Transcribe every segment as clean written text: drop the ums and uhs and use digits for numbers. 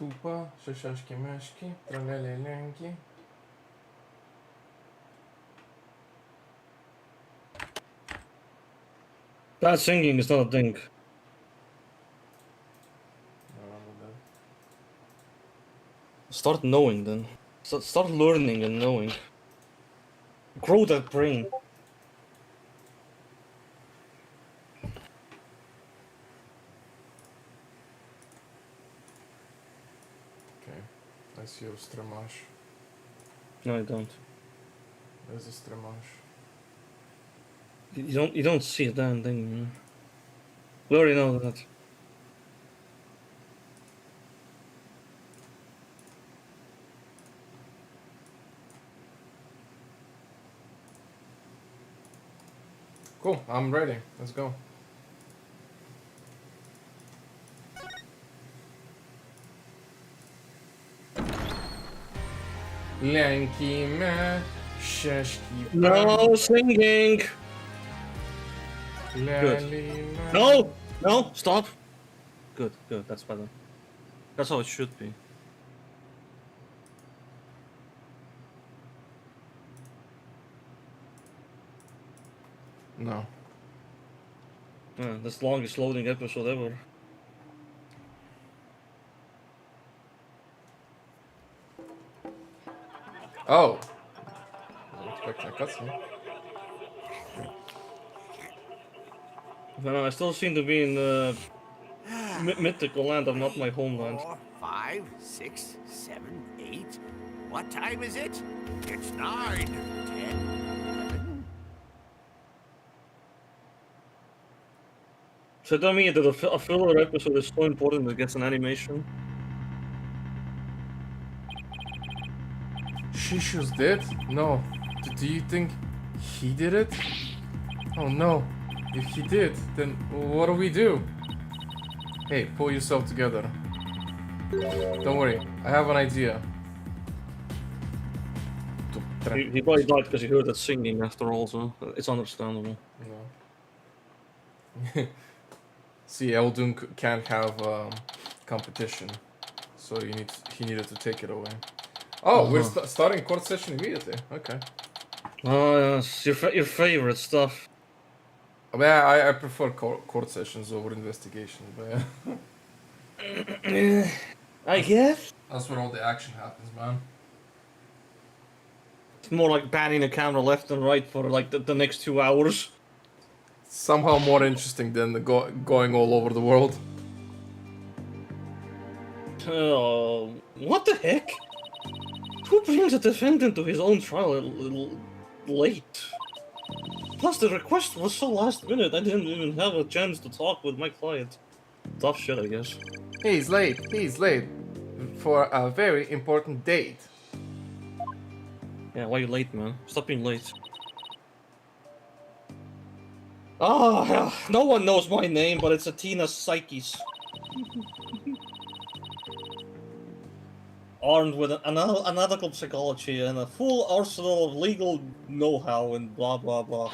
Tupa, szeszaszki myszki, tralelelęki. Bad singing is not a thing. Start knowing then. Start learning and knowing. Grow that brain. Okay, I see your stramash. No, I don't. There's a stramash. You don't see a damn thing, man. We already know that. Cool, I'm ready. Let's go. Lęki me, szeszki No singing! leli me. No! No! Stop! Good, good, that's better. That's how it should be. No. That's the longest loading episode ever. Oh! I didn't expect that cutscene. No, I still seem to be in the mythical land of not my homeland. 4, 5, 6, 7, 8. What time is it? It's 9, 10, 11. So tell me that a filler episode is so important that it gets an animation. Shishu's dead? No. Do you think he did it? Oh no. If he did, then what do we do? Hey, pull yourself together. Don't worry, I have an idea. He probably died because he heard that singing after all, so it's understandable. No. See, Eldun can't have competition, so he needed to take it away. Oh, we're starting court session immediately. Okay. Oh yes, your favorite stuff. I mean, I prefer court sessions over investigations, but yeah. I guess. That's where all the action happens, man. It's more like panning the camera left and right for like the next 2 hours. Somehow more interesting than the going all over the world. What the heck? Who brings a defendant to his own trial late? Plus, the request was so last minute, I didn't even have a chance to talk with my client. Tough shit, I guess. He's late for a very important date. Yeah, why you late, man? Stop being late. Ah, no one knows my name, but it's Athena Psyches. Armed with analytical psychology and a full arsenal of legal know-how and blah blah blah.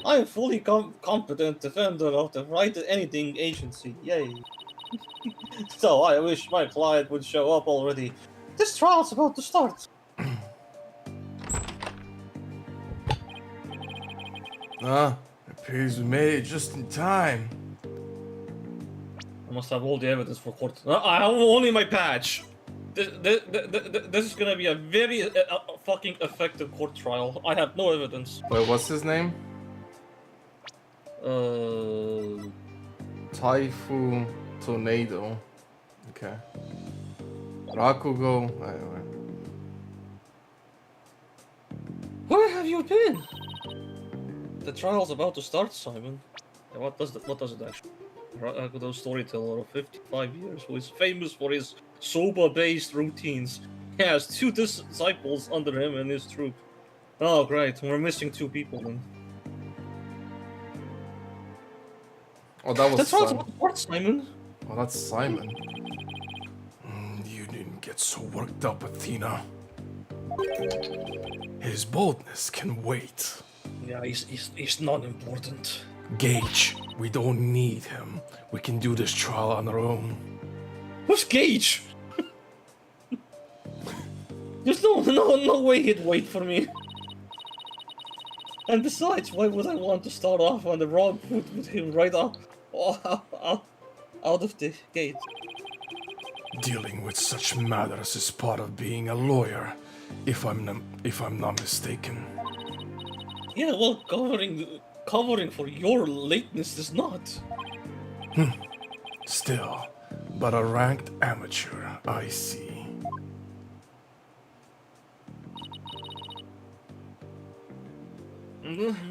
I am fully competent defender of the right to anything agency. Yay. So I wish my client would show up already. This trial's about to start. Appears we made it just in time. I must have all the evidence for court. I have only my patch. This is gonna be a very fucking effective court trial. I have no evidence. Wait, what's his name? Taifu Tornado. Okay. Rakugo. Anyway. Where have you been? The trial's about to start, Simon. What does it actually? Rakugo, storyteller of 55 years, who is famous for his soba-based routines. He has 2 disciples under him and his troop. Oh, great. We're missing 2 people then. Oh, that was That's what, Simon. Oh, that's Simon. You didn't get so worked up, Athena. His boldness can wait. Yeah, he's not important. Gage, we don't need him. We can do this trial on our own. Who's Gage? There's no way he'd wait for me. And besides, why would I want to start off on the wrong foot with him right out of the gate? Dealing with such matters is part of being a lawyer, if I'm not mistaken. Yeah, well, covering for your lateness is not. Still, but a ranked amateur, I see.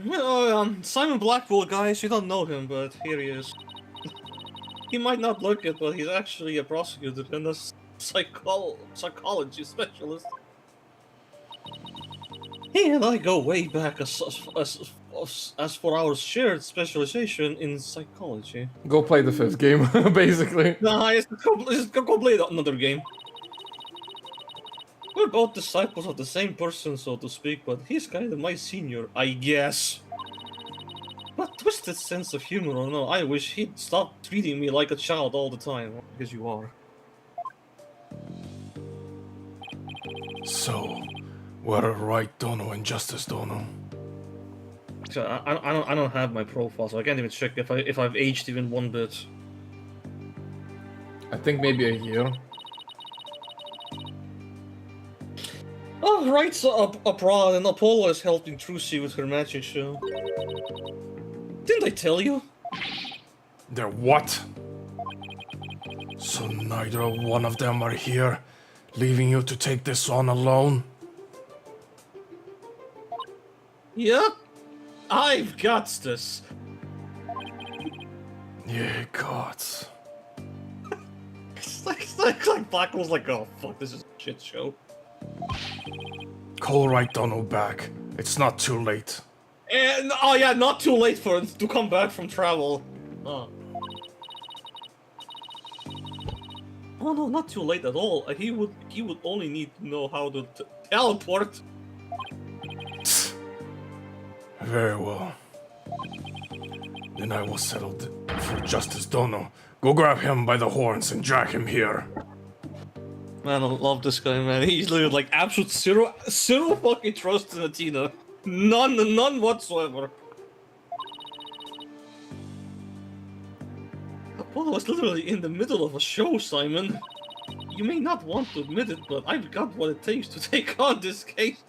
Well, Simon Blackwell, guys, you don't know him, but here he is. He might not look it, but he's actually a prosecutor and a psychology specialist. He and I go way back as for our shared specialization in psychology. Go play the 5th game, basically. Nah, it's complete another game. We're both disciples of the same person, so to speak, but he's kind of my senior, I guess. But twisted sense of humor or no, I wish he'd stop treating me like a child all the time, because you are. So, we're right Dono and Justice Dono. So I don't have my profile, so I can't even check if I've aged even one bit. I think maybe a year. Oh, right, so abroad, and Apollo is helping Trucy with her magic show. Didn't I tell you? They're what? So neither one of them are here, leaving you to take this on alone? Yep, I've got this. Yeah, gods. It's like Blackwell's like, oh fuck, this is a shit show. Call right Dono back. It's not too late. And oh yeah, not too late for it to come back from travel. Oh. Oh no, not too late at all. He would only need to know how to teleport. Very well. Then I will settle for Justice Dono. Go grab him by the horns and drag him here. Man, I love this guy, man. He's literally like absolute zero fucking trust in Athena. None whatsoever. Apollo was literally in the middle of a show, Simon. You may not want to admit it, but I've got what it takes to take on this case.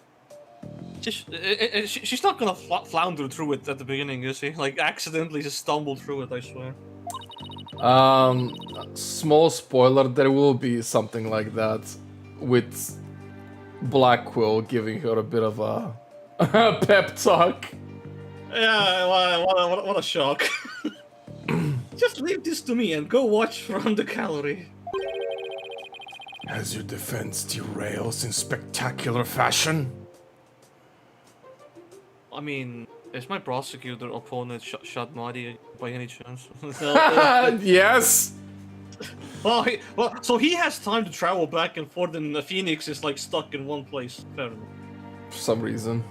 She's not gonna flounder through it at the beginning, is she? Like, accidentally just stumble through it, I swear. Small spoiler, there will be something like that with Blackwell giving her a bit of a pep talk. Yeah, what a shock. Just leave this to me and go watch from the gallery. As your defense derails in spectacular fashion? I mean, is my prosecutor opponent shot Marty by any chance? Yes! Well, so he has time to travel back and forth, and Phoenix is like stuck in one place. Fair enough. For some reason.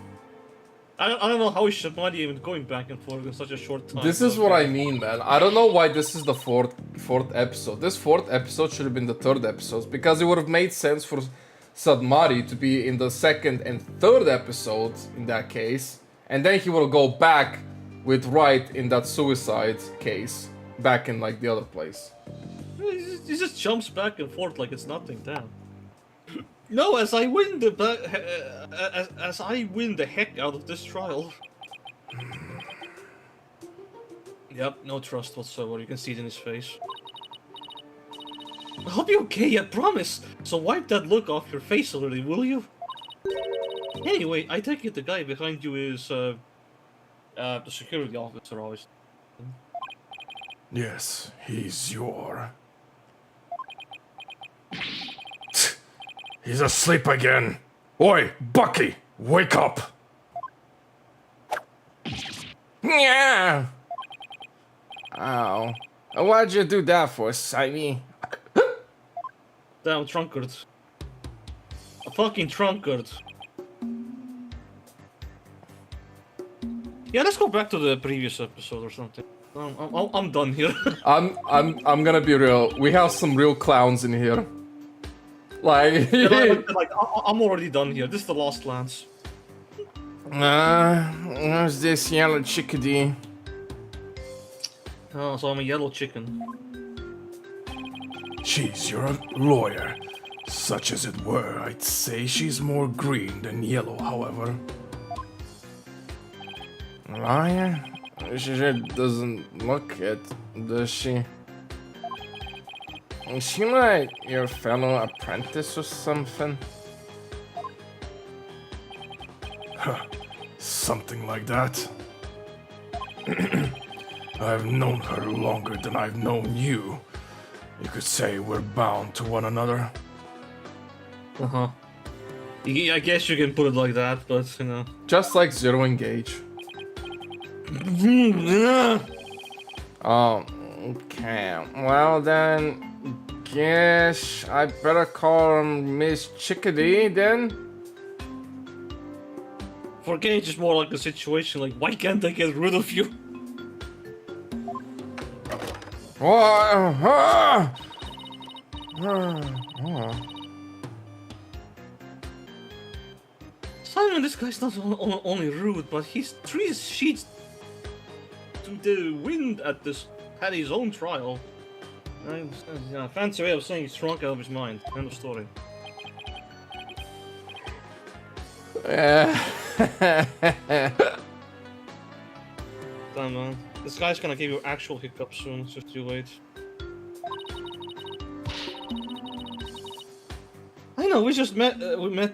I don't know how is Shamadi even going back and forth in such a short time. This is what I mean, man. I don't know why this is the fourth episode. This 4th episode should have been the 3rd episode, because it would have made sense for Sadmari to be in the 2nd and 3rd episode in that case. And then he will go back with Wright in that suicide case, back in like the other place. He just jumps back and forth like it's nothing. Damn. No, as I win the heck out of this trial. Yep, no trust whatsoever. You can see it in his face. I'll be okay, I promise. So wipe that look off your face already, will you? Anyway, I take it the guy behind you is the security officer, always. Yes, he's your... He's asleep again. Oi, Bucky, wake up. Yeah. Ow. Why'd you do that for, Simey? Damn, Trunkard. A fucking Trunkard. Yeah, let's go back to the previous episode or something. I'm done here. I'm gonna be real. We have some real clowns in here. Like, I'm already done here. This is the last glance. where's this yellow chickadee? Oh, so I'm a yellow chicken. Jeez, you're a lawyer. Such as it were, I'd say she's more green than yellow, however. Liar? She sure doesn't look it, does she? Is she like your fellow apprentice or something? Huh, something like that. I've known her longer than I've known you. You could say we're bound to one another. Uh-huh. I guess you can put it like that, but, you know. Just like Zero Engage. Oh, okay. Well then, guess I better call Miss Chickadee then? For Gage, it's more like a situation like, why can't I get rid of you? Simon, this guy's not only rude, but he's 3 sheets to the wind at his own trial. Yeah, fancy way of saying he's drunk out of his mind. End of story. Damn, man. This guy's gonna give you actual hiccups soon, it's just too late. I know, we met,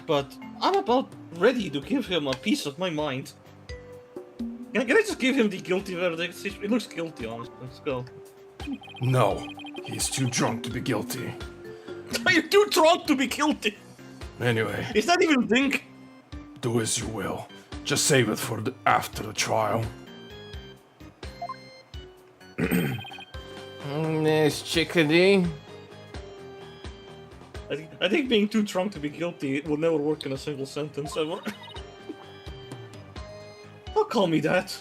but I'm about ready to give him a piece of my mind. Can I just give him the guilty verdict? He looks guilty, honestly. Let's go. No, he's too drunk to be guilty. You're too drunk to be guilty! Anyway, Is that even a thing? do as you will. Just save it for after the trial. Miss Chickadee? I think being too drunk to be guilty will never work in a single sentence ever. Don't call me that.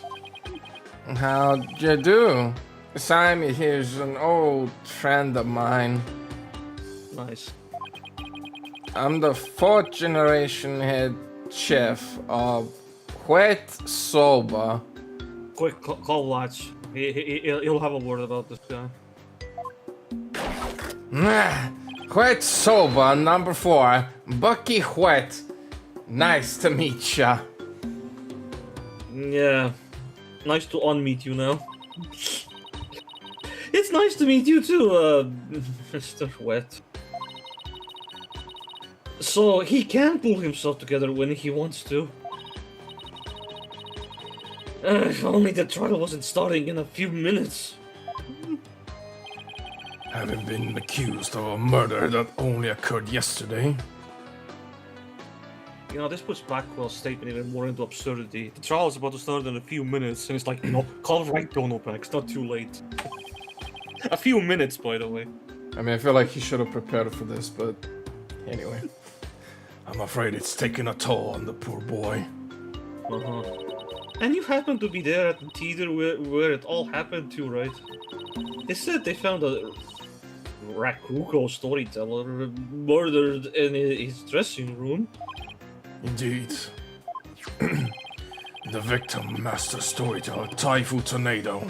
How'd you do? Simon here's an old friend of mine. Nice. I'm the 4th generation head chef of Wet Soba. Quick, call Watch. He'll have a word about this guy. Wet Soba, number 4. Bucky Wet. Nice to meet ya. Yeah. Nice to unmeet you now. It's nice to meet you too, Mr. Wet. So he can pull himself together when he wants to. If only the trial wasn't starting in a few minutes. Having been accused of a murder that only occurred yesterday. You know, this puts Blackwell's statement even more into absurdity. The trial is about to start in a few minutes, and it's like, no, call right Donopack, it's not too late. A few minutes, by the way. I mean, I feel like he should have prepared for this, but anyway. I'm afraid it's taken a toll on the poor boy. Uh-huh. And you happened to be there at the theater where it all happened too, right? They said they found a Rakugo storyteller murdered in his dressing room. Indeed. The victim, Master Storyteller Taifu Tornado,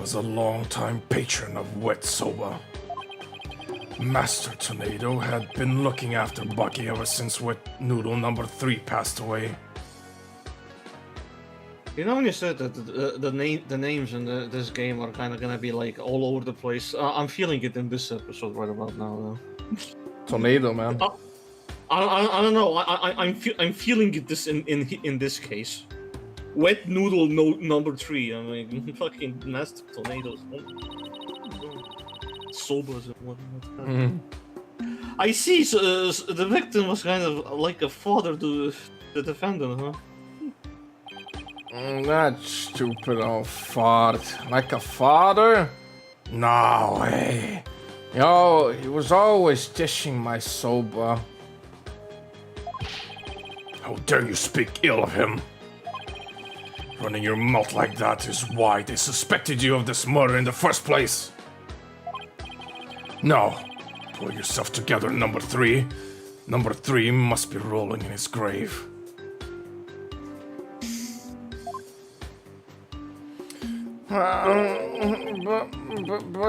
was a long-time patron of Wet Soba. Master Tornado had been looking after Bucky ever since Wet Noodle number 3 passed away. You know when you said that the names in this game are kind of gonna be like all over the place, I'm feeling it in this episode right about now, though. Tornado, man. I don't know. I'm feeling it in this case. Wet Noodle number 3. I mean, fucking Master Tornadoes. Sobas and whatnot. I see. So, the victim was kind of like a father to the defendant, huh? That stupid old fart. Like a father? No way. Yo, he was always dishing my soba. How dare you speak ill of him? Running your mouth like that is why they suspected you of this murder in the first place. No, Pull yourself together, number 3. Number 3 must be rolling in his grave. But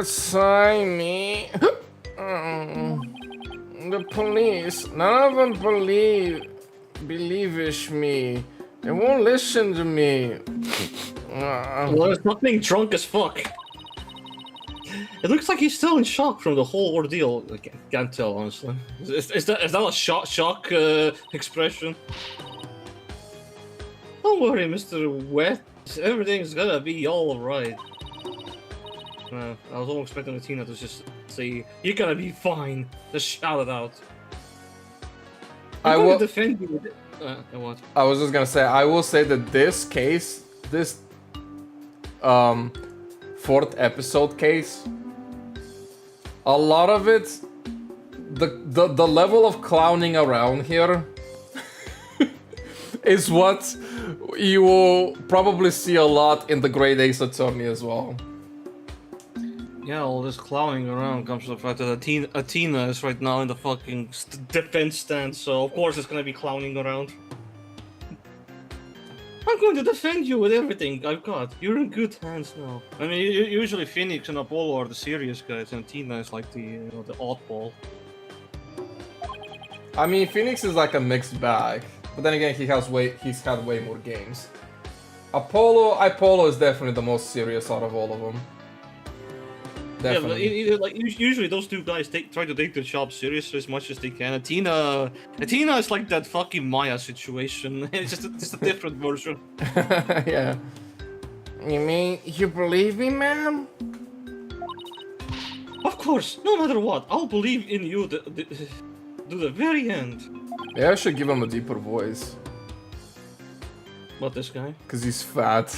Simon, the police, none of them believish me. They won't listen to me. Well, there's nothing drunk as fuck. It looks like he's still in shock from the whole ordeal. I can't tell, honestly. Is that a shock expression? Don't worry, Mr. Wet. Everything's gonna be alright. I was almost expecting Tina to just say, "You're gonna be fine." Just shout it out. I will defend you. What? I was just gonna say, I will say that this case, this 4th episode case, a lot of it, the level of clowning around here is what you will probably see a lot in the Great Ace Attorney as well. Yeah, all this clowning around comes from the fact that Athena is right now in the fucking defense stance, so of course it's gonna be clowning around. I'm going to defend you with everything I've got. You're in good hands now. I mean, usually Phoenix and Apollo are the serious guys, and Athena is like the the oddball. I mean, Phoenix is like a mixed bag, but then again, he's had way more games. Apollo is definitely the most serious out of all of them. Definitely. Yeah, but like usually those two guys try to take their job seriously as much as they can. Athena is like that fucking Maya situation. It's just a different version. Yeah. You mean you believe me, man? Of course, no matter what, I'll believe in you to the very end. Yeah, I should give him a deeper voice. What, this guy? Cause he's fat.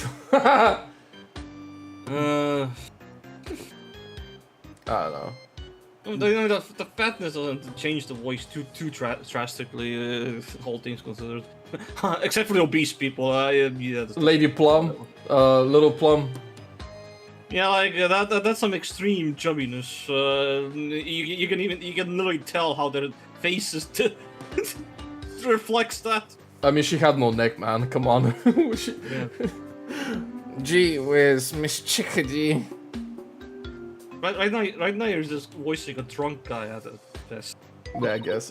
I don't know. The fatness doesn't change the voice too drastically, whole things considered. Except for the obese people. Yeah. Lady Plum, Little Plum. Yeah, like that's some extreme chubbiness. You can literally tell how their faces reflects that. I mean, she had no neck, man. Come on. Yeah. Gee whiz, Miss Chickadee. Right now you're just voicing a drunk guy at a fest. Yeah, I guess.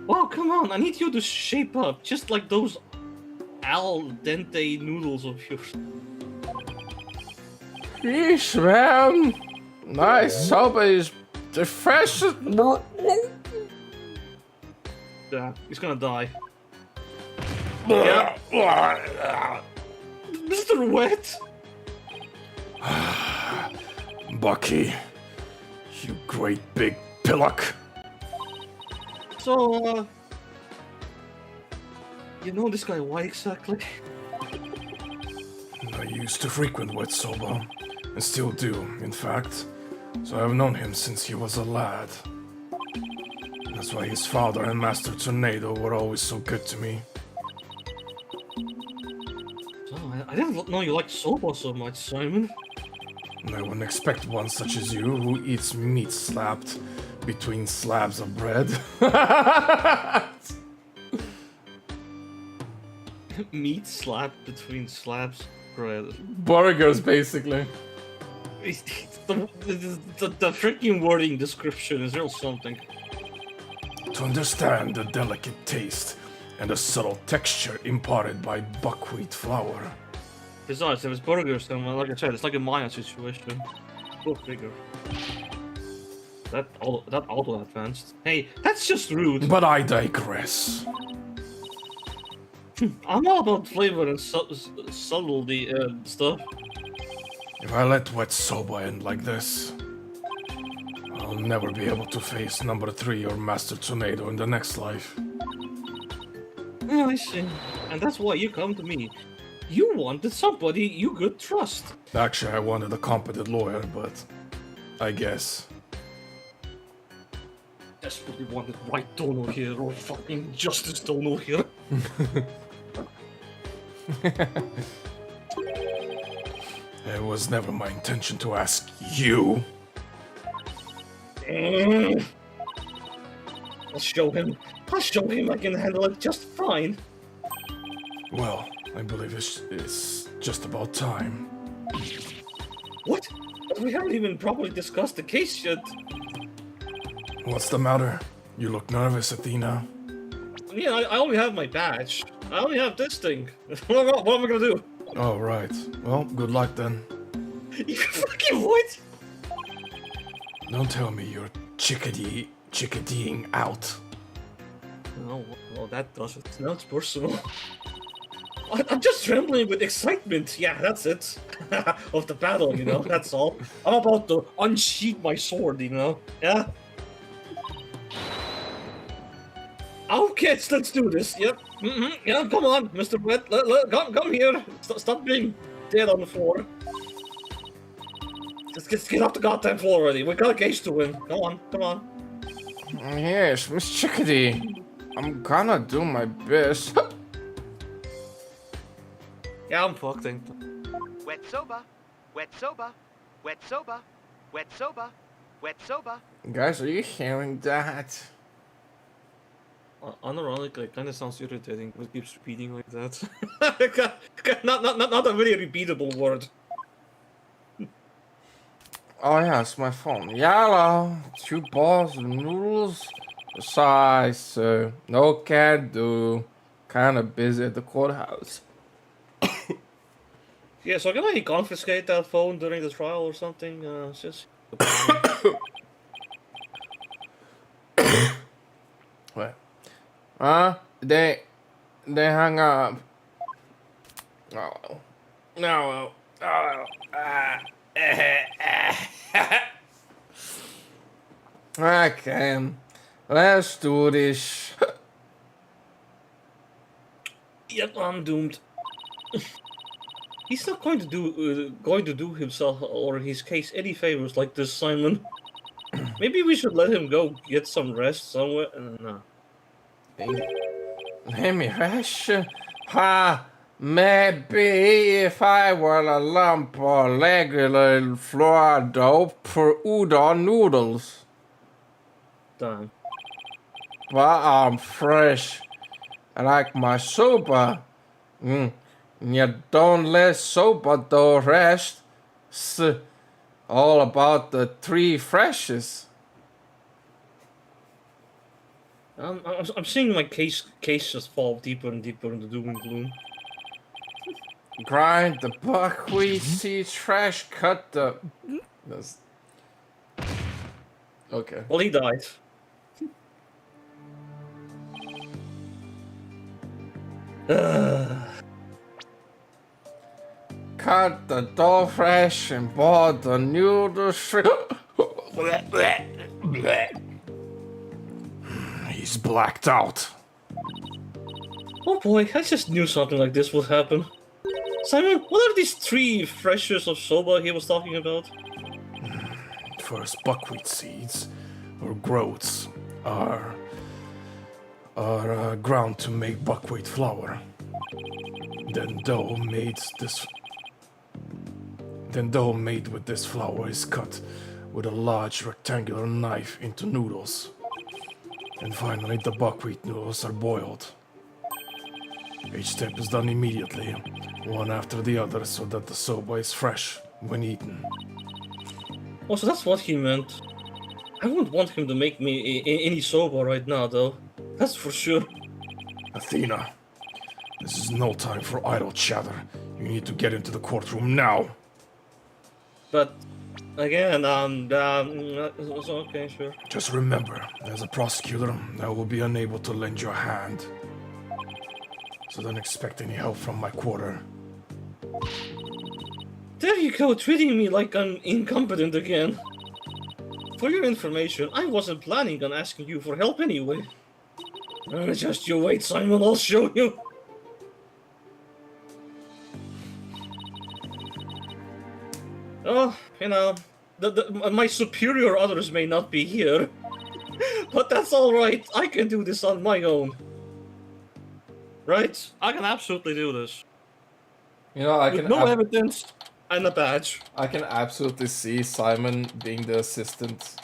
Oh, come on, I need you to shape up, just like those al dente noodles of yours. Yeesh, man. Nice soba is fresh. Yeah, he's gonna die. Yeah. Mr. Wet! Bucky, you great big pillock. So, you know this guy, why exactly? I used to frequent Wet Soba, and still do, in fact. So I've known him since he was a lad. That's why his father and Master Tornado were always so good to me. So, I didn't know you liked soba so much, Simon. And I wouldn't expect one such as you, who eats meat slapped between slabs of bread. Meat slapped between slabs. Bread. Burgers, basically. The freaking wording description is real something. To understand the delicate taste and the subtle texture imparted by buckwheat flour. Besides, if it's burgers, then like I said, it's like a Maya situation. Go figure. That auto advanced. Hey, that's just rude. But I digress. I'm all about flavor and subtlety stuff. If I let Wet Soba end like this, I'll never be able to face number 3 or Master Tornado in the next life. Oh, I see. And that's why you come to me. You wanted somebody you could trust. Actually, I wanted a competent lawyer, but I guess. Desperately wanted White Dono here or fucking Justice Dono here. It was never my intention to ask you. Mm. I'll show him I can handle it just fine. Well, I believe it's just about time. What? But we haven't even properly discussed the case yet. What's the matter? You look nervous, Athena. Yeah, I only have my badge. I only have this thing. What am I gonna do? Oh, right. Well, good luck then. You fucking what? Don't tell me you're chickadeeing out. Oh, well, that does it. Now it's personal. I'm just trembling with excitement. Yeah, that's it. Of the battle, you know, that's all. I'm about to unsheath my sword, you know? Yeah? Okay, let's do this. Yep. Yeah, come on, Mr. Red. Come here. Stop being dead on the floor. Just get off the goddamn floor already. We got a case to win. Come on. Yes, Miss Chickadee. I'm gonna do my best. Yeah, I'm fucked. Wet soba, wet soba, wet soba, wet soba, wet soba. Guys, are you hearing that? Unironically, it kind of sounds irritating. It keeps repeating like that. not a really repeatable word. Oh yeah, it's my phone. Yellow, 2 balls of noodles. Besides, no can do. Kinda busy at the courthouse. Yeah, so can I confiscate that phone during the trial or something? It's just... What? They hung up. Oh. No. Oh. Okay. Let's do this. Yep, I'm doomed. He's not going to do himself or his case any favors like this, Simon. Maybe we should let him go get some rest somewhere. No. Let me rush. Maybe if I were a lump of regular flour dough for udon noodles. Damn. But I'm fresh. I like my soba. You don't let soba dough rest. It's all about the 3 freshes. I'm seeing my case just fall deeper and deeper into doom and gloom. Grind the buckwheat seed trash, cut the... That's... Okay. Well, he died. Cut the dough fresh and boil the noodles. He's blacked out. Oh boy, I just knew something like this would happen. Simon, what are these 3 freshers of soba he was talking about? First, buckwheat seeds, or groats, are ground to make buckwheat flour. Then dough made with this flour is cut with a large rectangular knife into noodles. And finally, the buckwheat noodles are boiled. Each step is done immediately, one after the other, so that the soba is fresh when eaten. Oh, so that's what he meant. I wouldn't want him to make me any soba right now, though. That's for sure. Athena, this is no time for idle chatter. You need to get into the courtroom now. But, again, it's okay, sure. Just remember, as a prosecutor, I will be unable to lend you a hand. So don't expect any help from my quarter. There you go, treating me like I'm incompetent again. For your information, I wasn't planning on asking you for help anyway. Just you wait, Simon, I'll show you. Oh, you know, my superior others may not be here. But that's alright, I can do this on my own. Right? I can absolutely do this. You know, With no evidence and a badge. I can absolutely see Simon being the assistant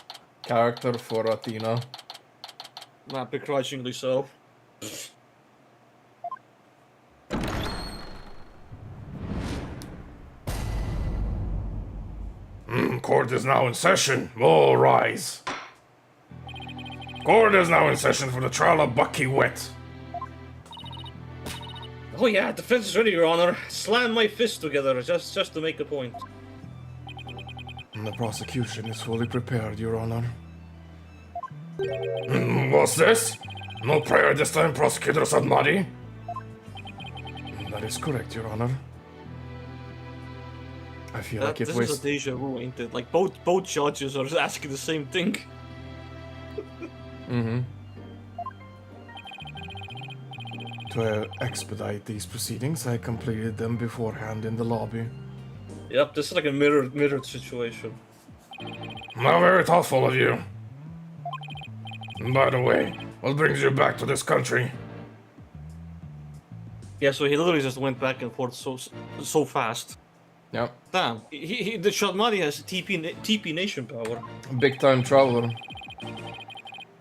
character for Athena. Not begrudgingly so. Court is now in session. All rise. Court is now in session for the trial of Bucky Wet. Oh yeah, defense is ready, Your Honor. Slam my fist together just to make a point. The prosecution is fully prepared, Your Honor. What's this? No prayer this time, Prosecutor Sadmadi? That is correct, Your Honor. I feel like it this was... is a deja vu, ain't it? Like both judges are asking the same thing. Mm-hmm. To expedite these proceedings, I completed them beforehand in the lobby. Yep, this is like a mirrored situation. How very thoughtful of you. By the way, what brings you back to this country? Yeah, so he literally just went back and forth so fast. Yep. Damn, the Shadmadi has TP nation power. Big time traveler.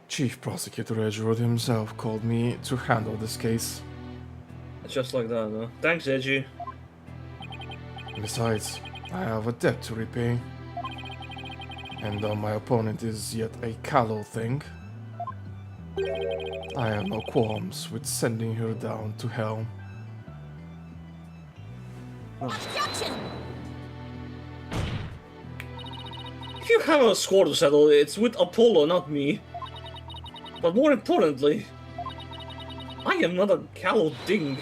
Chief Prosecutor Edgeworth himself called me to handle this case. Just like that, huh? Thanks, Edgy. Besides, I have a debt to repay. And though my opponent is yet a callow thing, I have no qualms with sending her down to hell. Objection! If you have a score to settle, it's with Apollo, not me. But more importantly, I am not a callow ding.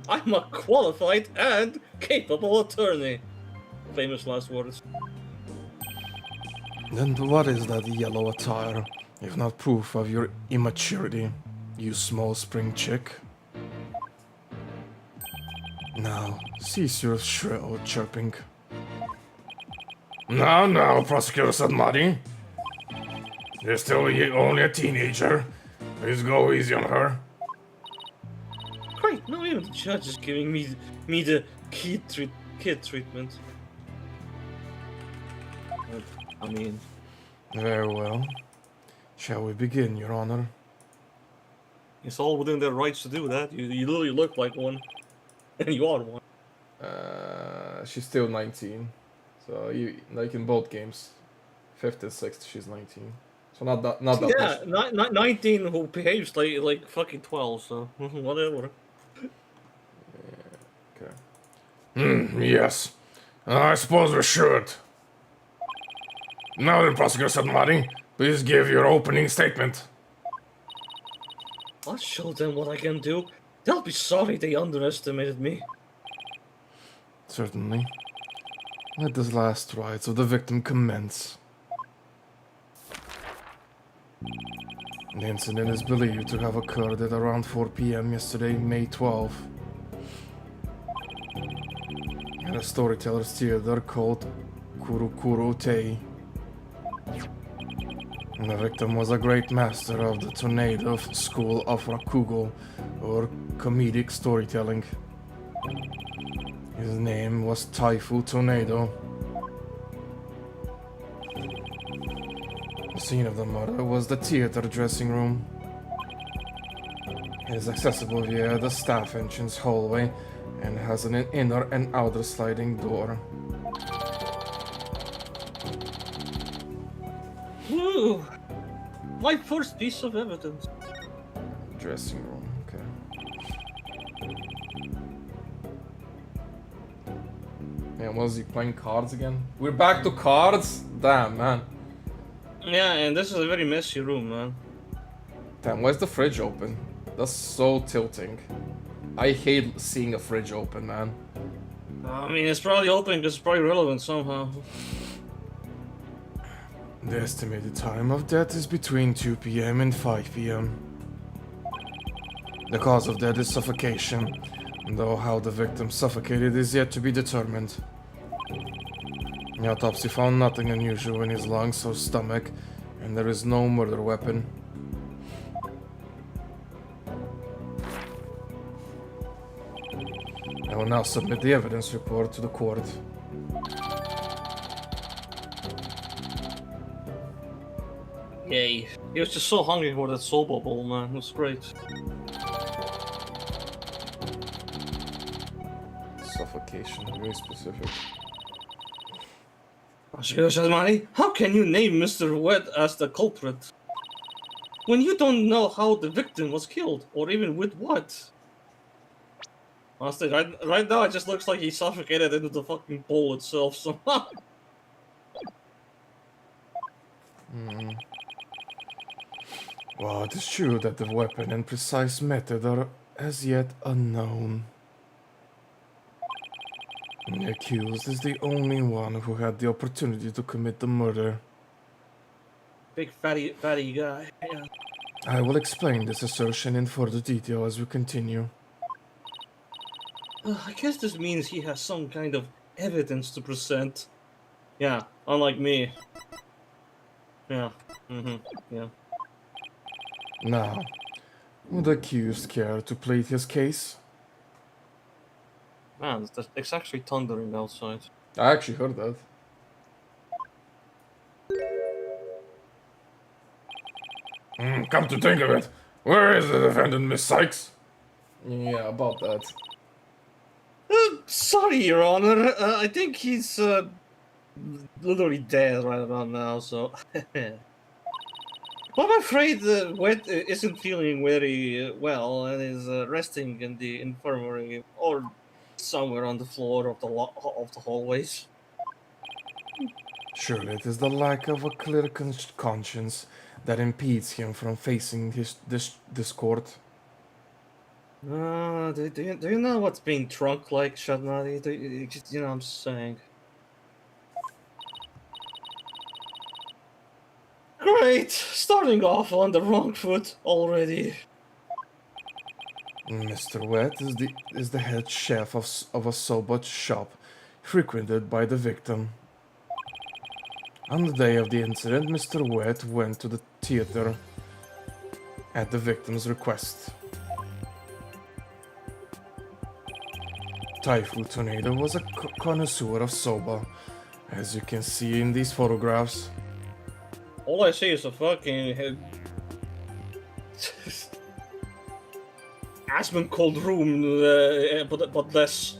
I'm a qualified and capable attorney. Famous last words. Then what is that yellow attire, if not proof of your immaturity, you small spring chick? Now, cease your shrill chirping. Now, Prosecutor Sadmadi. You're still only a teenager. Please go easy on her. Great, now even the judge is giving me the kid treatment. I mean... Very well. Shall we begin, Your Honor? It's all within their rights to do that. You literally look like one. And you are one. She's still 19. So, like in both games, 5th and 6th, she's 19. So not that much. Yeah, 19 who behaves like fucking 12, so whatever. Okay. Yes. I suppose we should. Now then, Prosecutor Sadmadi, please give your opening statement. I'll show them what I can do. They'll be sorry they underestimated me. Certainly. Let the last rites of the victim commence. The incident is believed to have occurred at around 4 p.m. yesterday, May 12, at a storyteller's theater called Kurukuru Tei. The victim was a great master of the Tornado School of Rakugo, or comedic storytelling. His name was Taifu Tornado. The scene of the murder was the theater dressing room. It is accessible via the staff entrance hallway and has an inner and outer sliding door. Woo! My first piece of evidence. Dressing room, okay. Man, was he playing cards again? We're back to cards? Damn, man. Yeah, and this is a very messy room, man. Damn, why's the fridge open? That's so tilting. I hate seeing a fridge open, man. I mean, it's probably open because it's probably relevant somehow. The estimated time of death is between 2 p.m. and 5 p.m. The cause of death is suffocation, though how the victim suffocated is yet to be determined. The autopsy found nothing unusual in his lungs or stomach, and there is no murder weapon. I will now submit the evidence report to the court. Yay. He was just so hungry for that soul bubble, man. It was great. Suffocation, very specific. Shadmani, how can you name Mr. Wet as the culprit when you don't know how the victim was killed, or even with what? Honestly, right now it just looks like he suffocated into the fucking bowl itself somehow. Well, it is true that the weapon and precise method are as yet unknown. The accused is the only one who had the opportunity to commit the murder. Big fatty guy. Yeah. I will explain this assertion in further detail as we continue. I guess this means he has some kind of evidence to present. Yeah, unlike me. Yeah. Yeah. Now, would the accused care to plead his case? Man, it's actually thundering outside. I actually heard that. Come to think of it, where is the defendant, Miss Sykes? Yeah, about that. Sorry, Your Honor. I think he's literally dead right about now, so. But I'm afraid Wet isn't feeling very well and is resting in the infirmary or somewhere on the floor of the hallways. Surely it is the lack of a clear conscience that impedes him from facing this court. Do you know what's being drunk like, Shadnadi? You know what I'm saying? Great! Starting off on the wrong foot already. Mr. Wet is the head chef of a soba shop frequented by the victim. On the day of the incident, Mr. Wet went to the theater at the victim's request. Typhoon Tornado was a connoisseur of soba, as you can see in these photographs. All I see is a fucking Aspen cold room, but less.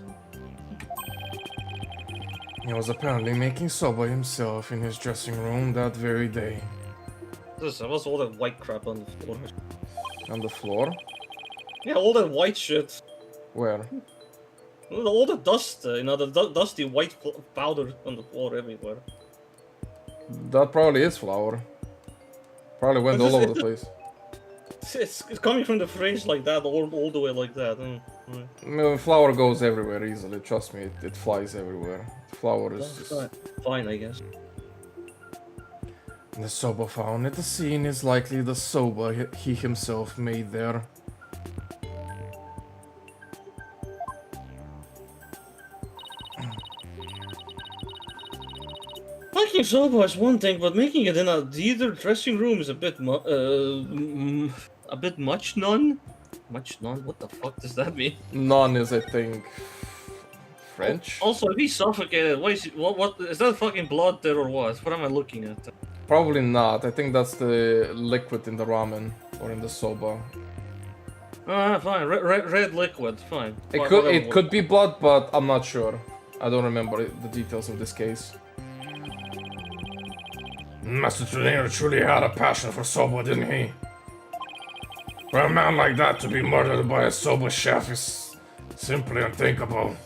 He was apparently making soba himself in his dressing room that very day. There was all that white crap on the floor. On the floor? Yeah, all that white shit. Where? All the dust, the dusty white powder on the floor everywhere. That probably is flour. Probably went all over the place. It's coming from the fridge like that, all the way like that. Flour goes everywhere easily, trust me, it flies everywhere. Flour is just... Fine, I guess. The soba found at the scene is likely the soba he himself made there. Making soba is one thing, but making it in a theater dressing room is a bit much. None? Much none? What the fuck does that mean? None is, I think, French? Also, if he suffocated, what is that fucking blood there or what? What am I looking at? Probably not. I think that's the liquid in the ramen or in the soba. Fine. Red liquid. Fine. It could be blood, but I'm not sure. I don't remember the details of this case. Master Tornado truly had a passion for soba, didn't he? For a man like that to be murdered by a soba chef is simply unthinkable.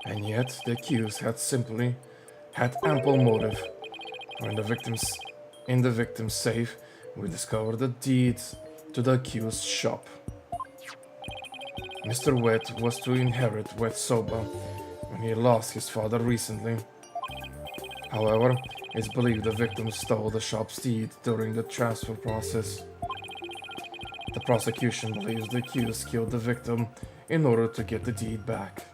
And yet, the accused had ample motive. For in the victim's safe, we discovered the deed to the accused's shop. Mr. Wet was to inherit Wet Soba when he lost his father recently. However, it's believed the victim stole the shop's deed during the transfer process. The prosecution believes the accused killed the victim in order to get the deed back.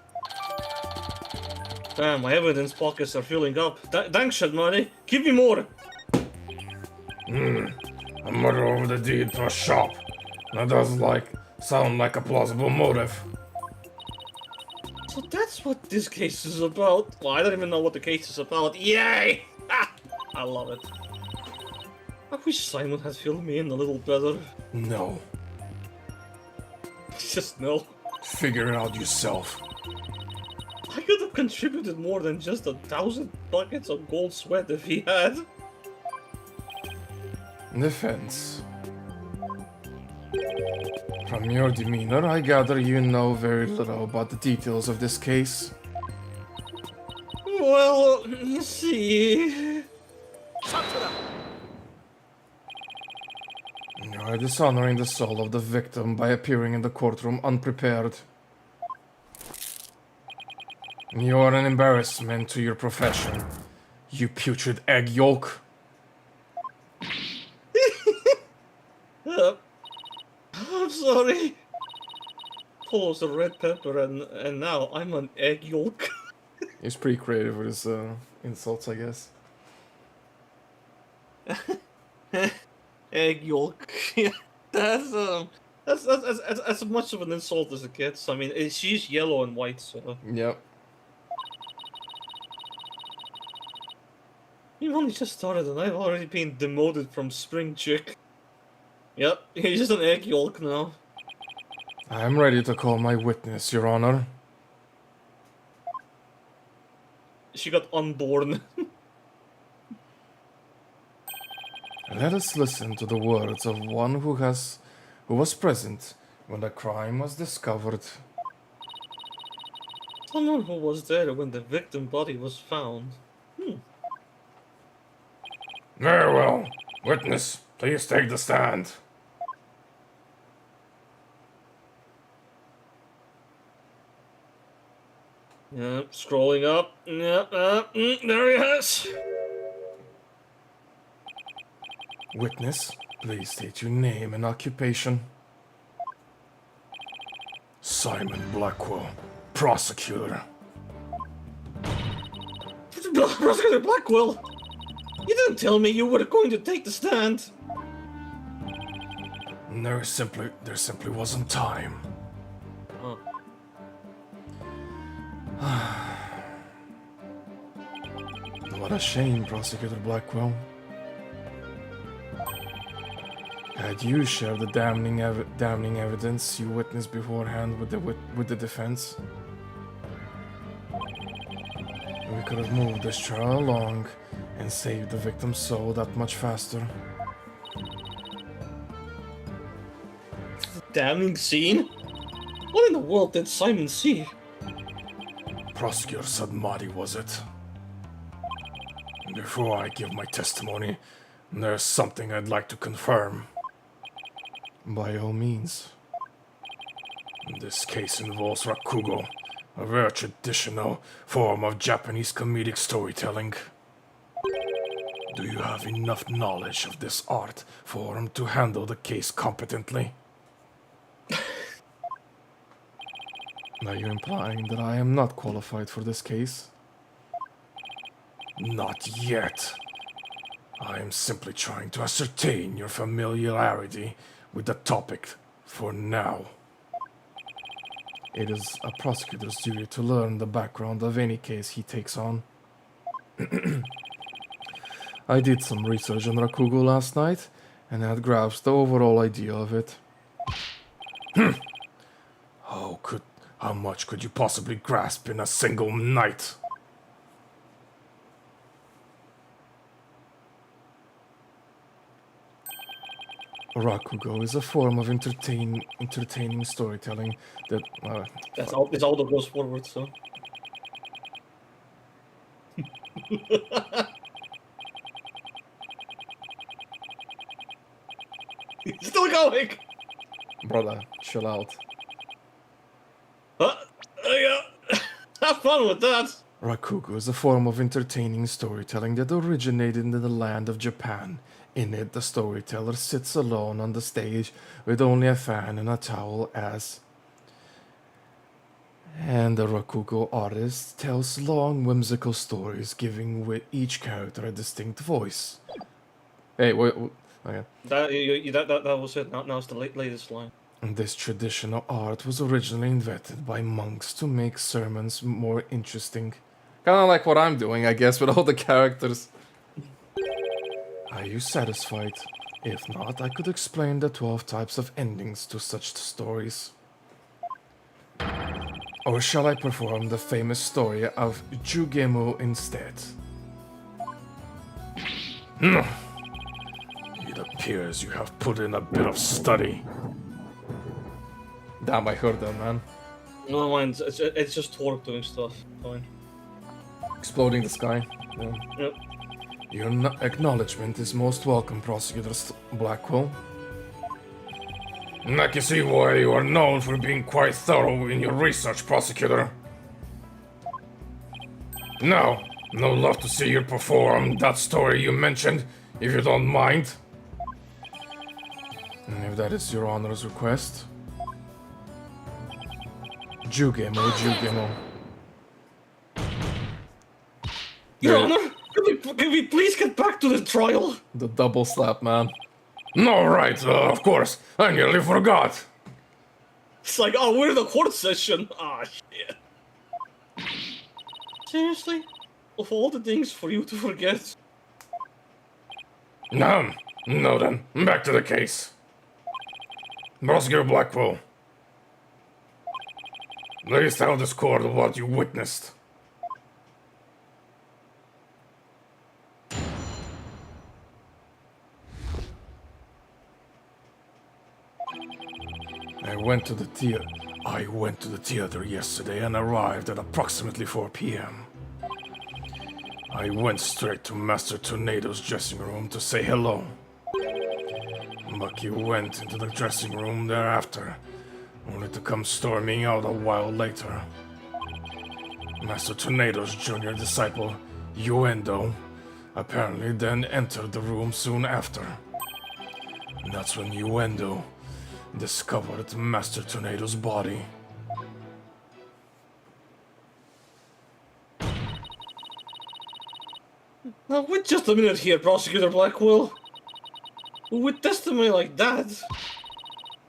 Damn, my evidence pockets are filling up. Thanks, Shadmani. Give me more. A murder over the deed to a shop. That does sound like a plausible motive. So that's what this case is about. Well, I don't even know what the case is about. Yay! I love it. I wish Simon had filled me in a little better. No. Just no. Figure it out yourself. I could have contributed more than just 1,000 buckets of gold sweat if he had. Defense. From your demeanor, I gather you know very little about the details of this case. Well, you see... Shut it up. You are dishonoring the soul of the victim by appearing in the courtroom unprepared. You are an embarrassment to your profession, you putrid egg yolk. I'm sorry. Paul was a red pepper and now I'm an egg yolk. He's pretty creative with his insults, I guess. Egg yolk. Yeah, that's as much of an insult as it gets. I mean, she's yellow and white, so Yep. you've only just started, and I've already been demoted from spring chick. Yep, he's just an egg yolk now. I am ready to call my witness, Your Honor. She got unborn. Let us listen to the words of one who was present when the crime was discovered. Someone who was there when the victim body was found. Very well. Witness, please take the stand. Yep, scrolling up. Yep, there he is. Witness, please state your name and occupation. Simon Blackwell, prosecutor. Prosecutor Blackwell! You didn't tell me you were going to take the stand. There simply wasn't time. What a shame, Prosecutor Blackwell. Had you shared the damning evidence you witnessed beforehand with the defense, we could have moved this trial along and saved the victim's soul that much faster. Damning scene? What in the world did Simon see? Prosecutor Sadmati, was it? Before I give my testimony, there's something I'd like to confirm. By all means. This case involves rakugo, a very traditional form of Japanese comedic storytelling. Do you have enough knowledge of this art form to handle the case competently? Are you implying that I am not qualified for this case? Not yet. I am simply trying to ascertain your familiarity with the topic for now. It is a prosecutor's duty to learn the background of any case he takes on. I did some research on Rakugo last night and had grasped the overall idea of it. How much could you possibly grasp in a single night? Rakugo is a form of entertaining storytelling that... It's all that goes forward, so. He's still going! Brother, chill out. Yeah. Have fun with that! Rakugo is a form of entertaining storytelling that originated in the land of Japan. In it, the storyteller sits alone on the stage with only a fan and a towel and the Rakugo artist tells long, whimsical stories, giving with each character a distinct voice. Hey, wait, okay. That was it. Now it's the latest line. This traditional art was originally invented by monks to make sermons more interesting. Kind of like what I'm doing, I guess, with all the characters. Are you satisfied? If not, I could explain the 12 types of endings to such stories. Or shall I perform the famous story of Jugemu instead? No. It appears you have put in a bit of study. Damn, I heard that, man. No mind, it's just Torque doing stuff. Fine. Exploding the sky. Yeah. Yep. Your acknowledgement is most welcome, Prosecutor Blackwell. I can see why you are known for being quite thorough in your research, Prosecutor. Now, I'd love to see you perform that story you mentioned, if you don't mind. And if that is your Honor's request. Jugemo. Your Honor, can we please get back to the trial? The double slap, man. No, right, of course. I nearly forgot. It's like, oh, we're in the court session. Ah, shit. Seriously? Of all the things for you to forget? No then, back to the case. Prosecutor Blackwell, please tell this court what you witnessed. I went to the theater yesterday and arrived at approximately 4 p.m. I went straight to Master Tornado's dressing room to say hello. Bucky went into the dressing room thereafter, only to come storming out a while later. Master Tornado's junior disciple, Uendo, apparently then entered the room soon after. And that's when Uendo discovered Master Tornado's body. Now, wait just a minute here, Prosecutor Blackwell. With testimony like that,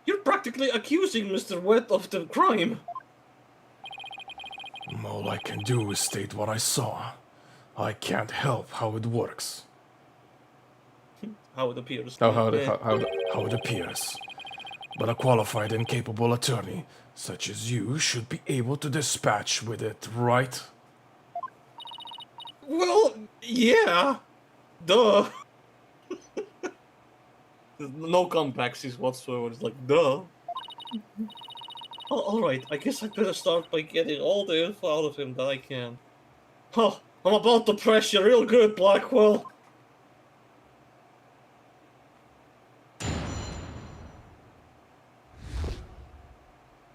you're practically accusing Mr. Wet of the crime. All I can do is state what I saw. I can't help how it works. How it appears. How How it appears. But a qualified and capable attorney, such as you, should be able to dispatch with it, right? Well, yeah. Duh. No complexities whatsoever. It's like, duh. Alright, I guess I better start by getting all the info out of him that I can. Oh, I'm about to press you real good, Blackwell.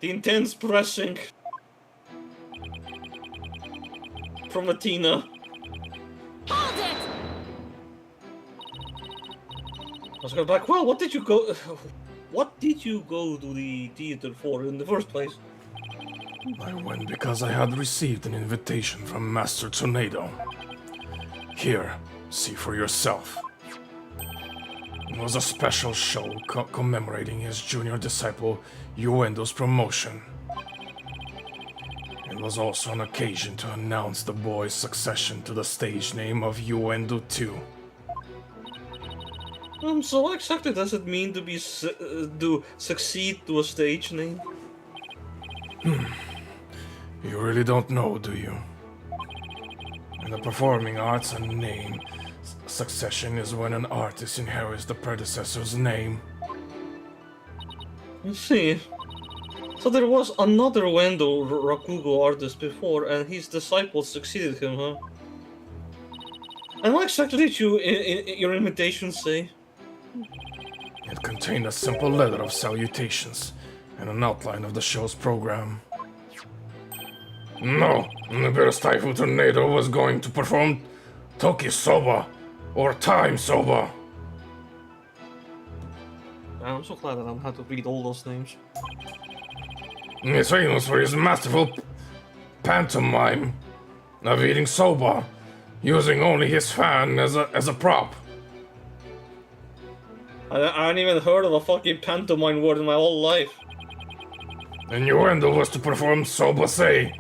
The intense pressing from Athena. Hold it! I was going back. Well, what did you go? What did you go to the theater for in the first place? I went because I had received an invitation from Master Tornado. Here, see for yourself. It was a special show commemorating his junior disciple Uendo's promotion. It was also an occasion to announce the boy's succession to the stage name of Uendo 2. So what exactly does it mean to be succeed to a stage name? You really don't know, do you? In the performing arts, a name succession is when an artist inherits the predecessor's name. I see. So there was another Wendo Rakugo artist before, and his disciples succeeded him, huh? And what exactly did your invitation say? It contained a simple letter of salutations and an outline of the show's program. No, the Bear's Typhoon Tornado was going to perform Toki Soba, or Time Soba. I'm so glad that I don't have to read all those names. He's famous for his masterful pantomime of eating soba, using only his fan as a prop. I hadn't even heard of a fucking pantomime word in my whole life. Innuendo was to perform Soba Say,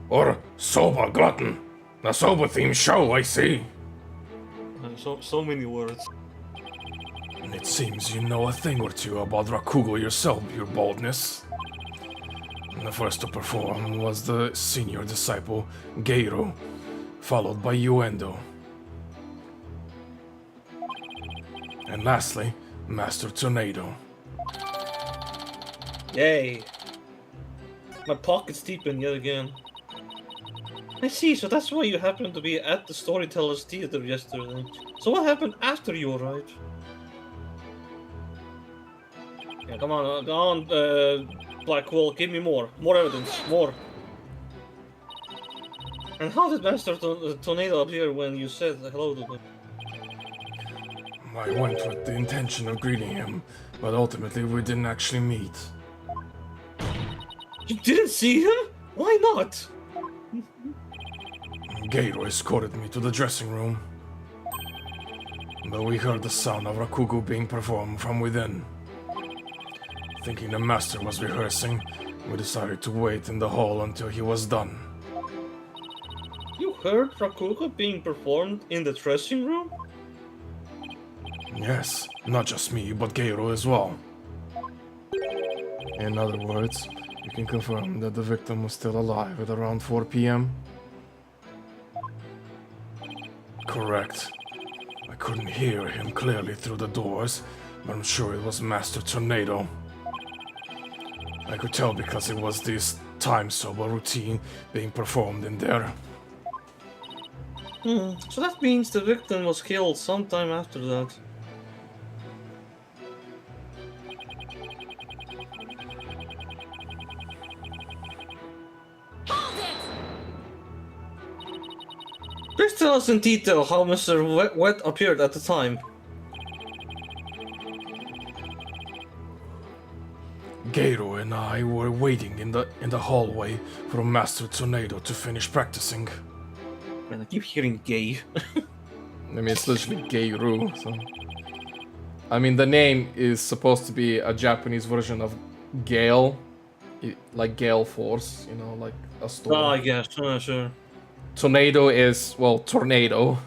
or Soba Glutton, a soba-themed show, I see. So many words. It seems you know a thing or two about Rakugo yourself, your boldness. The first to perform was the senior disciple, Geiru, followed by Uendo. And lastly, Master Tornado. Yay. My pockets deepen yet again. I see, so that's why you happened to be at the Storyteller's Theater yesterday. So what happened after you arrived? Yeah, come on, Blackwell, give me more. More evidence, more. And how did Master Tornado appear when you said hello to him? I went with the intention of greeting him, but ultimately we didn't actually meet. You didn't see him? Why not? Geiru escorted me to the dressing room, but we heard the sound of Rakugo being performed from within. Thinking the master was rehearsing, we decided to wait in the hall until he was done. You heard Rakugo being performed in the dressing room? Yes, not just me, but Geiru as well. In other words, you can confirm that the victim was still alive at around 4 p.m.? Correct. I couldn't hear him clearly through the doors, but I'm sure it was Master Tornado. I could tell because it was this time-sober routine being performed in there. So that means the victim was killed sometime after that. Hold it! Please tell us in detail how Mr. Wet appeared at the time. Geiru and I were waiting in the hallway for Master Tornado to finish practicing. Man, I keep hearing gay. I mean, it's literally Geiru, so... I mean, the name is supposed to be a Japanese version of Gale. Like Gale Force, you know, like a storm. Oh, I guess, sure. Tornado is, well, tornado.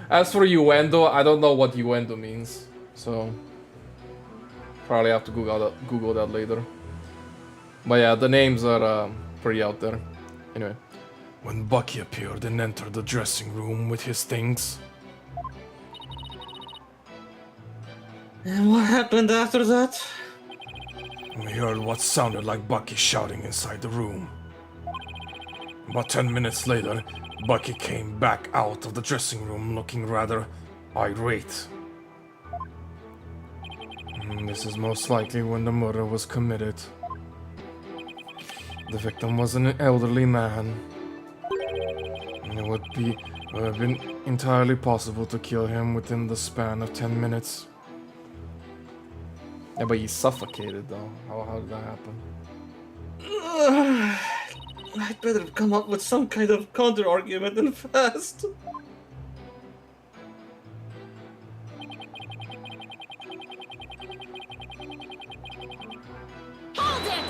As for Uendo, I don't know what Uendo means, so... Probably have to Google that later. But yeah, the names are pretty out there. Anyway. When Bucky appeared and entered the dressing room with his things, And what happened after that? we heard what sounded like Bucky shouting inside the room. About 10 minutes later, Bucky came back out of the dressing room looking rather irate. This is most likely when the murder was committed. The victim was an elderly man. And it would have been entirely possible to kill him within the span of 10 minutes. Yeah, but he suffocated though. How did that happen? I'd better come up with some kind of counter-argument and fast. Hold it!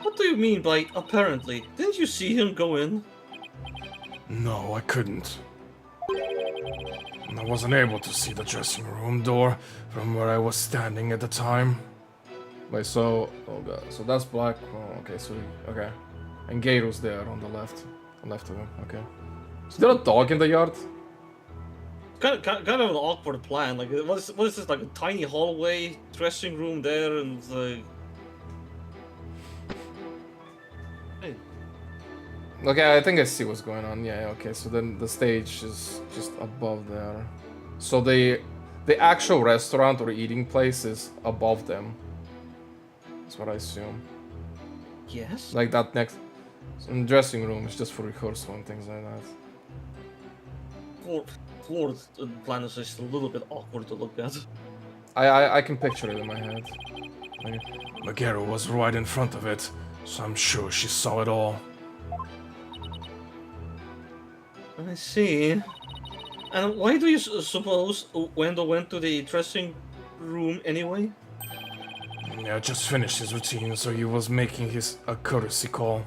What do you mean by apparently? Didn't you see him go in? No, I couldn't. I wasn't able to see the dressing room door from where I was standing at the time. Wait, so... Oh god, so that's Black... Oh, okay, so... Okay. And Geiru's there on the left. On left of him, okay. Is there a dog in the yard? Kind of an awkward plan. Like, what is this, like a tiny hallway, dressing room there, and like... Hey. Okay, I think I see what's going on. Yeah, okay, so then the stage is just above there. So the actual restaurant or eating place is above them. That's what I assume. Yes? Like that next... So the dressing room is just for rehearsal and things like that. Floor plan is just a little bit awkward to look at. I can picture it in my head. Okay. Megara was right in front of it, so I'm sure she saw it all. I see. And why do you suppose Wendell went to the dressing room anyway? Yeah, just finished his routine, so he was making a courtesy call.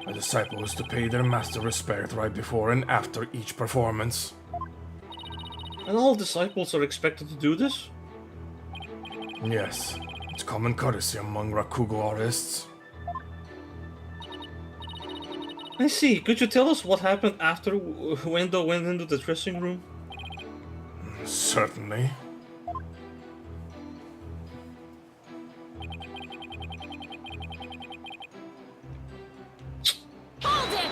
A disciple is to pay their master respect right before and after each performance. And all disciples are expected to do this? Yes, it's common courtesy among Rakugo artists. I see. Could you tell us what happened after Wendo went into the dressing room? Certainly. Hold it!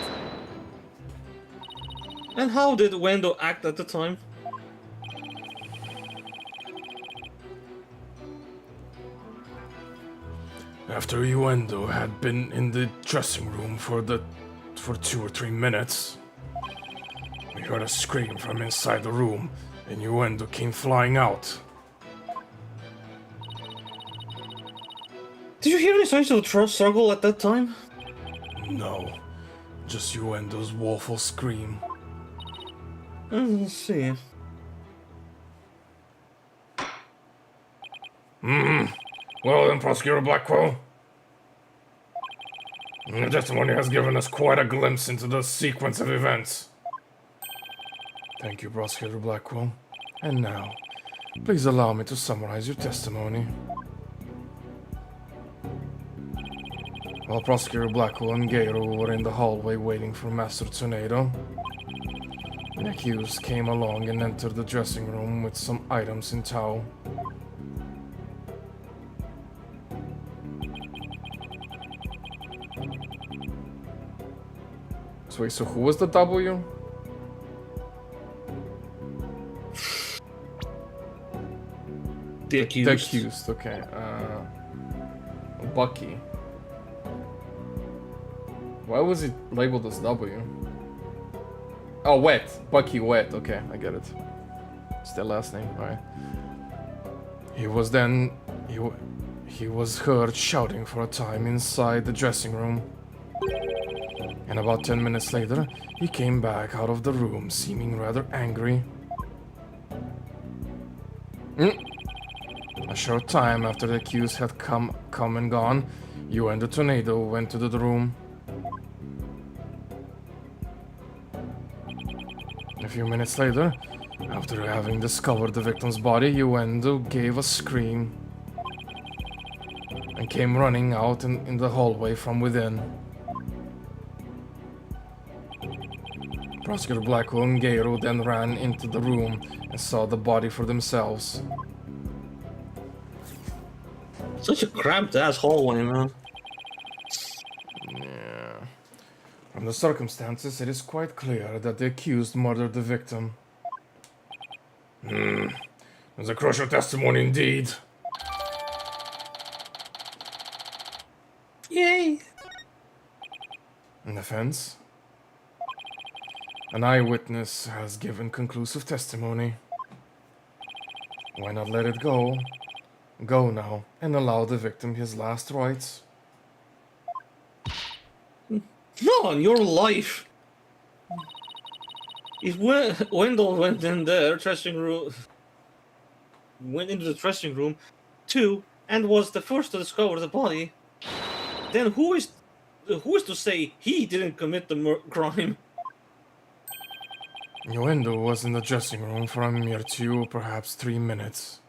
And how did Wendo act at the time? After Uendo had been in the dressing room for 2 or 3 minutes, we heard a scream from inside the room, and Uendo came flying out. Did you hear any signs of struggle at that time? No, just Uendo's woeful scream. Let's see. Well then, Prosecutor Blackwell. The testimony has given us quite a glimpse into the sequence of events. Thank you, Prosecutor Blackwell. And now, please allow me to summarize your testimony. While Prosecutor Blackwell and Garo were in the hallway waiting for Master Tornado, the accused came along and entered the dressing room with some items in tow. So wait, so who was the W? The accused. The accused, okay. Bucky. Why was it labeled as W? Oh, Wet. Bucky Wet. Okay, I get it. It's their last name. Alright. He was heard shouting for a time inside the dressing room. And about 10 minutes later, he came back out of the room, seeming rather angry. A short time after the accused had come and gone, you and the Tornado went to the room. A few minutes later, after having discovered the victim's body, Uendo gave a scream and came running out in the hallway from within. Prosecutor Blackwell and Garo then ran into the room and saw the body for themselves. Such a cramped ass hallway, man. Yeah. From the circumstances, it is quite clear that the accused murdered the victim. That's a crucial testimony indeed. Yay! In defense, an eyewitness has given conclusive testimony. Why not let it go? Go now and allow the victim his last rites. No, on your life. If Wendell went in there, went into the dressing room, too, and was the first to discover the body, then who is to say he didn't commit the crime? Uendo was in the dressing room for a mere 2 or perhaps 3 minutes.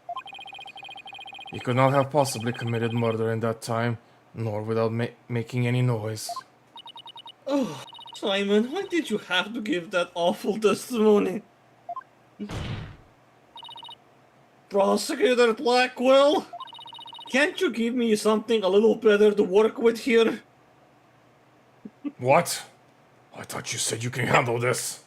He could not have possibly committed murder in that time, nor without making any noise. Oh, Simon, why did you have to give that awful testimony? Prosecutor Blackwell, can't you give me something a little better to work with here? What? I thought you said you can handle this.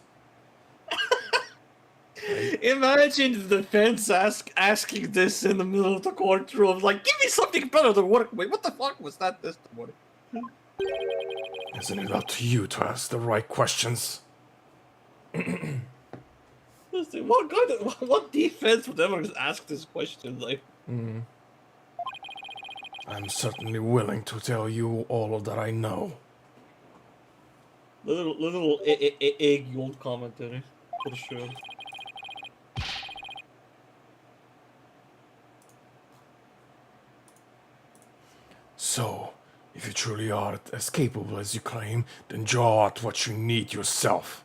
Imagine the defense asking this in the middle of the courtroom, like, give me something better to work with. What the fuck was that testimony? Isn't it up to you to ask the right questions? Listen, what defense would ever ask this question? Like, I'm certainly willing to tell you all that I know. little egg-yolk commentary, for sure. So, If you truly are as capable as you claim, then draw out what you need yourself.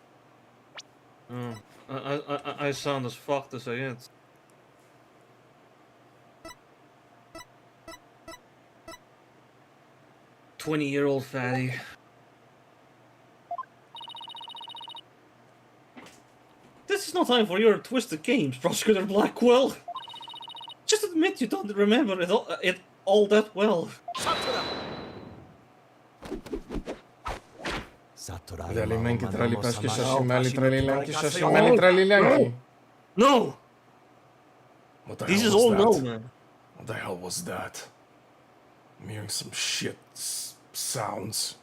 I sound as fucked as I get. "20-year-old fatty." This is no time for your twisted games, Prosecutor Blackwell. Just admit you don't remember it all that well. Dali męki, trali paszki, szaszimali, trali lęki, szaszimali, trali lęki. No! What the This hell is was all that? no, man. What the hell was that? I'm hearing some shit sounds.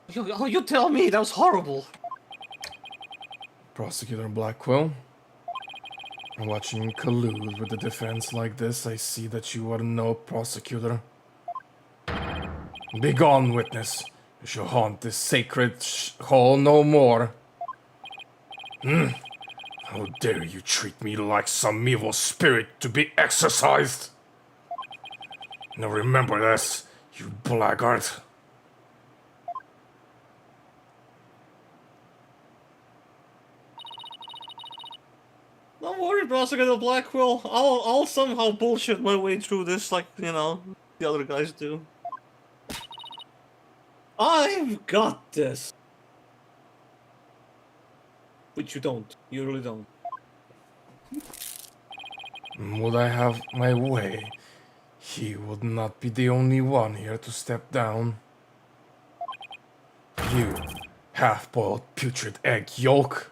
You tell me, that was horrible. Prosecutor Blackwell, watching you collude with the defense like this, I see that you are no prosecutor. Begone, witness. You shall haunt this sacred hall no more. How dare you treat me like some evil spirit to be exorcised? Now remember this, you blackguard. Don't worry, Prosecutor Blackwell. I'll somehow bullshit my way through this like, you know, the other guys do. I've got this. Which you don't. You really don't. Would I have my way, he would not be the only one here to step down. You half-boiled putrid egg yolk.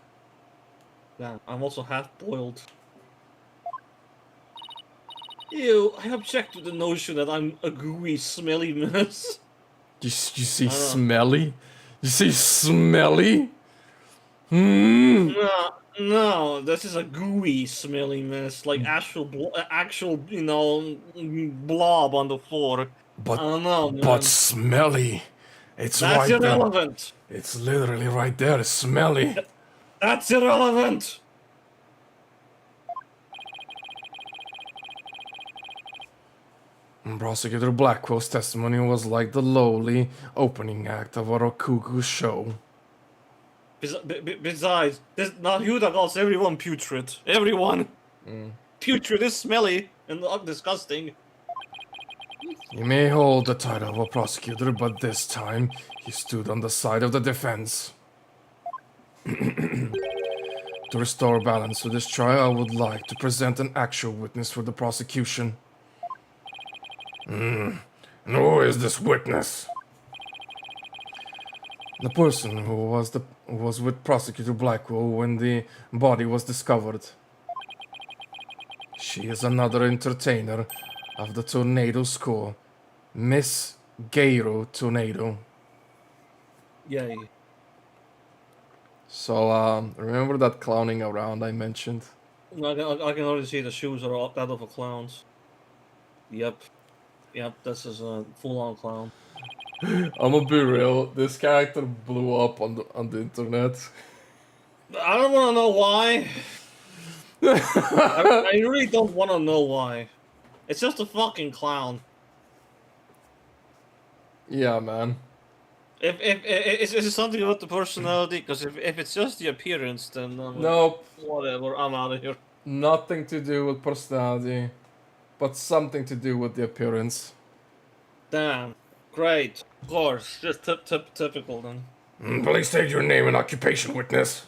Yeah, I'm also half-boiled. Ew, I object to the notion that I'm a gooey, smelly mess. You say smelly? You say smelly? No, this is a gooey, smelly mess, like actual, you know, blob on the floor. But, I don't know, man. but smelly. It's That's right there. irrelevant. It's literally right there, smelly. That's irrelevant. Prosecutor Blackwell's testimony was like the lowly opening act of a Rokugu show. Besides, this not you that calls everyone putrid. Everyone. Putrid is smelly and disgusting. He may hold the title of a prosecutor, but this time he stood on the side of the defense. To restore balance to this trial, I would like to present an actual witness for the prosecution. And who is this witness? The person who was with Prosecutor Blackwell when the body was discovered. She is another entertainer of the Tornado School, Miss Gairo Tornado. Yay. So, remember that clowning around I mentioned? I can already see the shoes are that of a clown's. Yep. Yep, this is a full-on clown. I'm gonna be real, this character blew up on the internet. I don't want to know why. I really don't want to know why. It's just a fucking clown. Yeah, man. If it's something about the personality, because if it's just the appearance, then Nope. whatever, I'm out of here. Nothing to do with personality, but something to do with the appearance. Damn, great, of course, just typical then. Please state your name and occupation, witness.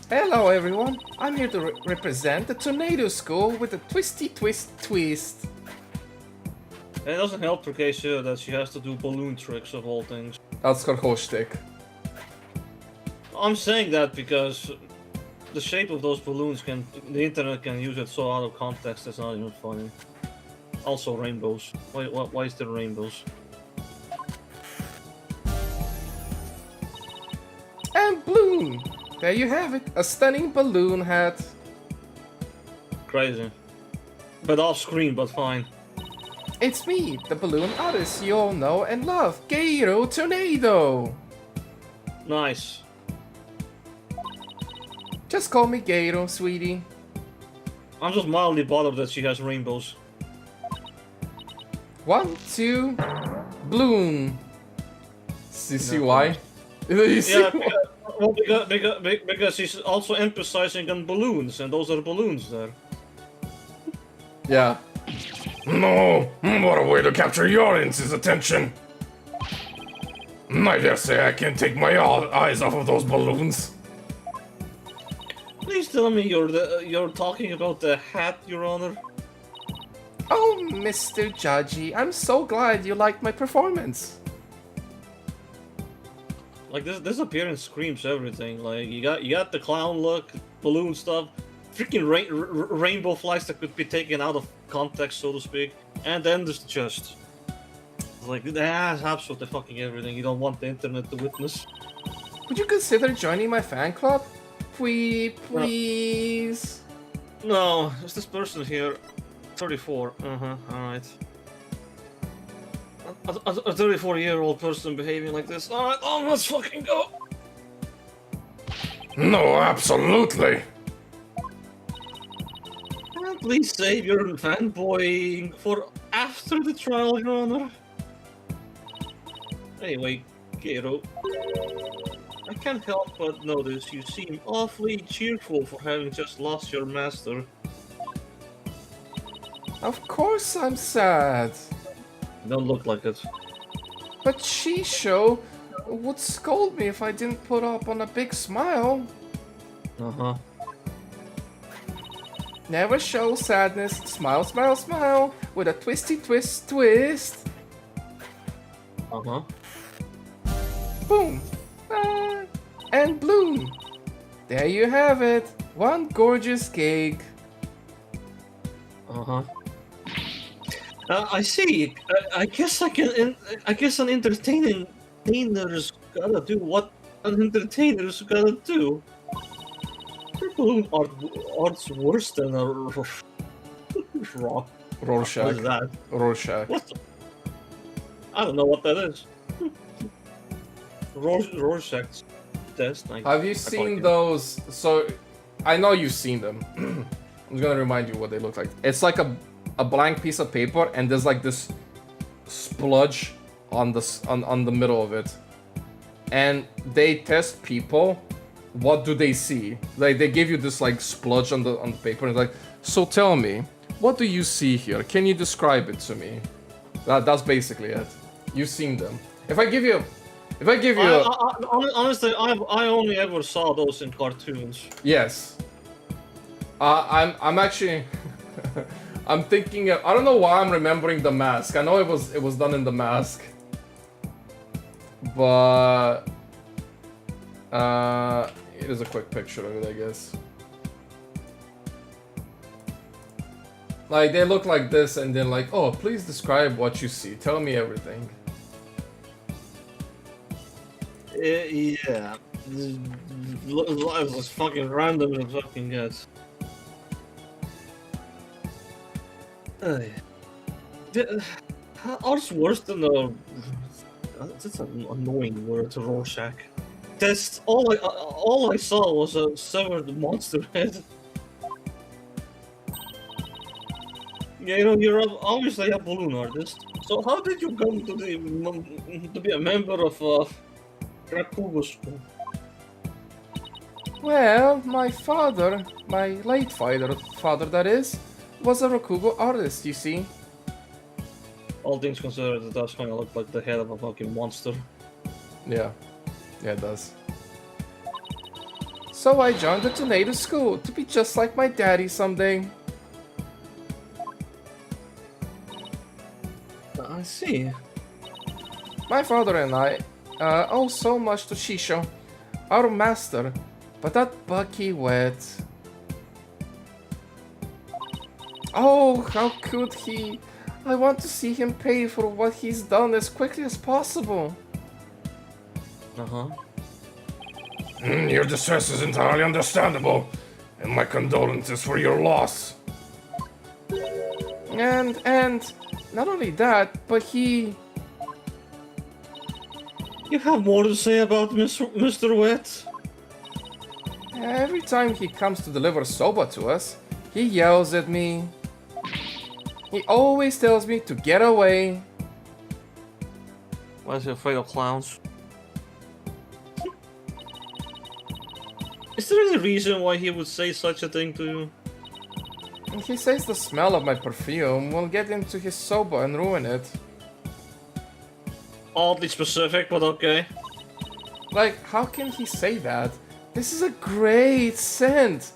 Hello everyone, I'm here to represent the Tornado School with a twisty twist. And it doesn't help for Keisha that she has to do balloon tricks of all things. That's her whole shtick. I'm saying that because the shape of those balloons the internet can use it so out of context it's not even funny. Also rainbows. Why is there rainbows? And balloon! There you have it, a stunning balloon hat. Crazy. But off screen, but fine. It's me, the balloon artist you all know and love, Gairo Tornado! Nice. Just call me Gairo, sweetie. I'm just mildly bothered that she has rainbows. 1, 2, balloon. See why? You see Yeah, why? well, because he's also emphasizing on balloons, and those are balloons there. Yeah. No! What a way to capture your audience's attention! I dare say I can't take my eyes off of those balloons. Please tell me you're talking about the hat, Your Honor. Oh, Mr. Judgy, I'm so glad you liked my performance. Like this appearance screams everything. Like you got the clown look, balloon stuff, freaking rainbow flags that could be taken out of context, so to speak, and then there's the chest. Like that's absolutely fucking everything. You don't want the internet to witness. Would you consider joining my fan club? Please. No, it's this person here, 34. All right. A 34-year-old person behaving like this. All right, let's fucking go. No, absolutely. Please save your fanboying for after the trial, Your Honor. Anyway, Gato, I can't help but notice you seem awfully cheerful for having just lost your master. Of course I'm sad. You don't look like it. But Shisho would scold me if I didn't put up on a big smile. Uh-huh. Never show sadness. Smile, smile, smile. With a twisty twist, twist. Uh-huh. Boom. Ah, and bloom. There you have it. One gorgeous cake. Uh-huh. I see. I guess I can. I guess an entertainer's gotta do what an entertainer's gotta do. Balloon art's worse than a rock. What Rorschach. is that? Rorschach. What? I don't know what that is. Rorschach's test. Have you seen those? So, I know you've seen them. I'm just gonna remind you what they look like. It's like a blank piece of paper, and there's like this spludge on the middle of it, and they test people. What do they see? Like they give you this like spludge on the paper, and like, so tell me, what do you see here? Can you describe it to me? That's basically it. You've seen them. If I give you honestly, I only ever saw those in cartoons. yes. I'm actually I'm thinking I don't know why I'm remembering the mask. I know it was done in the mask. But it is a quick picture of it, I guess. Like they look like this and then like, oh, please describe what you see. Tell me everything. Yeah. Life was fucking random and fucking gets. Art's worse than a. That's an annoying word to Rorschach. Test. All I saw was a severed monster head. Yeah, you know, you're obviously a balloon artist. So how did you come to be a member of Rakugo School? Well, my father, my late father that is, was a Rakugo artist, you see. All things considered, it does kind of look like the head of a fucking monster. Yeah, it does. So I joined the Tornado School to be just like my daddy someday. I see. My father and I owe so much to Shisho, our master, but that Bucky wet. Oh, how could he? I want to see him pay for what he's done as quickly as possible. Uh-huh. Your distress is entirely understandable, and my condolences for your loss. And not only that, but he... You have more to say about Mr. Wet? Every time he comes to deliver soba to us, he yells at me. He always tells me to get away. Why is he afraid of clowns? Is there any reason why he would say such a thing to you? He says the smell of my perfume will get into his soba and ruin it. Oddly specific, but okay. Like, how can he say that? This is a great scent.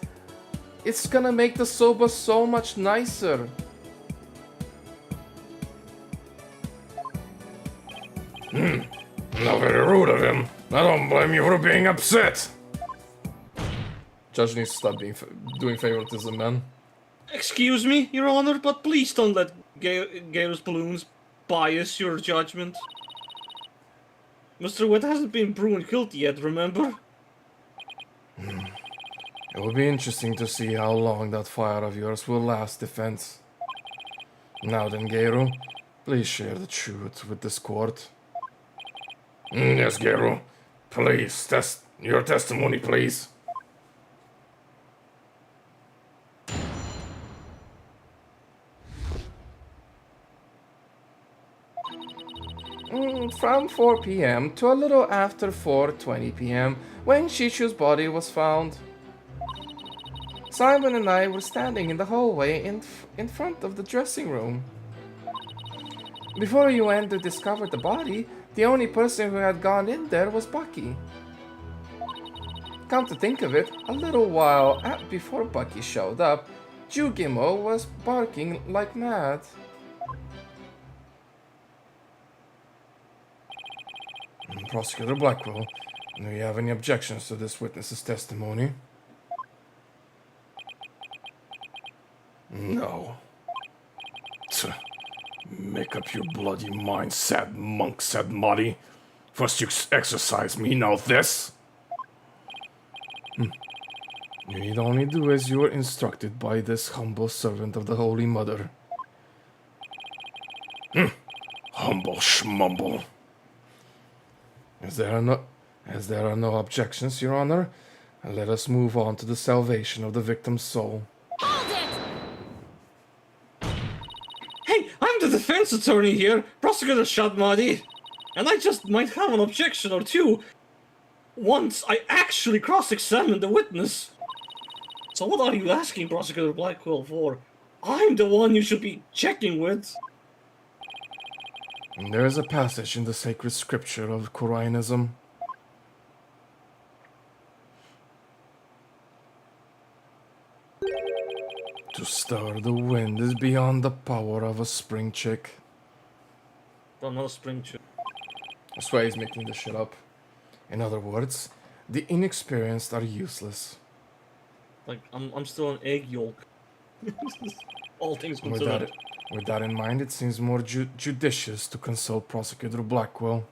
It's gonna make the soba so much nicer. Not very rude of him. I don't blame you for being upset. Judge needs to stop doing favoritism, man. Excuse me, Your Honor, but please don't let Gaius balloons bias your judgment. Mr. Wet hasn't been proven guilty yet, remember? It will be interesting to see how long that fire of yours will last, Defense. Now then, Geiru, please share the truth with this court. Yes, Gero. Please, test your testimony, please. From 4 p.m. to a little after 4:20 p.m. when Shichu's body was found. Simon and I were standing in the hallway in front of the dressing room. Before you went to discover the body, the only person who had gone in there was Bucky. Come to think of it, a little while before Bucky showed up, Jugimo was barking like mad. Prosecutor Blackwell, do you have any objections to this witness's testimony? No. Make up your bloody mind, sad monk, said Marty. First you exercise me, now this? You need only do as you were instructed by this humble servant of the Holy Mother. Humble schmumble. As there are no objections, Your Honor, let us move on to the salvation of the victim's soul. Hold it! Hey, I'm the defense attorney here, Prosecutor Shadmadi, and I just might have an objection or two once I actually cross-examine the witness. So what are you asking Prosecutor Blackwell for? I'm the one you should be checking with. There is a passage in the sacred scripture of Quran-ism. To stir the wind is beyond the power of a spring chick. I'm not a spring chick. I swear he's making this shit up. In other words, the inexperienced are useless. Like, I'm still an egg yolk. All things With considered. that in mind, it seems more judicious to consult Prosecutor Blackwell.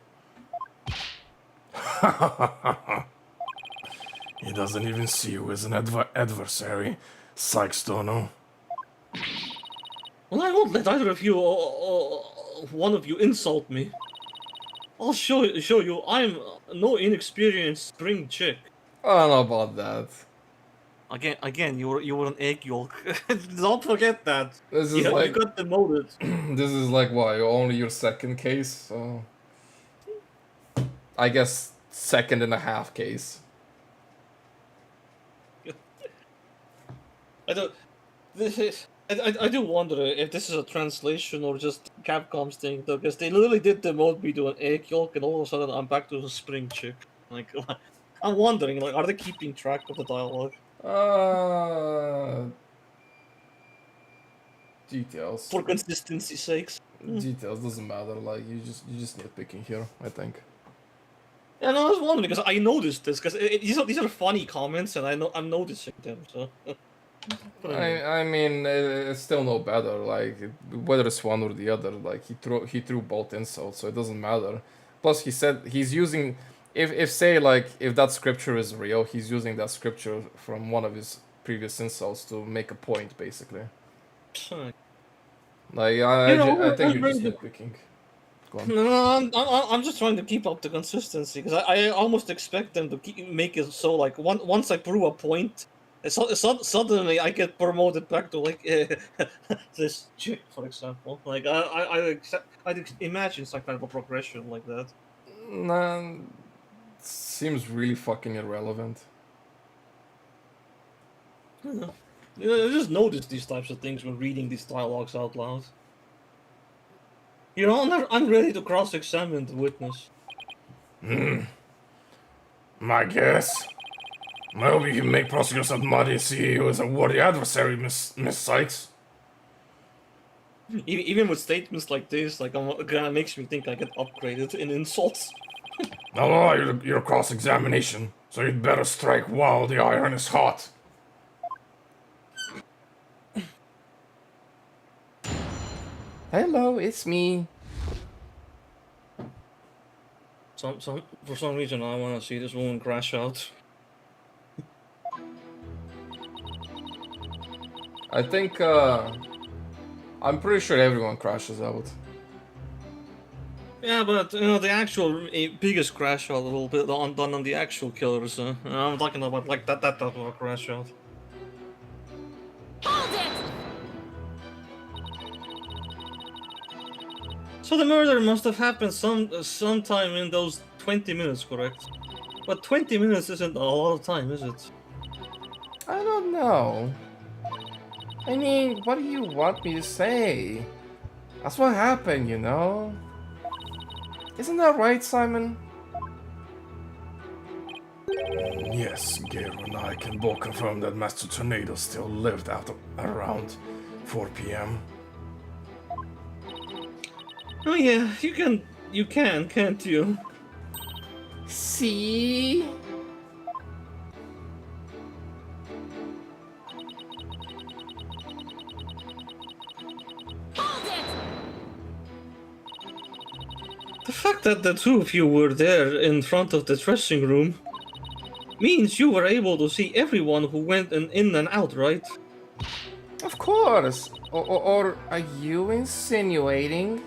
He doesn't even see you as an adversary. Sykes don't know. Well, I won't let either of you or one of you insult me. I'll show you I'm no inexperienced spring chick. I don't know about that. Again, you were an egg yolk. Don't forget that. This is You like got demoted. this is like what, only your second case, so I guess second and a half case. I don't. I do wonder if this is a translation or just Capcom's thing, though, because they literally did demote me to an egg yolk, and all of a sudden I'm back to a spring chick. Like, I'm wondering, like, are they keeping track of the dialogue? Details. For consistency's sakes. Details doesn't matter. Like you just nitpicking here, I think. Yeah, no, I was wondering because I noticed this because these are funny comments and I'm noticing them. So. I mean, it's still no better. Like whether it's one or the other, like he threw both insults, so it doesn't matter. Plus, he said he's using if say like if that scripture is real, he's using that scripture from one of his previous insults to make a point, basically. Like I think you're just nitpicking. Go on. No, I'm just trying to keep up the consistency because I almost expect them to make it so like once I prove a point, Suddenly, I get promoted back to like this chick, for example. Like I'd imagine some kind of a progression like that. Nah, seems really fucking irrelevant. You know, I just notice these types of things when reading these dialogues out loud. You know, I'm ready to cross-examine the witness. My guess. I hope you can make Prosecutor Muddy see you as a worthy adversary, Miss Sykes. Even with statements like this, like it kind of makes me think I get upgraded in insults. I'll allow your cross-examination, so you'd better strike while the iron is hot. Hello, it's me. For some reason, I want to see this woman crash out. I think, I'm pretty sure everyone crashes out. Yeah, but you know the actual biggest crash out will be done on the actual killers. I'm talking about like that type of a crash out. Hold it! So the murder must have happened sometime in those 20 minutes, correct? But 20 minutes isn't a lot of time, is it? I don't know. I mean, what do you want me to say? That's what happened, you know? Isn't that right, Simon? Yes, Gero and I can both confirm that Master Tornado still lived out around 4 p.m. Oh yeah, you can, can't you? See? Hold it! The fact that the two of you were there in front of the dressing room means you were able to see everyone who went in and out, right? Of course. Or are you insinuating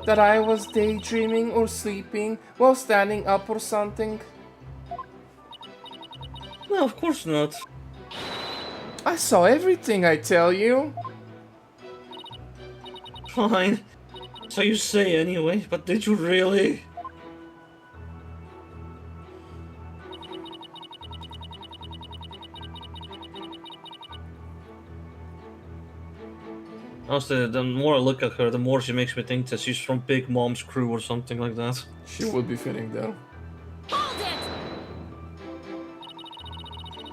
that I was daydreaming or sleeping while standing up or something? No, of course not. I saw everything, I tell you. Fine. So you say anyway, but did you really? Honestly, the more I look at her, the more she makes me think that she's from Big Mom's crew or something like that. She would be fitting there. Hold it!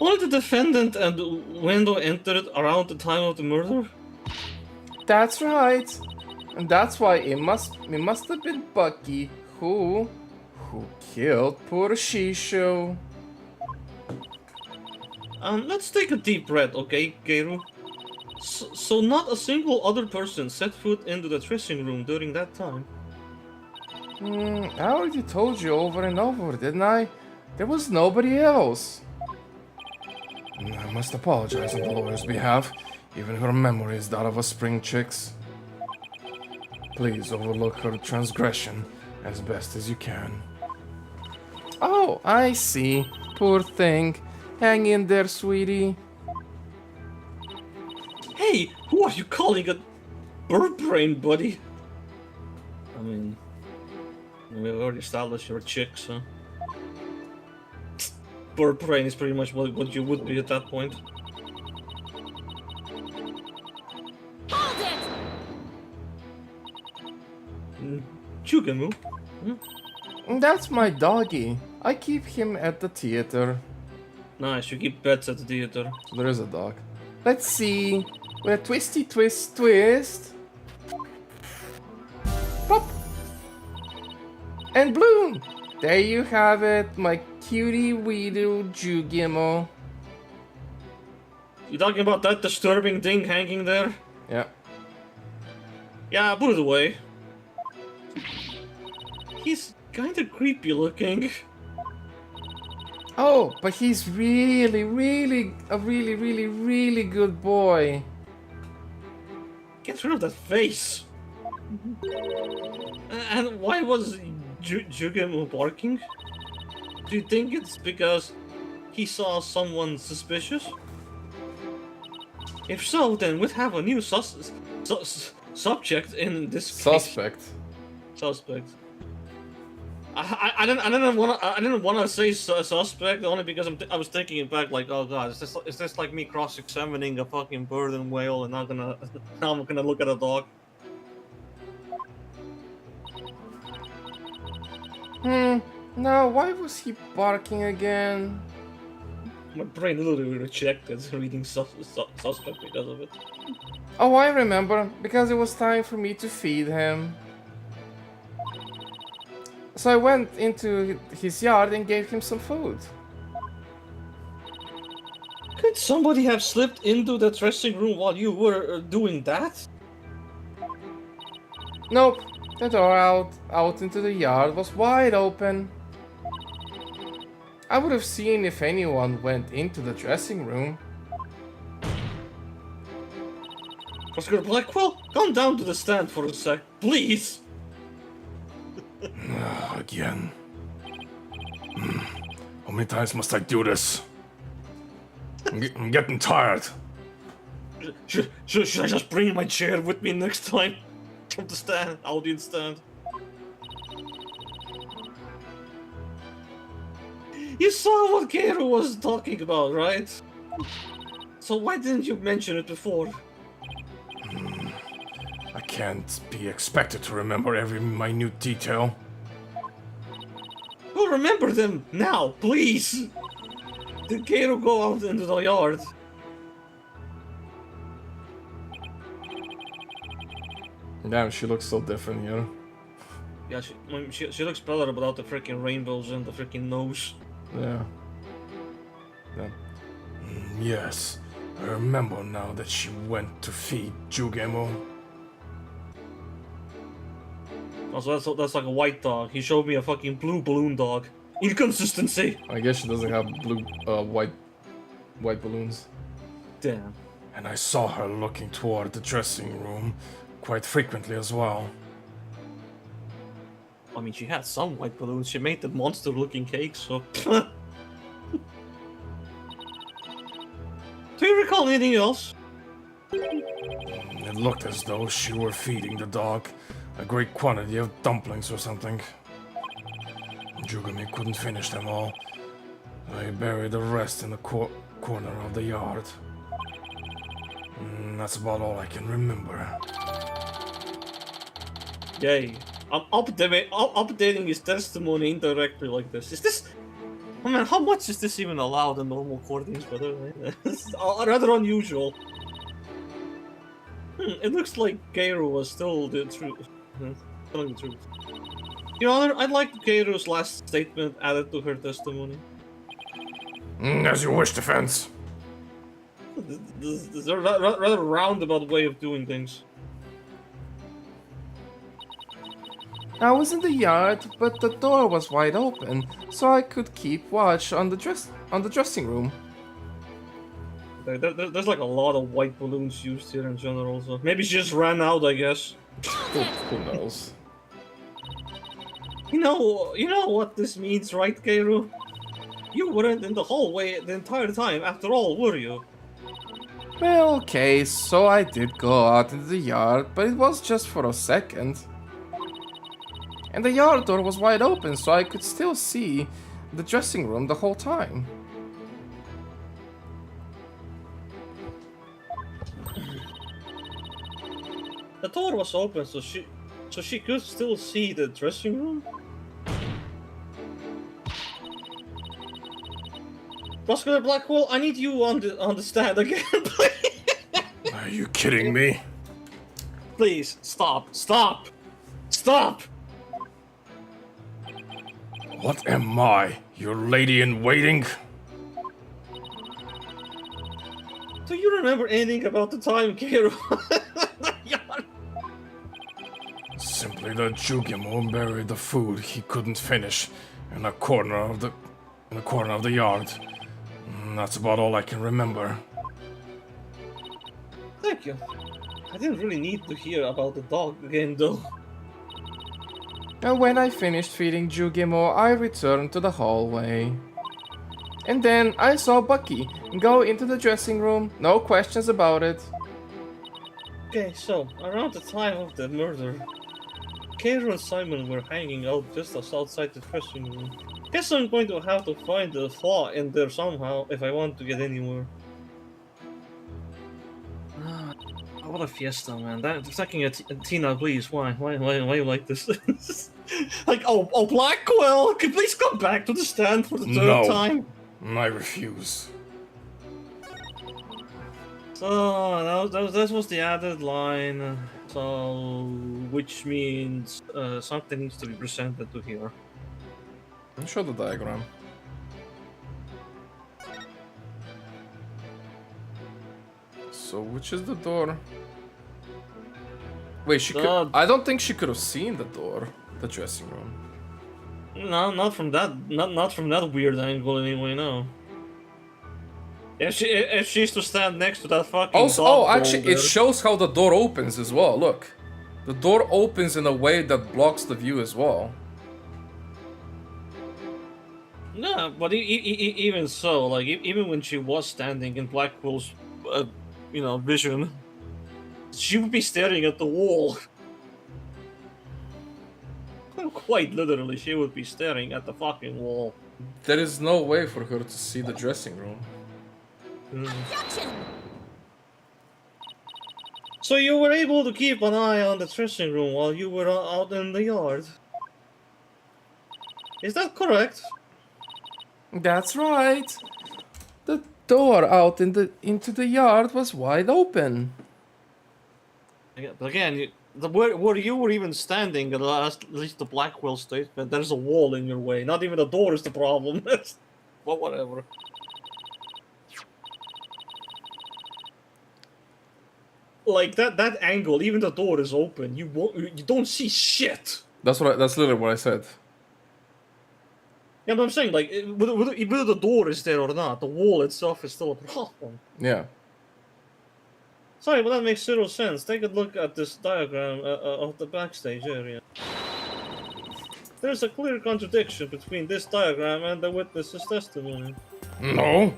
Only the defendant and Wendell entered around the time of the murder? That's right. And that's why it must have been Bucky who killed poor Shisho. Let's take a deep breath, okay, Geiru? So not a single other person set foot into the dressing room during that time? I already told you over and over, didn't I? There was nobody else. I must apologize on the lawyer's behalf. Even her memory is that of a spring chick's. Please overlook her transgression as best as you can. Oh, I see. Poor thing. Hang in there, sweetie. Hey, who are you calling a bird brain, buddy? I mean, we've already established you're a chick, so... Bird brain is pretty much what you would be at that point. Hold it! Chugemu. That's my doggy. I keep him at the theater. Nice, you keep pets at the theater. So there is a dog. Let's see. With a twisty twist twist. Pop! And bloom! There you have it, my cutie weedle Jugimo. You talking about that disturbing thing hanging there? Yeah. Yeah, put it away. He's kinda creepy looking. Oh, but he's really good boy. Get rid of that face. And why was Jugemu barking? Do you think it's because he saw someone suspicious? If so, then we'd have a new subject in this case. Suspect. I didn't wanna say suspect only because I was thinking it back like, oh god, is this like me cross-examining a fucking bird and whale and now I'm gonna look at a dog? No, why was he barking again? My brain literally rejected reading suspect because of it. Oh, I remember, because it was time for me to feed him. So I went into his yard and gave him some food. Could somebody have slipped into the dressing room while you were doing that? Nope, the door out into the yard was wide open. I would have seen if anyone went into the dressing room. Oscar Blackwell, come down to the stand for a sec, please! Again. How many times must I do this? I'm getting tired. Should I just bring my chair with me next time? From the stand, audience stand. You saw what Gero was talking about, right? So why didn't you mention it before? I can't be expected to remember every minute detail. Well, remember them now, please! Did Gero go out into the yard? Damn, she looks so different here. Yeah, she looks better without the freaking rainbows and the freaking nose. Yeah. Yes, I remember now that she went to feed Jugemo. Also, that's like a white dog. He showed me a fucking blue balloon dog. Inconsistency! I guess she doesn't have white balloons. Damn. And I saw her looking toward the dressing room quite frequently as well. I mean, she had some white balloons. She made the monster-looking cake, so... Do you recall anything else? It looked as though she were feeding the dog a great quantity of dumplings or something. Jugami couldn't finish them all. I buried the rest in the corner of the yard. That's about all I can remember. Yay. I'm updating his testimony indirectly like this. Is this... I mean, how much is this even allowed in normal courtings, by the way? It's rather unusual. It looks like Gero was still the truth. Telling the truth. Your Honor, I'd like Gero's last statement added to her testimony. As you wish, defense. This is a rather roundabout way of doing things. I was in the yard, but the door was wide open, so I could keep watch on the dressing room. There's like a lot of white balloons used here in general, so maybe she just ran out, I guess. Who knows? You know what this means, right, Gero? You weren't in the hallway the entire time, after all, were you? Well, okay, so I did go out into the yard, but it was just for a second. And the yard door was wide open, so I could still see the dressing room the whole time. The door was open, so she could still see the dressing room? Oscar Blackwell, I need you on the stand again, please. Are you kidding me? Please, stop! Stop! Stop! What am I, your lady in waiting? Do you remember anything about the time, Gero? Simply that Jugemo buried the food he couldn't finish in a corner of the yard. That's about all I can remember. Thank you. I didn't really need to hear about the dog again, though. And when I finished feeding Jugimo, I returned to the hallway. And then I saw Bucky go into the dressing room, no questions about it. Okay, so around the time of the murder, Kato and Simon were hanging out just outside the dressing room. Guess I'm going to have to find the flaw in there somehow if I want to get anywhere. What a fiesta, man! Attacking a Tina, please. Why you like this? Like, oh, Blackwell, can you please come back to the stand for the third No. time? I refuse. So that was the added line. So, which means something needs to be presented to here. Show the diagram. So, which is the door? Wait, she could. I don't think she could have seen the door, the dressing room. No, not from that. Not from that weird angle anyway. No. If she's to stand next to that fucking. Also, dog actually, bowl it shows how the door opens as well. Look, the door opens in a way that blocks the view as well. No, but even so, like even when she was standing in Blackwell's, vision, she would be staring at the wall. Quite literally, she would be staring at the fucking wall. There is no way for her to see the dressing room. Objection! So you were able to keep an eye on the dressing room while you were out in the yard. Is that correct? That's right. The door out into the yard was wide open. But again, where you were even standing, at least the Blackwell statement, there's a wall in your way. Not even the door is the problem. Well, whatever. Like that angle, even the door is open. You don't see shit. That's literally what I said. Yeah, but I'm saying, like, whether the door is there or not, the wall itself is still a problem. Yeah. Sorry, but that makes zero sense. Take a look at this diagram of the backstage area. There's a clear contradiction between this diagram and the witness's testimony. No.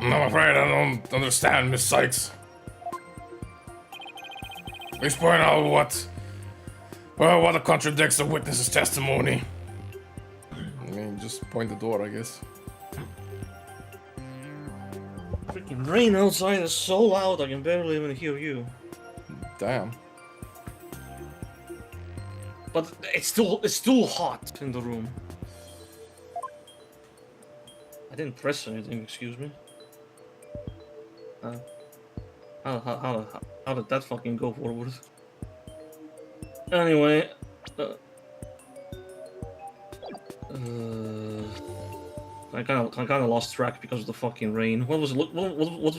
I'm afraid I don't understand, Miss Sykes. Please point out what contradicts the witness's testimony. I mean, just point the door, I guess. Freaking rain outside is so loud I can barely even hear you. Damn. But it's still hot in the room. I didn't press anything, excuse me. How did that fucking go forward? Anyway, I kind of lost track because of the fucking rain. What was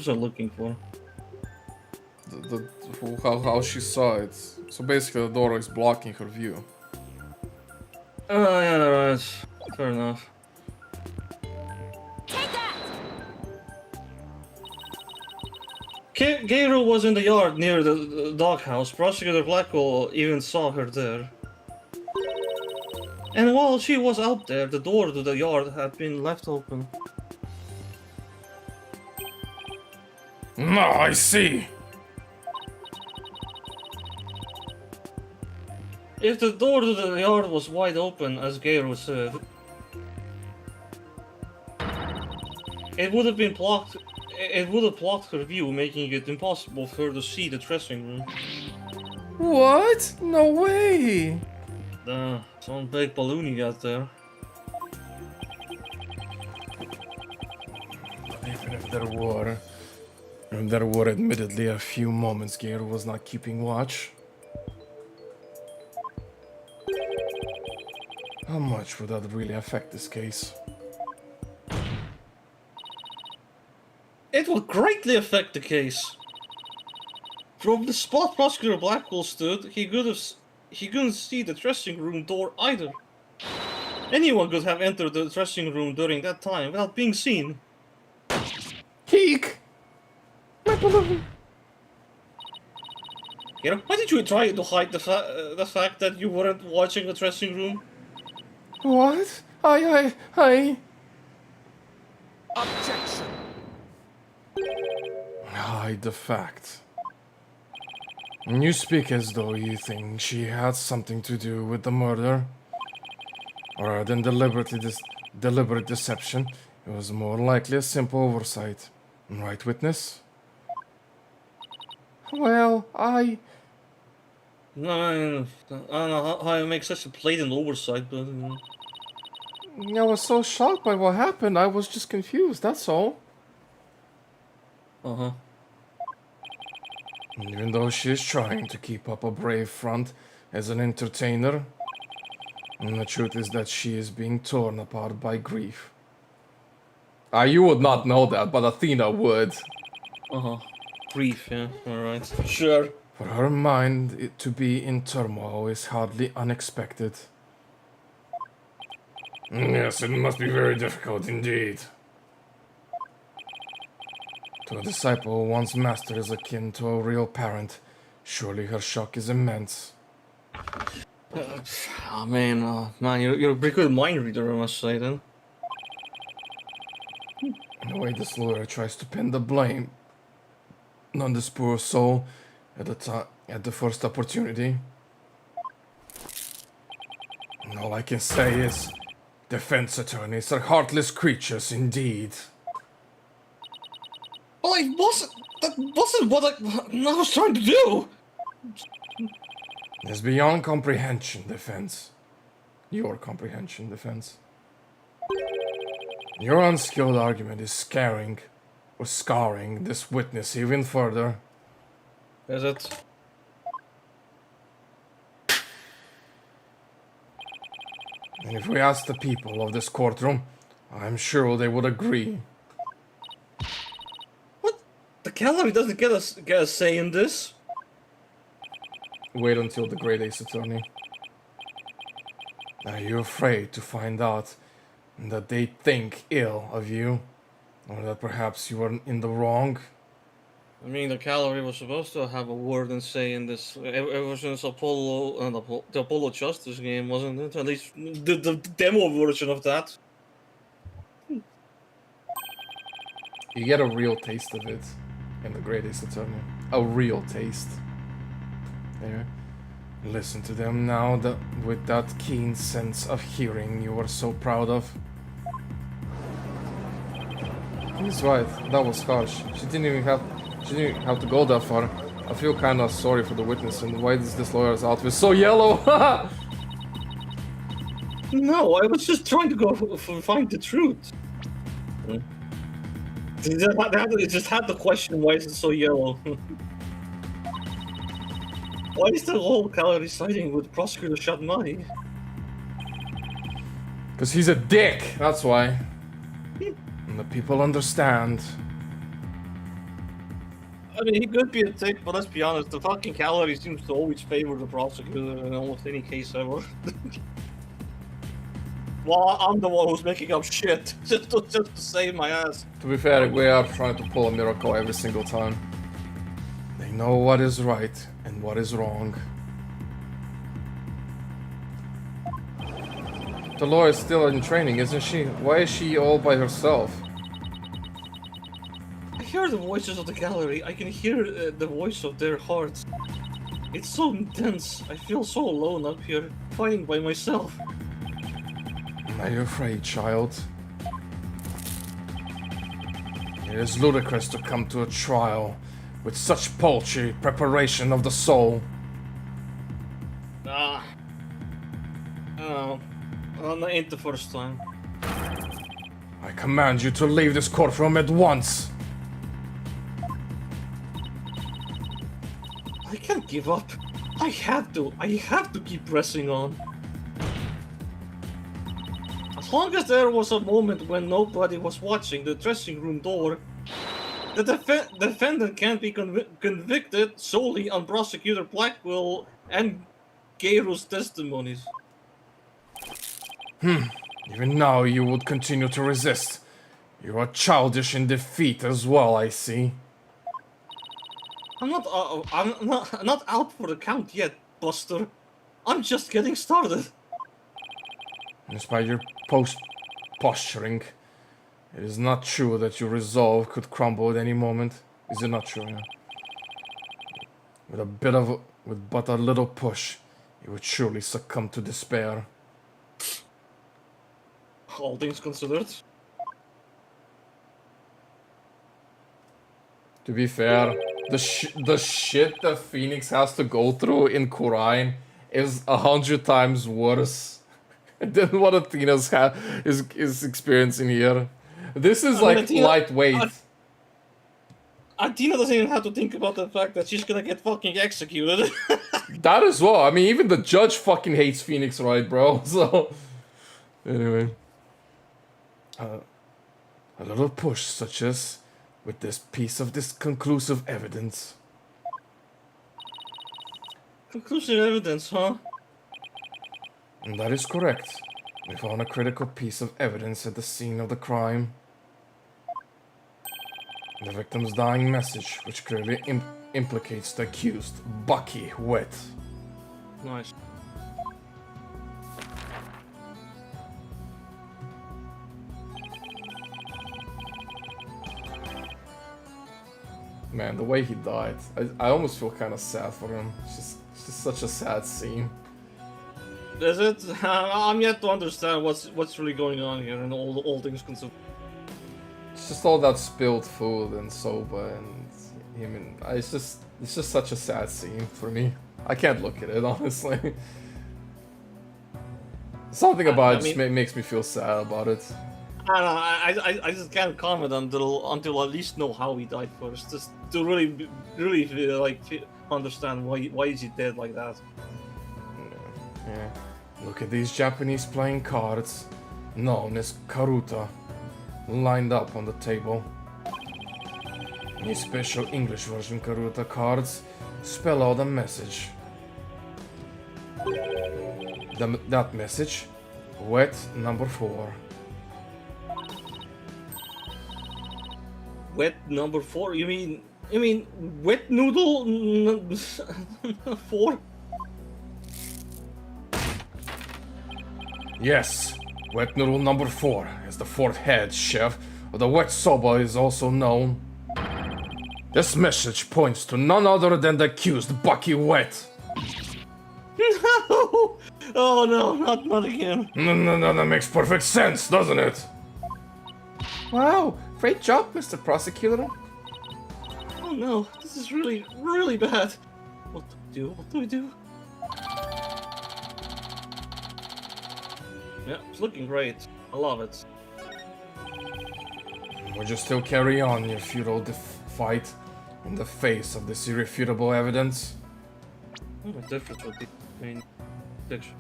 I looking for? How she saw it. So basically, the door is blocking her view. Oh yeah, right. Fair enough. Take that! Gabriel was in the yard near the doghouse. Prosecutor Blackwell even saw her there. And while she was out there, the door to the yard had been left open. No, I see. If the door to the yard was wide open, as Gabriel said, it would have been blocked. It would have blocked her view, making it impossible for her to see the dressing room. What? No way! Some big balloon you got there. Even if there were admittedly a few moments Gail was not keeping watch. How much would that really affect this case? It will greatly affect the case. From the spot Prosecutor Blackwell stood, he couldn't see the dressing room door either. Anyone could have entered the dressing room during that time without being seen. Heek! My balloon! You know, why did you try to hide the fact that you weren't watching the dressing room? What? I... Objection! Hide the fact. You speak as though you think she had something to do with the murder. Rather than deliberate deception, it was more likely a simple oversight. Right, witness? Well, No, I don't know how I make such a blatant oversight, but I was so shocked by what happened, I was just confused, that's all. uh-huh. Even though she is trying to keep up a brave front as an entertainer, the truth is that she is being torn apart by grief. You would not know that, but Athena would. Uh-huh. Grief, yeah, alright. Sure. For her mind to be in turmoil is hardly unexpected. Yes, it must be very difficult indeed. To a disciple one's master is akin to a real parent. Surely her shock is immense. Oh man, you're a pretty good mind reader, I must say then. In the way this lawyer tries to pin the blame on this poor soul at the first opportunity. And all I can say is, defense attorneys are heartless creatures indeed. Well, that wasn't what I was trying to do! It's beyond comprehension, defense. Your comprehension, defense. Your unskilled argument is scarring this witness even further. Is it? And if we ask the people of this courtroom, I'm sure they would agree. What? The gallery doesn't get a say in this? Wait until the Great Ace Attorney. Are you afraid to find out that they think ill of you? Or that perhaps you were in the wrong? I mean, the gallery was supposed to have a word and say in this ever since Apollo, the Apollo Justice game, wasn't it? At least the demo version of that. You get a real taste of it in the Great Ace Attorney. A real taste. There. Listen to them now with that keen sense of hearing you were so proud of. He's right, that was harsh. She didn't even have to go that far. I feel kinda sorry for the witness, and why is this lawyer's outfit so yellow? No, I was just trying to go find the truth. It just had the question, why is it so yellow? Why is the whole gallery siding with Prosecutor Shadmani? Cause he's a dick, that's why. And the people understand. I mean, he could be a dick, but let's be honest, the fucking gallery seems to always favor the prosecutor in almost any case ever. Well, I'm the one who's making up shit just to save my ass. To be fair, we are trying to pull a miracle every single time. They know what is right and what is wrong. The lawyer's still in training, isn't she? Why is she all by herself? I hear the voices of the gallery. I can hear the voice of their hearts. It's so intense. I feel so alone up here, fighting by myself. Are you afraid, child? It is ludicrous to come to a trial with such paltry preparation of the soul. Ah. Oh. Well, that ain't the first time. I command you to leave this courtroom at once. I can't give up. I have to keep pressing on. As long as there was a moment when nobody was watching the dressing room door, the defendant can't be convicted solely on Prosecutor Blackwell and Gairu's testimonies. Even now you would continue to resist. You are childish in defeat as well, I see. I'm not out for the count yet, Buster. I'm just getting started. Despite your posturing. It is not true that your resolve could crumble at any moment. Is it not true? Yeah? With but a little push, you would surely succumb to despair. All things considered. To be fair, the shit that Phoenix has to go through in Kurine is 100 times worse than what Athena's is experiencing here. This is like lightweight. Athena doesn't even have to think about the fact that she's gonna get fucking executed. That as well. I mean, even the judge fucking hates Phoenix, right, bro? So, anyway. A little push, such as with this piece of this conclusive evidence. Conclusive evidence, huh? And that is correct. We found a critical piece of evidence at the scene of the crime. The victim's dying message, which clearly implicates the accused, Bucky Wet. Nice. Man, the way he died, I almost feel kind of sad for him. It's just such a sad scene. Is it? I'm yet to understand what's really going on here, and all things considered. It's just all that spilled food and soba and him, and it's just such a sad scene for me. I can't look at it, honestly. Something about it just makes me feel sad about it. I don't know. I just can't comment until I at least know how he died first, just to really understand why is he dead like that. Yeah. Look at these Japanese playing cards, known as karuta, lined up on the table. These special English version karuta cards spell out a message. That message, wet number 4. Wet number 4? You mean wet noodle 4? Yes, wet noodle number 4 is the 4th head chef of the wet soba is also known. This message points to none other than the accused Bucky Wet. No! Oh no, not again. No, that makes perfect sense, doesn't it? Wow, great job, Mr. Prosecutor. Oh no, this is really, really bad. What do we do? What do we do? Yeah, it's looking great. I love it. Would you still carry on your futile fight in the face of this irrefutable evidence? What a difference with the main picture.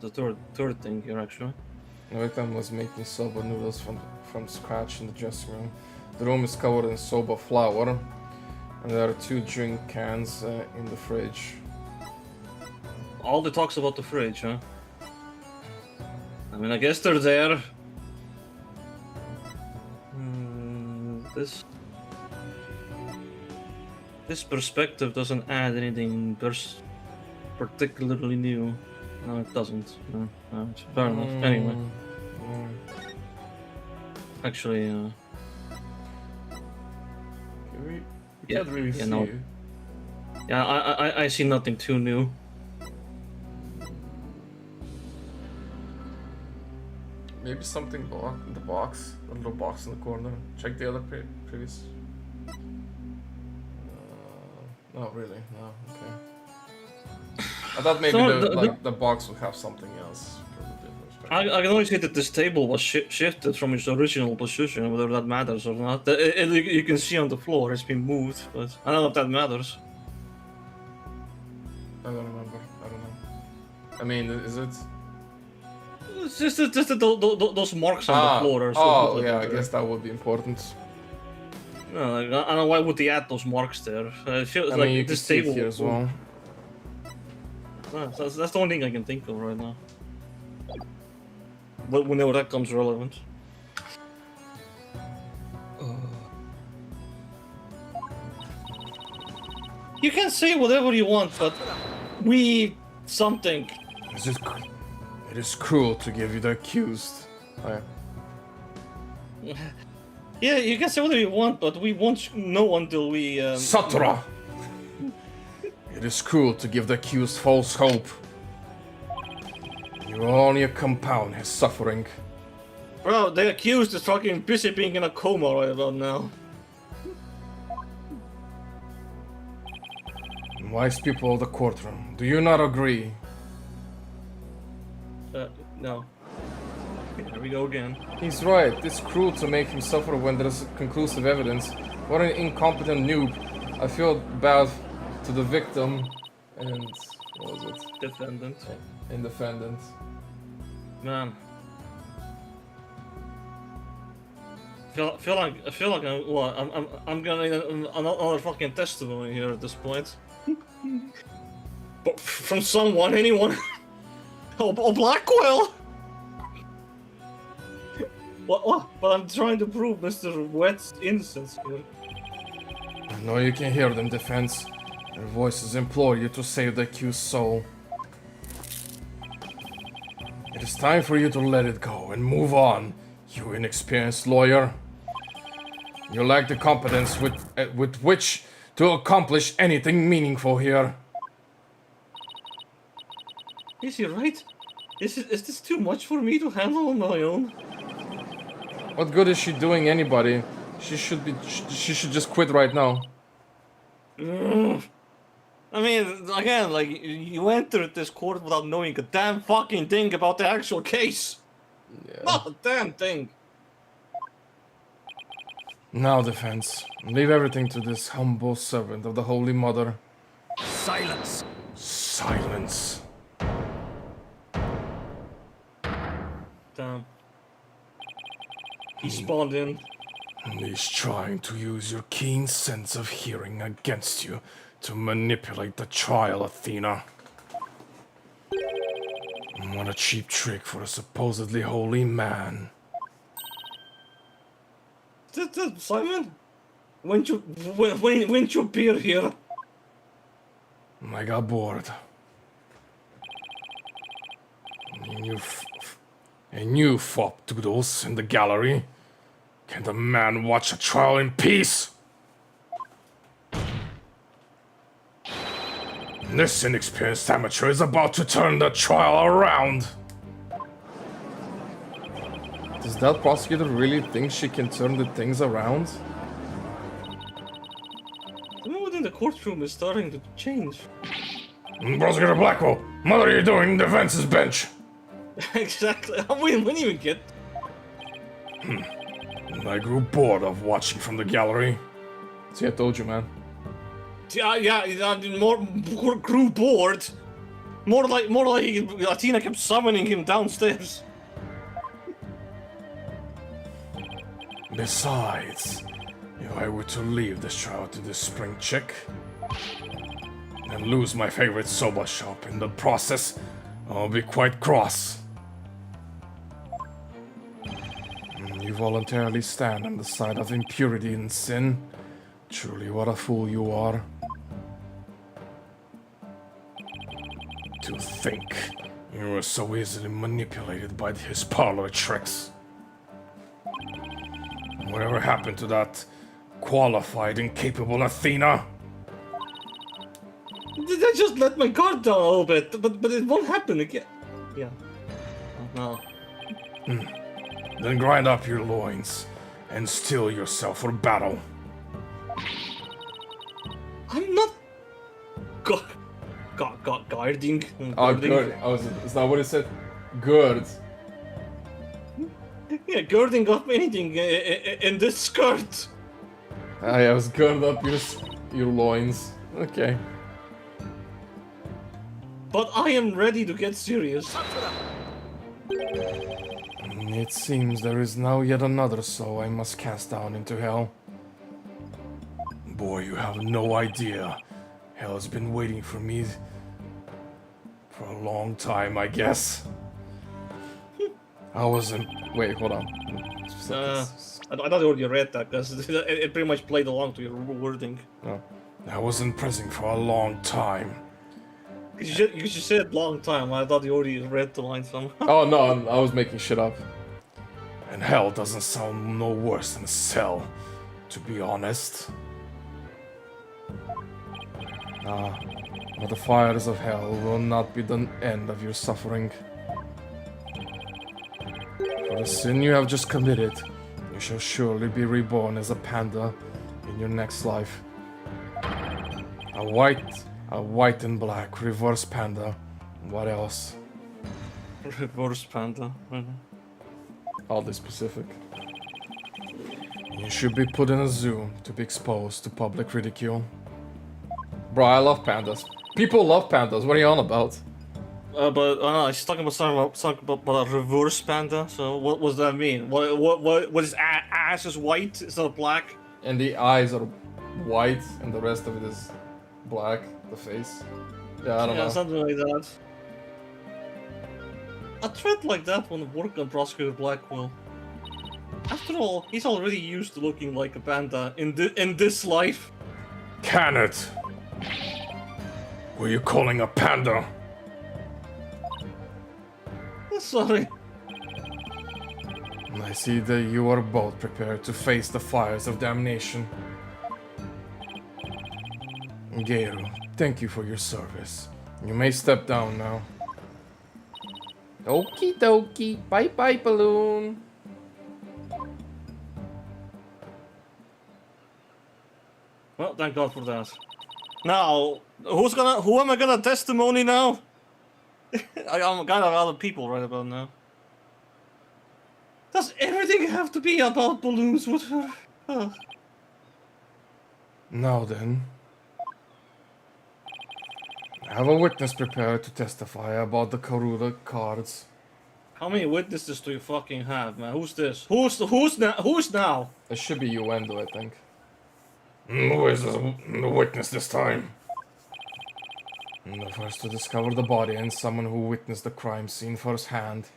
The third thing here, actually. The victim was making soba noodles from scratch in the dressing room. The room is covered in soba flour, and there are 2 drink cans in the fridge. All the talks about the fridge, huh? I mean, I guess they're there. This perspective doesn't add anything particularly new. No, it doesn't. No, it's fair enough. Anyway. Actually, We can't really see. no. Yeah, I see nothing too new. Maybe something in the box, the little box in the corner. Check the other previous. Not really. No. Okay. I thought maybe the box would have something else. I can only say that this table was shifted from its original position, whether that matters or not. You can see on the floor it's been moved, but I don't know if that matters. I don't remember. I don't know. I mean, is it? It's just those marks on the floor. Or oh, yeah, I guess that would be important. No, like, I don't know why would they add those marks there. It feels I like mean, you this can see table it here as well. That's the only thing I can think of right now. But whenever that comes relevant. You can say whatever you want, but we something. It is cruel to give you the accused. Oh, yeah. Yeah, you can say whatever you want, but we won't know until we. Satra! It is cruel to give the accused false hope. You will only compound his suffering. Bro, the accused is fucking busy being in a coma right about now. Wise people of the courtroom, do you not agree? No. Here we go again. He's right. It's cruel to make him suffer when there's conclusive evidence. What an incompetent noob. I feel bad to the victim and what was it? Defendant. And defendant. Man. I feel like I'm gonna need another fucking testimony here at this point. But from someone, anyone. Oh, Blackwell! What? But I'm trying to prove Mr. Wet's innocence here. I know you can hear them, defense. Their voices implore you to save the accused soul. It is time for you to let it go and move on, you inexperienced lawyer. You lack the competence with which to accomplish anything meaningful here. Is he right? Is this too much for me to handle on my own? What good is she doing anybody? She should just quit right now. I mean, again, like, you entered this court without knowing a damn fucking thing about the actual case. Yeah. Not a damn thing. Now, defense, leave everything to this humble servant of the Holy Mother. Silence. Silence. Damn. He spawned in. He's trying to use your keen sense of hearing against you to manipulate the trial, Athena. What a cheap trick for a supposedly holy man. Simon? When you appear here? I got bored. And you fop doodles in the gallery. Can the man watch a trial in peace? This inexperienced amateur is about to turn the trial around. Does that prosecutor really think she can turn the things around? The mood in the courtroom is starting to change. Prosecutor Blackwell, what are you doing in the defense's bench? Exactly. We didn't even get. I grew bored of watching from the gallery. See, I told you, man. Yeah, more grew bored. More like Athena kept summoning him downstairs. Besides, if I were to leave this trial to this spring chick and lose my favorite soba shop in the process, I'll be quite cross. You voluntarily stand on the side of impurity and sin. Truly, what a fool you are. To think you were so easily manipulated by his parlor tricks. Whatever happened to that qualified and capable Athena? Did I just let my guard down a little bit? But it won't happen again. Yeah. No. Then grind up your loins and steel yourself for battle. I'm not guarding. Oh, good. Oh, is that what it said? Good. Yeah, girding up anything in this skirt. I was girded up your loins. Okay. But I am ready to get serious. It seems there is now yet another soul I must cast down into hell. Boy, you have no idea. Hell has been waiting for me for a long time, I guess. I wasn't. Wait, hold on. I thought you already read that because it pretty much played along to your wording. No. I wasn't present for a long time. You should say it long time. I thought you already read the line somehow. Oh no, I was making shit up. And hell doesn't sound no worse than cell, to be honest. But the fires of hell will not be the end of your suffering. For the sin you have just committed, you shall surely be reborn as a panda in your next life. A white and black reverse panda. What else? Reverse panda. Oddly specific. You should be put in a zoo to be exposed to public ridicule. Bro, I love pandas. People love pandas. What are you on about? But she's talking about a reverse panda. So what does that mean? What is ass is white? It's not black. And the eyes are white, and the rest of it is black. The face. Yeah, I don't know. Something like that. A threat like that won't work on Prosecutor Blackwell. After all, he's already used to looking like a panda in this life. Can it? Were you calling a panda? Sorry. I see that you are both prepared to face the fires of damnation. Geiru, thank you for your service. You may step down now. Okie dokie. Bye bye, balloon. Well, thank God for that. Now, who am I gonna testimony now? I'm kind of out of people right about now. Does everything have to be about balloons with her? Oh. Now then. Have a witness prepared to testify about the Karuda cards. How many witnesses do you fucking have, man? Who's this? Who's now? It should be Uendo, I think. Who is the witness this time? The first to discover the body and someone who witnessed the crime scene firsthand.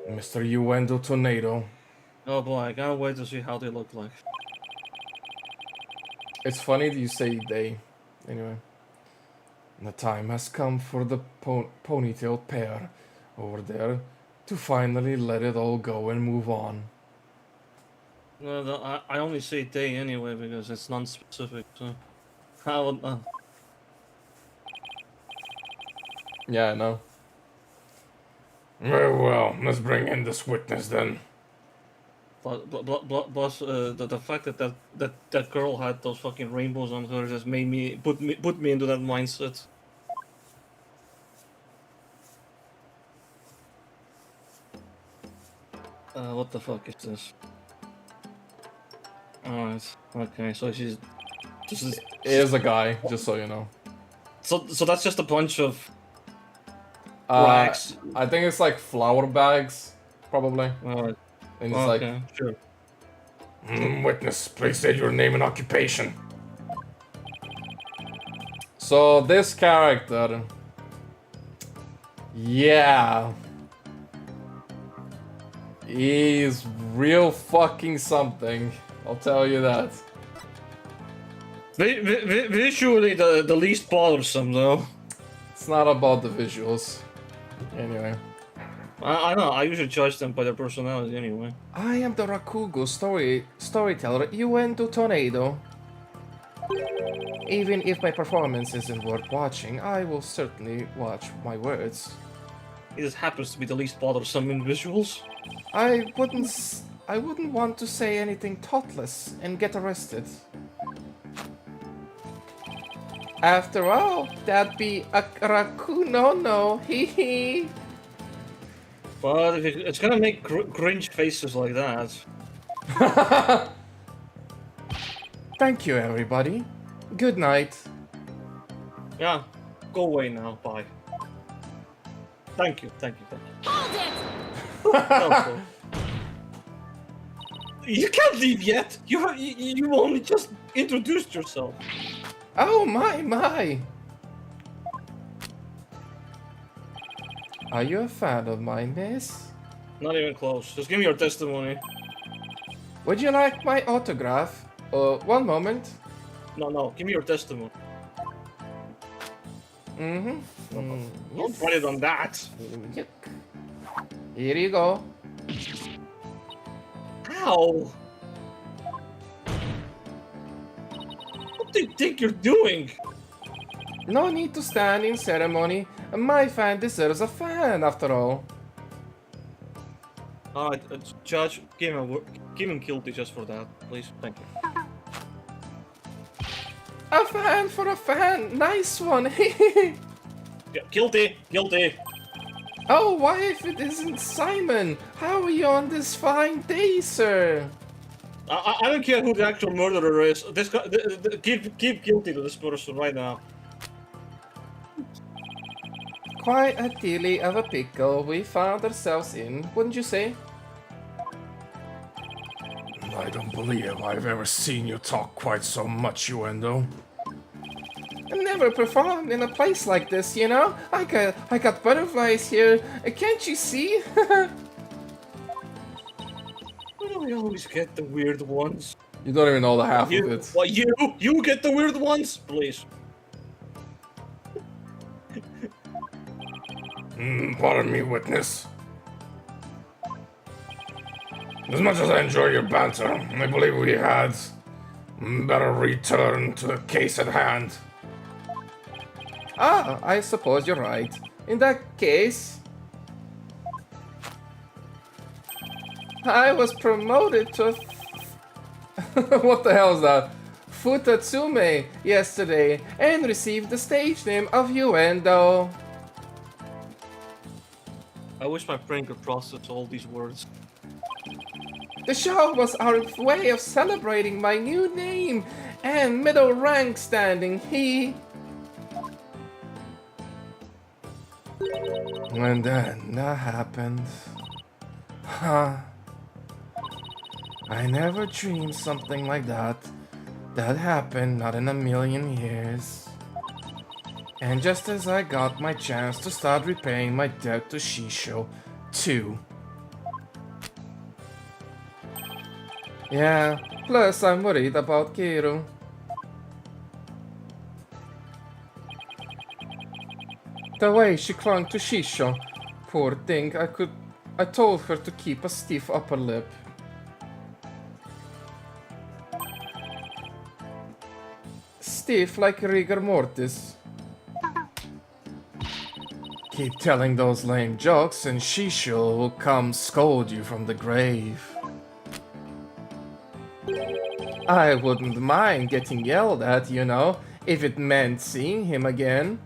Mr. Uendo Tornado. Oh boy, I can't wait to see how they look like. It's funny that you say they. Anyway. The time has come for the ponytailed pair over there to finally let it all go and move on. No, I only say they anyway because it's non-specific, so... I would, Yeah, I know. Very well, let's bring in this witness then. But the fact that girl had those fucking rainbows on her just made me put me into that mindset. What the fuck is this? Alright, okay, so she's just It is a guy, just so you know. so that's just a bunch of racks. I think it's like flour bags, probably. Alright, And it's okay, sure. Witness, please state your name and occupation. So this character, yeah, he's real fucking something. I'll tell you that. Visually, the least bothersome though. It's not about the visuals. Anyway. I know. I usually judge them by their personality anyway. I am the Rakugo storyteller Uendo Tornado. Even if my performance isn't worth watching, I will certainly watch my words. He just happens to be the least bothersome in visuals. I wouldn't want to say anything thoughtless and get arrested. After all, that'd be a Rakuno, hee hee. But if it's gonna make cringe faces like that. Thank you, everybody. Good night. Yeah, go away now. Bye. Thank you. Hold it! Okay. You can't leave yet. You only just introduced yourself. Oh my. Are you a fan of mine, miss? Not even close. Just give me your testimony. Would you like my autograph? One moment. No. Give me your testimony. Don't put it on that. Yuck. Here you go. Ow! What do you think you're doing? No need to stand in ceremony. My fan deserves a fan, after all. Alright, Judge, give him guilty just for that, please. Thank you. A fan for a fan. Nice one. Yeah, guilty! Guilty! Oh, why if it isn't Simon? How are you on this fine day, sir? I don't care who the actual murderer is. This guy, give guilty to this person right now. Quite a dealy of a pickle we found ourselves in, wouldn't you say? I don't believe I've ever seen you talk quite so much, Uendo. I never performed in a place like this, you know? I got butterflies here. Can't you see? Why do we always get the weird ones? You don't even know the half You, what, you get the weird ones? Please. Pardon me, witness. As much as I enjoy your banter, I believe we had better return to the case at hand. Ah, I suppose you're right. In that case, I was promoted to what the hell is that? Futatsume yesterday and received the stage name of Uendo. I wish my brain could process all these words. The show was our way of celebrating my new name and middle rank standing. And then that happened. Huh. I never dreamed something like that. That happened, not in a million years. And just as I got my chance to start repaying my debt to Shisho, too. Yeah, plus I'm worried about Kiru. The way she clung to Shisho, poor thing, I told her to keep a stiff upper lip. Stiff like rigor mortis. Keep telling those lame jokes and Shisho will come scold you from the grave. I wouldn't mind getting yelled at, you know, if it meant seeing him again.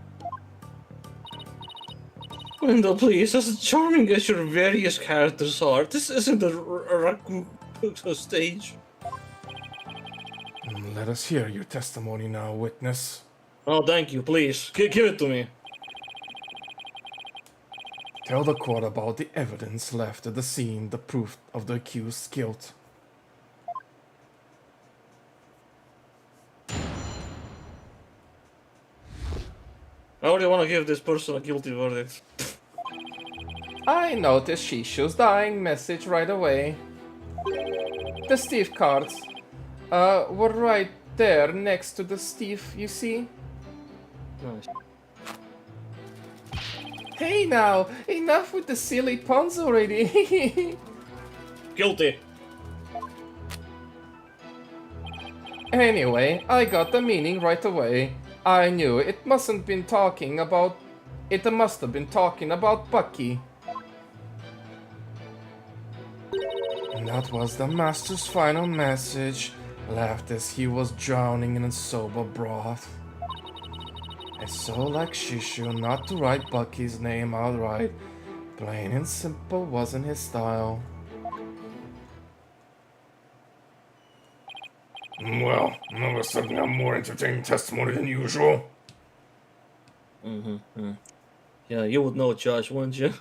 Wendell, please, as charming as your various characters are, this isn't a Raku stage. Let us hear your testimony now, witness. Oh, thank you, please. Give it to me. Tell the court about the evidence left at the scene, the proof of the accused's guilt. I already want to give this person a guilty verdict. I noticed Shisho's dying message right away. The Steve cards were right there next to the Steve, you see? Nice. Hey now, enough with the silly puns already. Guilty. Anyway, I got the meaning right away. I knew it must have been talking about Bucky. And that was the master's final message, left as he was drowning in a soba broth. It's so like Shishu not to write Bucky's name outright. Plain and simple wasn't his style. Well, that was certainly a more entertaining testimony than usual. Yeah, you would know, Josh, wouldn't you?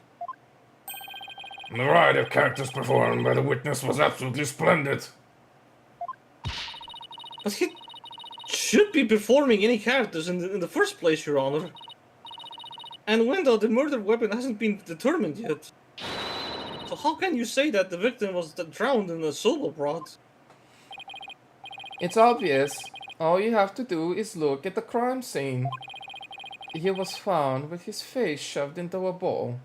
The variety of characters performed by the witness was absolutely splendid. But he should be performing any characters in the first place, Your Honor. And Wendell, the murder weapon hasn't been determined yet. So how can you say that the victim was drowned in a soba broth? It's obvious. All you have to do is look at the crime scene. he was found with his face shoved into a bowl.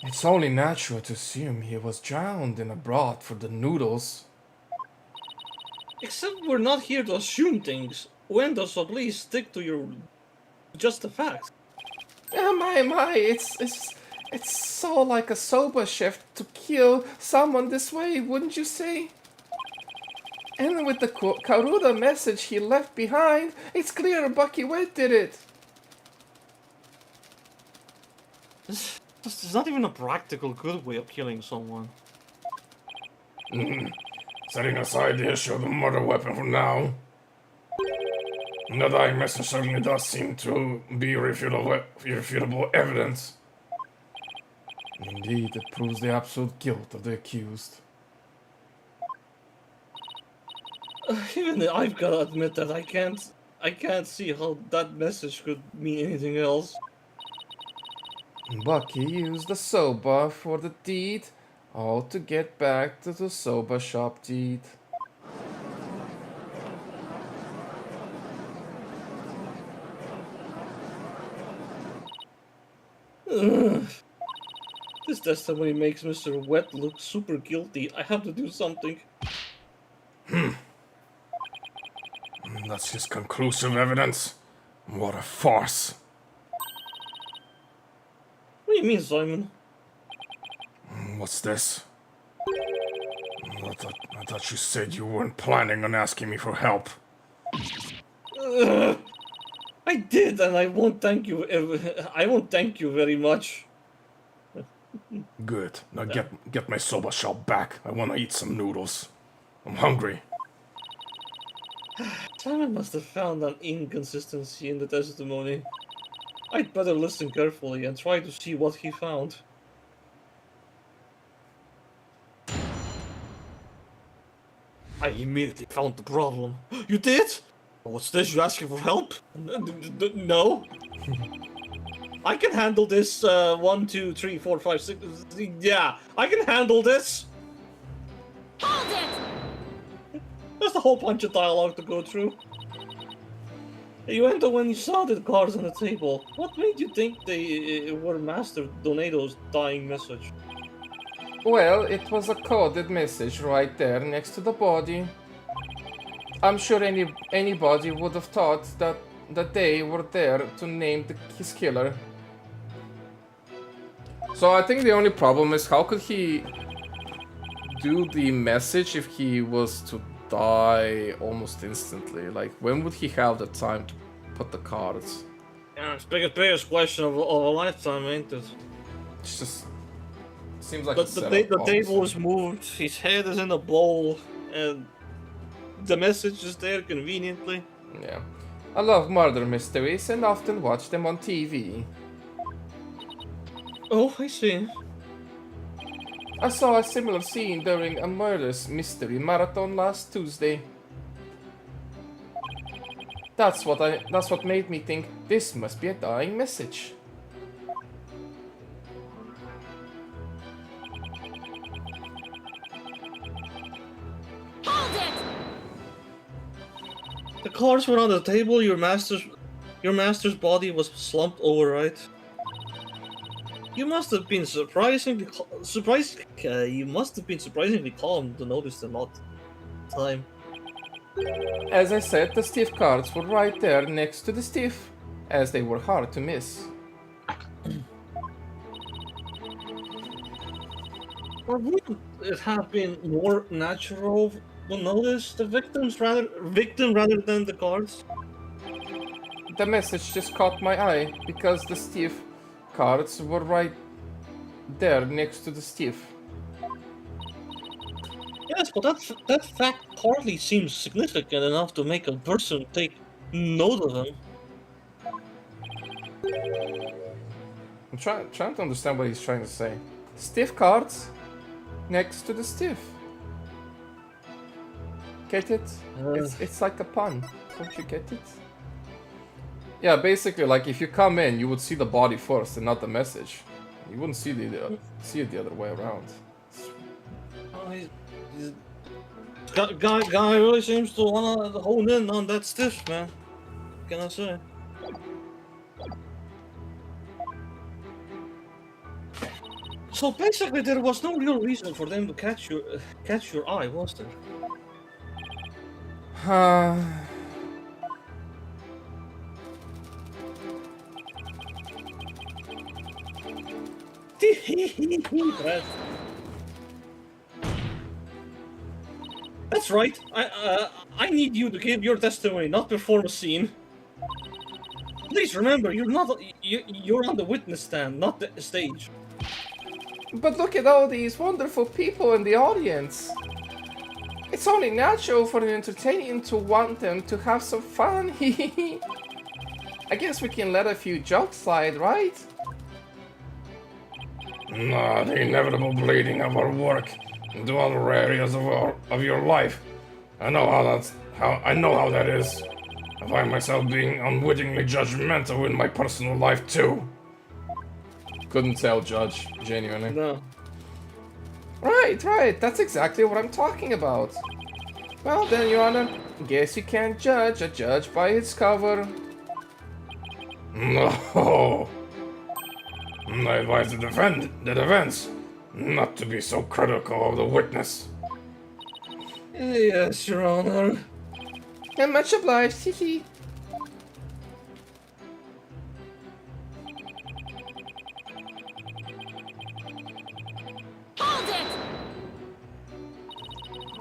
It's only natural to assume he was drowned in a broth for the noodles. Except we're not here to assume things. Wendell, so please stick to your... just the facts. My, it's so like a soba chef to kill someone this way, wouldn't you say? And with the Karuda message he left behind, it's clear Bucky Wet did it. This is not even a practical good way of killing someone. Setting aside the issue of the murder weapon for now, the dying message certainly does seem to be irrefutable evidence. Indeed, it proves the absolute guilt of the accused. Even I've gotta admit that I can't see how that message could mean anything else. Bucky used the soba for the deed, all to get back to the soba shop deed. This testimony makes Mr. Wet look super guilty. I have to do something. That's just conclusive evidence. What a farce. What do you mean, Simon? What's this? I thought you said you weren't planning on asking me for help. I did, and I won't thank you. I won't thank you very much. Good. Now get my soba shop back. I want to eat some noodles. I'm hungry. Simon must have found an inconsistency in the testimony. I'd better listen carefully and try to see what he found. I immediately found the problem. You did? What's this? You asking for help? No. I can handle this. 1, 2, 3, 4, 5, 6. Yeah, I can handle this. Hold it! There's a whole bunch of dialogue to go through. You enter when you saw the cards on the table. What made you think they were Master Donado's dying message? Well, it was a coded message right there next to the body. I'm sure anybody would have thought that they were there to name his killer. So I think the only problem is how could he do the message if he was to die almost instantly? Like, when would he have the time to put the cards? Yeah, it's biggest question of a lifetime, ain't it? It's just seems like The table is moved, his head is in a bowl, and the message is there conveniently. Yeah. I love murder mysteries and often watch them on TV. Oh, I see. I saw a similar scene during a murders mystery marathon last Tuesday. That's what made me think this must be a dying message. Hold it! The cards were on the table. Your master's body was slumped over, right? You must have been surprisingly calm to notice them all the time. As I said, the stiff cards were right there next to the stiff, as they were hard to miss. Or wouldn't it have been more natural to notice the victim rather than the cards? The message just caught my eye because the stiff cards were right there next to the stiff. Yes, but that fact hardly seems significant enough to make a person take note of them. I'm trying to understand what he's trying to say. Stiff cards next to the stiff. Get it? It's like a pun. Don't you get it? Yeah, basically, like if you come in, you would see the body first and not the message. You wouldn't see it the other way around. Guy really seems to wanna hone in on that stiff, man. can I say? So basically, there was no real reason for them to catch your eye, was there? Brad. That's right. I need you to give your testimony, not perform a scene. Please remember, you're on the witness stand, not the stage. But look at all these wonderful people in the audience. It's only natural for an entertainer to want them to have some fun. I guess we can let a few jokes slide, right? Nah, the inevitable bleeding of our work into other areas of your life. I know how that is. I find myself being unwittingly judgmental in my personal life too. Couldn't tell, Judge. Genuinely. No. Right. That's exactly what I'm talking about. Well then, Your Honor, guess you can't judge a judge by its cover. No. I advise the defense not to be so critical of the witness. Yes, Your Honor. And much obliged, hee. Hold it!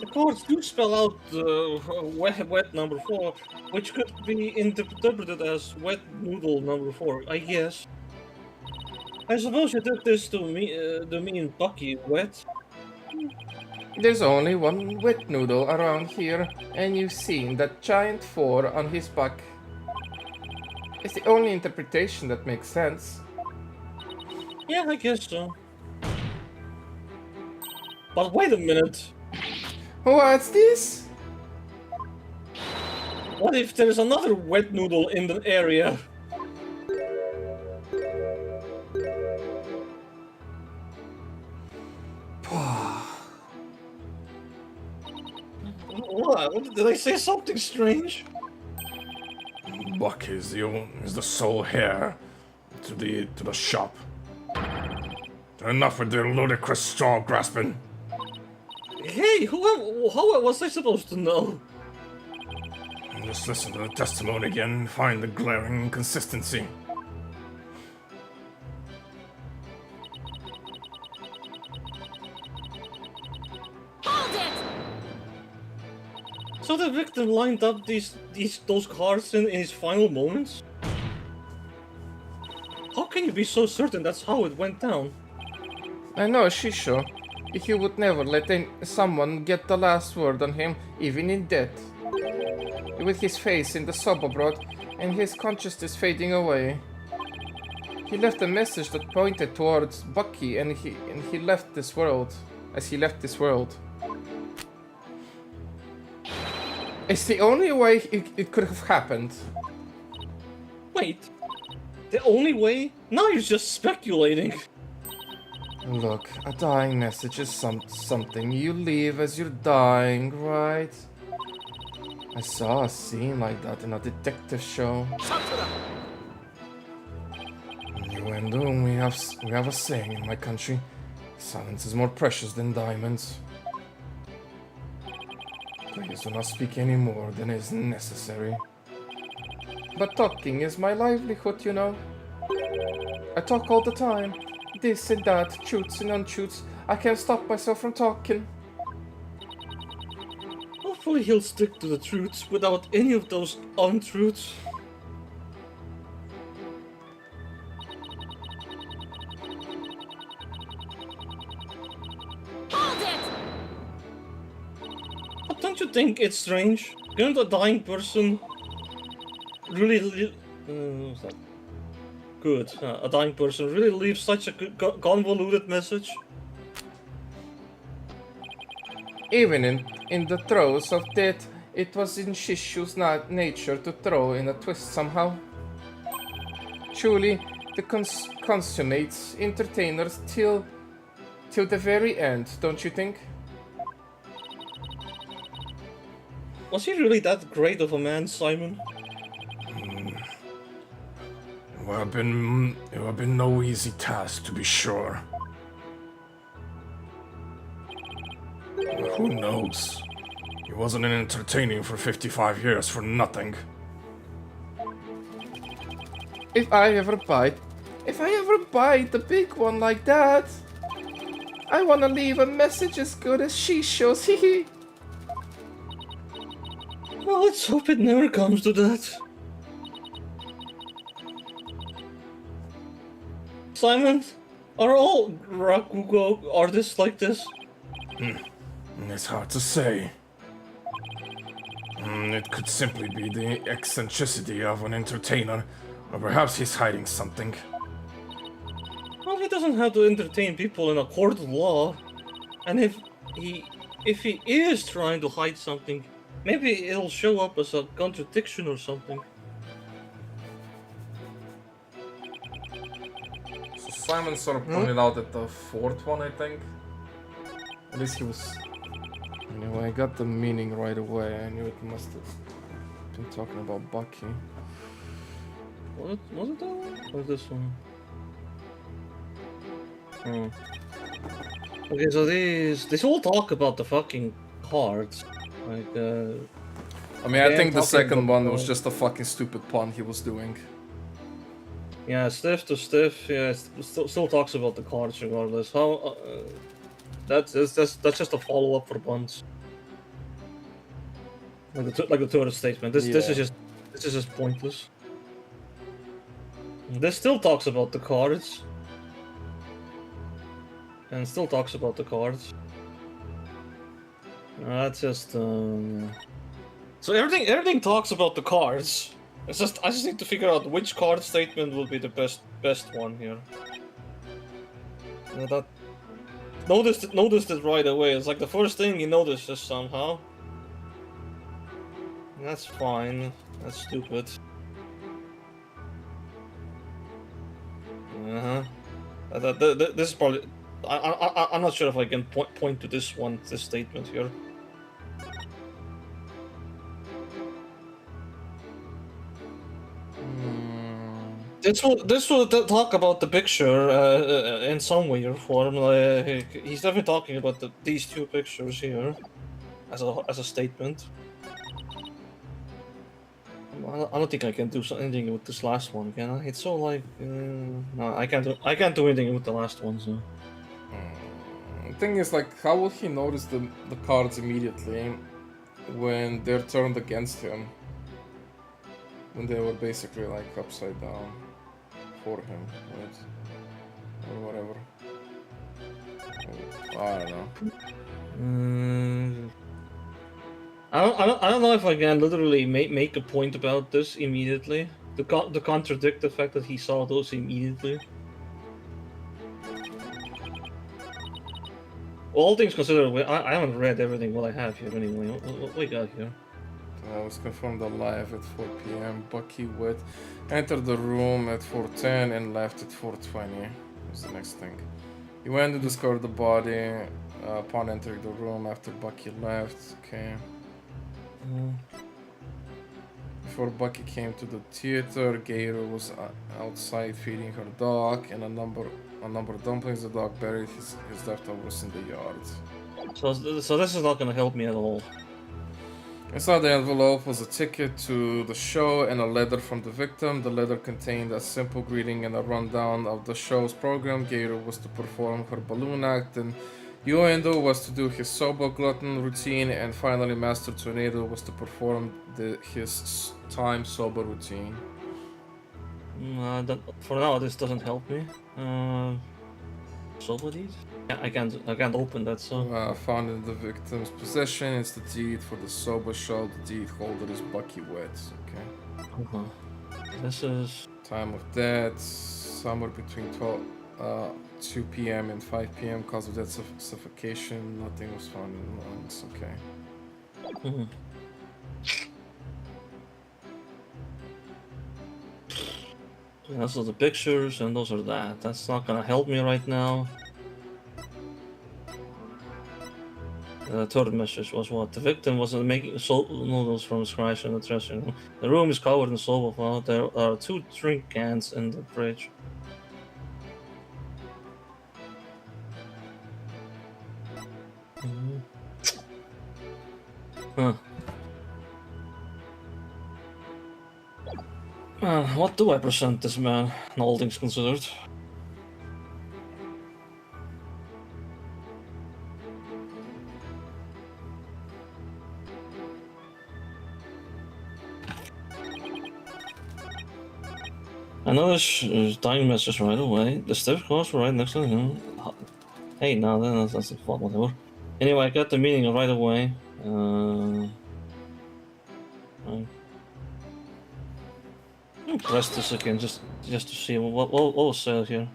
The courts do spell out wet number 4, which could be interpreted as wet noodle number 4, I guess. I suppose you did this to mean Bucky wet. There's only one wet noodle around here, and you've seen that giant 4 on his back. It's the only interpretation that makes sense. Yeah, I guess so. But wait a minute. What's this? What if there's another wet noodle in the area? What? Did I say something strange? Buck is the sole heir to the shop. Enough with their ludicrous straw grasping. Hey, how was I supposed to know? Just listen to the testimony again and find the glaring inconsistency. Hold it! So the victim lined up those cards in his final moments? How can you be so certain that's how it went down? I know, Shisho. He would never let someone get the last word on him, even in death. With his face in the soba broth and his consciousness fading away. He left a message that pointed towards Bucky and he left this world. As he left this world. It's the only way it could have happened. Wait, the only way? Now you're just speculating. Look, a dying message is something you leave as you're dying, right? I saw a scene like that in a detective show. Innuendo, we have a saying in my country: silence is more precious than diamonds. Please do not speak any more than is necessary. But talking is my livelihood, you know. I talk all the time. This and that, truths and untruths. I can't stop myself from talking. Hopefully he'll stick to the truths without any of those untruths. Hold it! But don't you think it's strange? Couldn't a dying person really what's that? Good. A dying person really leaves such a convoluted message? Even in the throes of death, it was in Shishu's nature to throw in a twist somehow. Truly, the consummates entertainers till the very end, don't you think? Was he really that great of a man, Simon? It would have been no easy task, to be sure. Who knows? He wasn't entertaining for 55 years for nothing. If I ever bite the big one like that, I wanna leave a message as good as she shows. Hehe. Well, let's hope it never comes to that. Simon, are all Rakugo artists like this? It's hard to say. It could simply be the eccentricity of an entertainer, or perhaps he's hiding something. Well, he doesn't have to entertain people in a court of law. And if he is trying to hide something, maybe it'll show up as a contradiction or something. So Simon sort of pointed out at the fourth one, I think. At least he was. Anyway, I got the meaning right away. I knew it must have been talking about Bucky. Was it that one? Or this one? Oh. Okay, so these all talk about the fucking cards. Like, I mean, I Yeah, think the talking second about one was the- just a fucking stupid pun he was doing. yeah, stiff to stiff. Yeah, still talks about the cards regardless. How? That's just a follow up for buns. Like the tourist statement. This is just pointless. This still talks about the cards. And still talks about the cards. That's just So everything talks about the cards. I just need to figure out which card statement will be the best one here. That noticed it right away. It's like the first thing you notices somehow. That's fine. That's stupid. This is probably. I'm not sure if I can point to this statement here. This will talk about the picture in some way or form. Like, he's definitely talking about these two pictures here as a statement. I don't think I can do anything with this last one, can I? It's so like no, I can't do anything with the last one. So. The thing is, like, how will he notice the cards immediately when they're turned against him? When they were basically like upside down for him, right? Or whatever. I don't know. I don't know if I can literally make a point about this immediately. To contradict the fact that he saw those immediately. All things considered, I haven't read everything what I have here anyway. What we got here? Was confirmed alive at 4 p.m. Bucky Witt entered the room at 4:10 and left at 4:20. Was the next thing. He went to discover the body upon entering the room after Bucky left. Okay. Before Bucky came to the theater, Gator was outside feeding her dog, and a number of dumplings. The dog buried his leftovers in the yard. So this is not gonna help me at all. Inside the envelope was a ticket to the show and a letter from the victim. The letter contained a simple greeting and a rundown of the show's program. Gator was to perform her balloon act, and Yuendo was to do his sober glutton routine, and finally Master Tornado was to perform his time sober routine. For now, this doesn't help me. Sober deed? Yeah, I can't open that. So Found in the victim's possession is the deed for the sober show. The deed holder is Bucky Witt. Okay. This is Time of death, somewhere between 2 p.m. and 5 p.m. Cause of death, suffocation. Nothing was found in the lungs. Okay. Those are the pictures, and those are that. That's not gonna help me right now. The third message was what? The victim was making soba noodles from scratch in the dressing room. The room is covered in soba flour. There are 2 drink cans in the fridge. Huh. What do I present this man, all things considered? Another dying message right away. The stairs close right next to him. Hey, no, that's the fault, whatever. Anyway, I got the meaning right away. Press this again, just to see what was said here.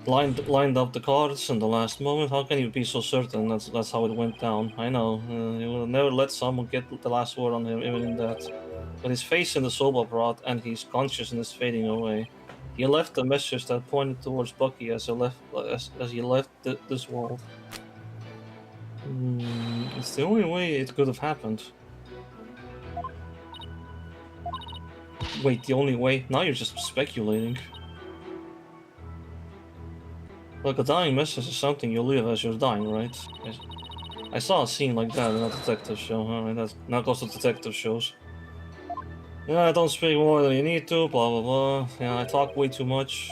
Lined up the cards in the last moment. How can you be so certain that's how it went down? I know. You will never let someone get the last word on him, even in that. But his face in the soba broth and his consciousness fading away. He left a message that pointed towards Bucky as he left this world. It's the only way it could have happened. Wait, the only way? Now you're just speculating. Look, a dying message is something you live as you're dying, right? I saw a scene like that in a detective show. Alright, that's now goes to detective shows. Yeah, don't speak more than you need to, blah blah blah. Yeah, I talk way too much.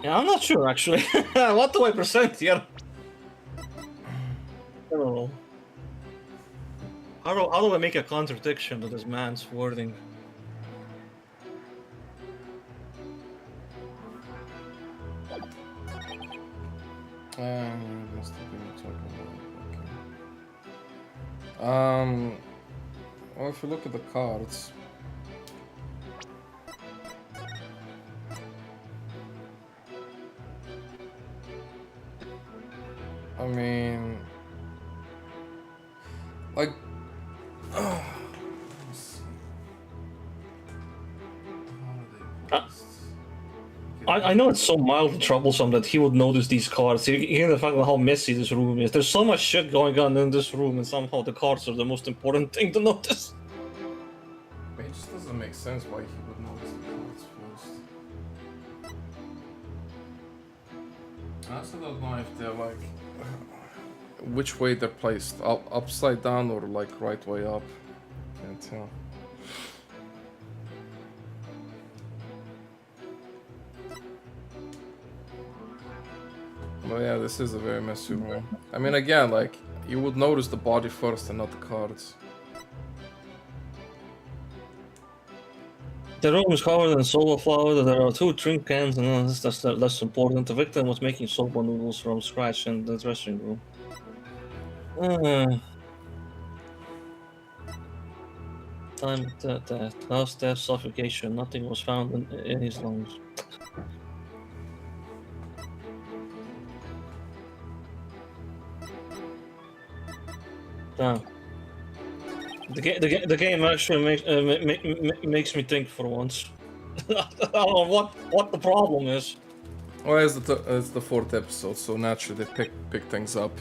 Yeah, I'm not sure actually. What do I present here? I don't know. How do I make a contradiction to this man's wording? Must have been talking about. Okay. Well, if you look at the cards. I mean, like, let's see. I know it's so mildly troublesome that he would notice these cards. Hear the fact of how messy this room is. There's so much shit going on in this room, and somehow the cards are the most important thing to notice. It just doesn't make sense why he would notice the cards first. I also don't know if they're like which way they're placed, upside down or like right way up. Can't tell. But yeah, this is a very messy room. I mean, again, like, you would notice the body first and not the cards. The room is covered in soba flour. There are 2 drink cans, and that's less important. The victim was making soba noodles from scratch in the dressing room. Time death. Last death, suffocation. Nothing was found in his lungs. Damn. The game actually makes me think for once. I don't know what the problem is. Well, it's the 4th episode, so naturally they pick things up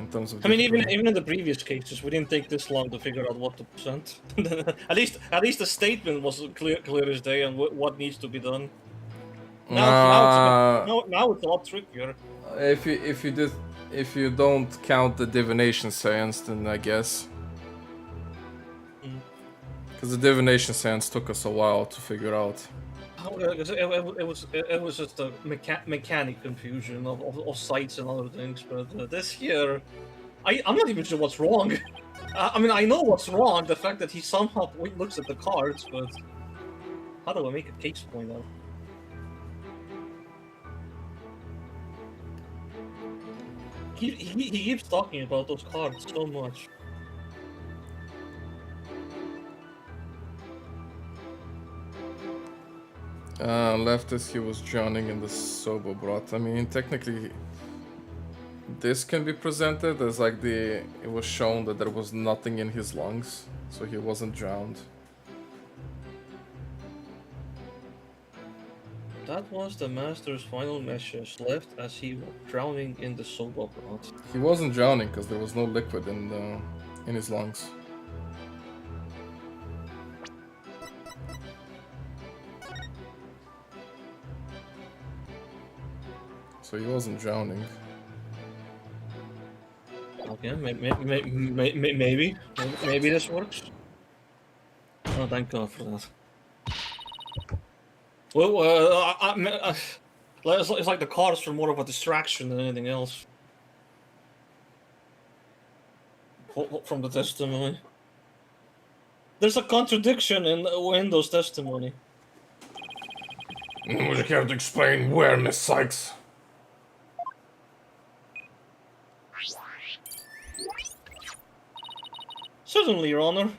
in terms of. I mean, difficulty. even in the previous cases, we didn't take this long to figure out what to present. at least the statement was clear as day on what needs to be done. Now it's a lot trickier. If you don't count the divination seance, then I guess. Because the divination seance took us a while to figure out. It was just a mechanic confusion of sites and other things, but this here, I'm not even sure what's wrong. I mean, I know what's wrong, the fact that he somehow looks at the cards, but how do I make a case point out? He keeps talking about those cards so much. Left as he was drowning in the soba broth. I mean, technically, this can be presented as like it was shown that there was nothing in his lungs, so he wasn't drowned. That was the Master's final message left as he was drowning in the soba broth. He wasn't drowning because there was no liquid in his lungs. So he wasn't drowning. Okay, maybe this works. Oh, thank God for that. Well, it's like the cards were more of a distraction than anything else. From the testimony. There's a contradiction in Windows testimony. Would you care to explain where, Miss Sykes? Certainly, Your Honor.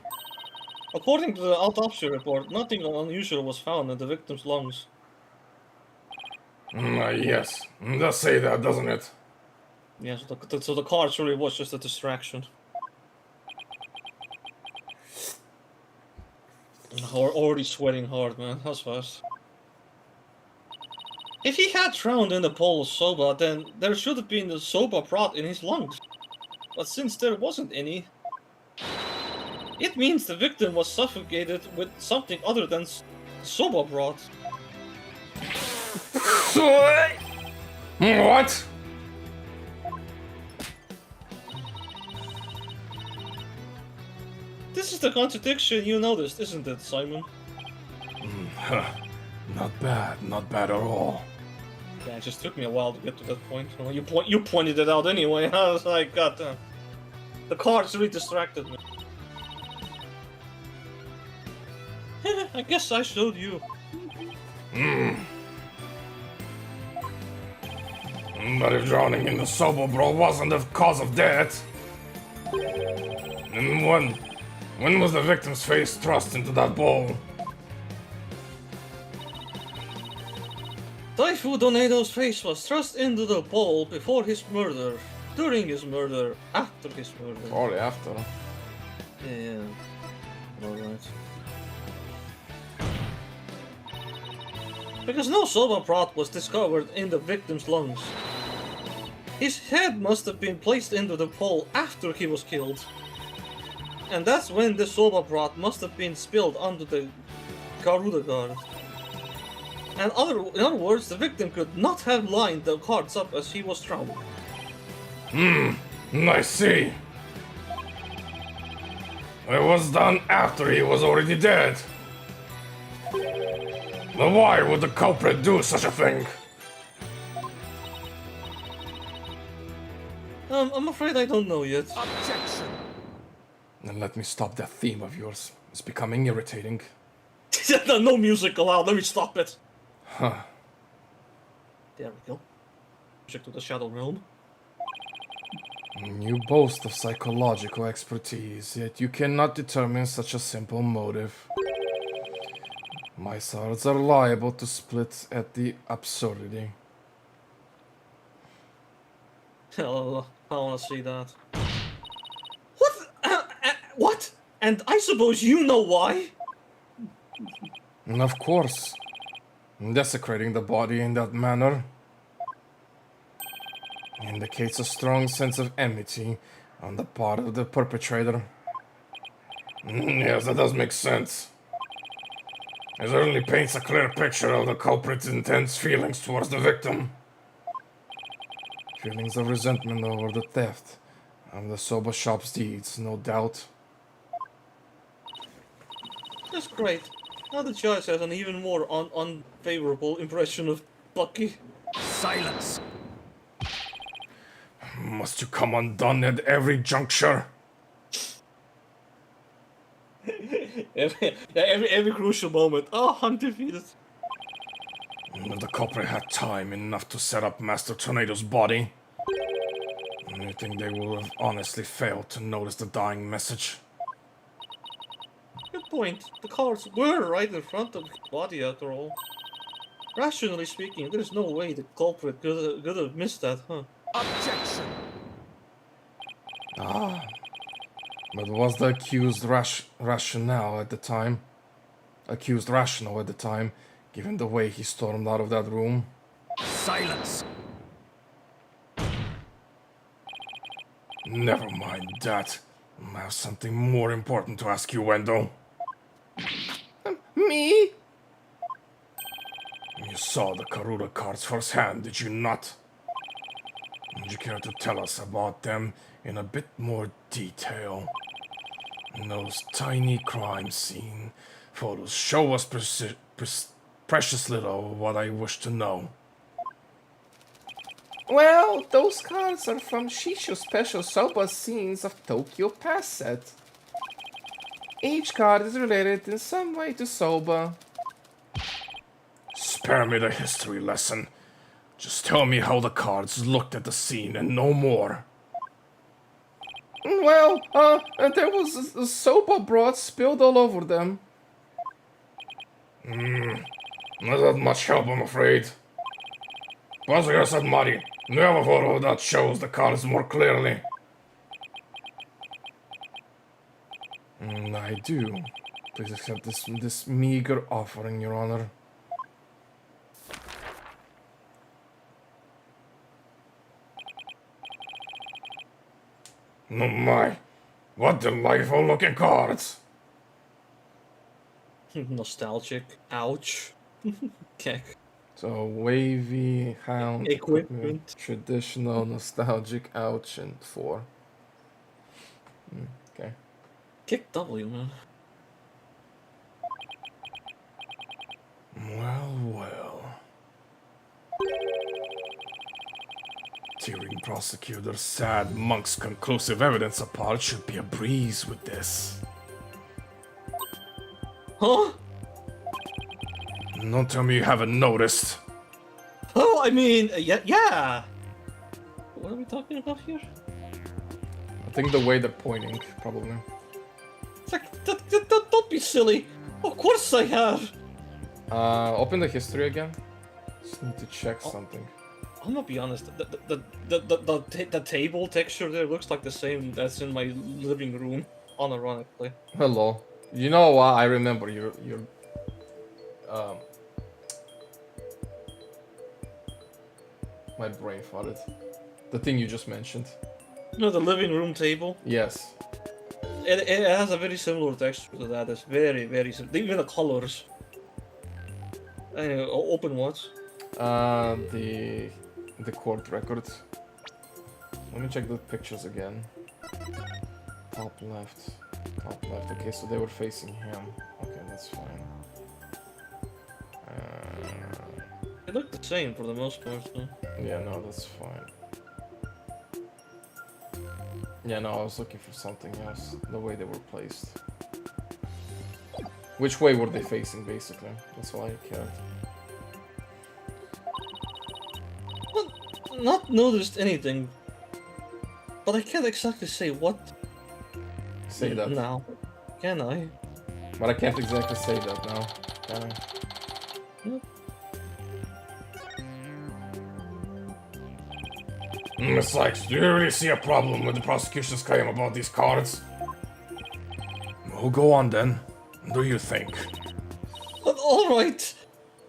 According to the autopsy report, nothing unusual was found in the victim's lungs. Yes. It does say that, doesn't it? Yeah, so the cards really was just a distraction. Already sweating hard, man. That's fast. If he had drowned in the pool of soba, then there should have been the soba broth in his lungs. But since there wasn't any, it means the victim was suffocated with something other than soba broth. What? This is the contradiction you noticed, isn't it, Simon? Not bad at all. Yeah, it just took me a while to get to that point. Well, you pointed it out anyway. I was like, God damn. The cards really distracted me. I guess I showed you. But if drowning in the soba bro wasn't the cause of death, then when was the victim's face thrust into that bowl? Taifu Donado's face was thrust into the bowl before his murder, during his murder, after his murder. Probably after. Yeah. Alright. Because no soba broth was discovered in the victim's lungs. His head must have been placed into the bowl after he was killed. And that's when the soba broth must have been spilled onto the Garuda guard. And in other words, the victim could not have lined the cards up as he was drowned. I see. It was done after he was already dead. But why would the culprit do such a thing? I'm afraid I don't know yet. Objection. Then let me stop that theme of yours. It's becoming irritating. No music allowed, let me stop it. Huh. There we go. Music to the Shadow Realm. You boast of psychological expertise, yet you cannot determine such a simple motive. My swords are liable to split at the absurdity. Hell, I wanna see that. What? What? And I suppose you know why? And of course, desecrating the body in that manner indicates a strong sense of enmity on the part of the perpetrator. Yes, that does make sense. It certainly paints a clear picture of the culprit's intense feelings towards the victim. Feelings of resentment over the theft of the soba shop's deeds, no doubt. That's great. Now the judge has an even more unfavorable impression of Bucky. Silence. Must you come undone at every juncture? every crucial moment. Oh, I'm defeated. If the culprit had time enough to set up Master Tornado's body, I think they will have honestly failed to notice the dying message. Good point. The cards were right in front of his body after all. Rationally speaking, there's no way the culprit could have missed that, huh? Objection. But was the accused rational at the time given the way he stormed out of that room. Silence! Never mind that. I have something more important to ask you, Wendell. Me? You saw the Karuda cards firsthand, did you not? Would you care to tell us about them in a bit more detail? Those tiny crime scene photos show us precious little of what I wish to know. Well, those cards are from Shisho's special Soba scenes of Tokyo Pass set. Each card is related in some way to Soba. Spare me the history lesson. Just tell me how the cards looked at the scene and no more. Well, there was a Soba broth spilled all over them. Not that much help, I'm afraid. Kazuya said, Mari, do you have a photo that shows the cards more clearly? I do. Please accept this meager offering, Your Honor. Oh my, what delightful looking cards! Nostalgic. Ouch. Okay. So, wavy, hound, Equipment. traditional, nostalgic, ouch, and 4. Okay. Kick W, man. Well. Tearing prosecutor's sad monk's conclusive evidence apart should be a breeze with this. Huh? Don't tell me you haven't noticed. Oh, I mean, yeah. What are we talking about here? I think the way they're pointing, probably. It's like, don't be silly. Of course I have. Open the history again. Just need to check something. I'm gonna be honest. The table texture there looks like the same that's in my living room. Unironically. Hello. You know what? I remember your my brain farted. The thing you just mentioned. No, the living room table. Yes. It has a very similar texture to that. It's very similar. Even the colors. Anyway, open what? The court record. Let me check the pictures again. Top left. Top left. Okay, so they were facing him. Okay, that's fine. They look the same for the most part. So. Yeah, no, that's fine. Yeah, no, I was looking for something else. The way they were placed. Which way were they facing, basically? That's all I cared. Not noticed anything, but I can't exactly say what. Say that. Now, can I? But I can't exactly say that now, can I? Miss Sykes, do you really see a problem with the prosecution's claim about these cards? Well, go on then. Do you think? But all right,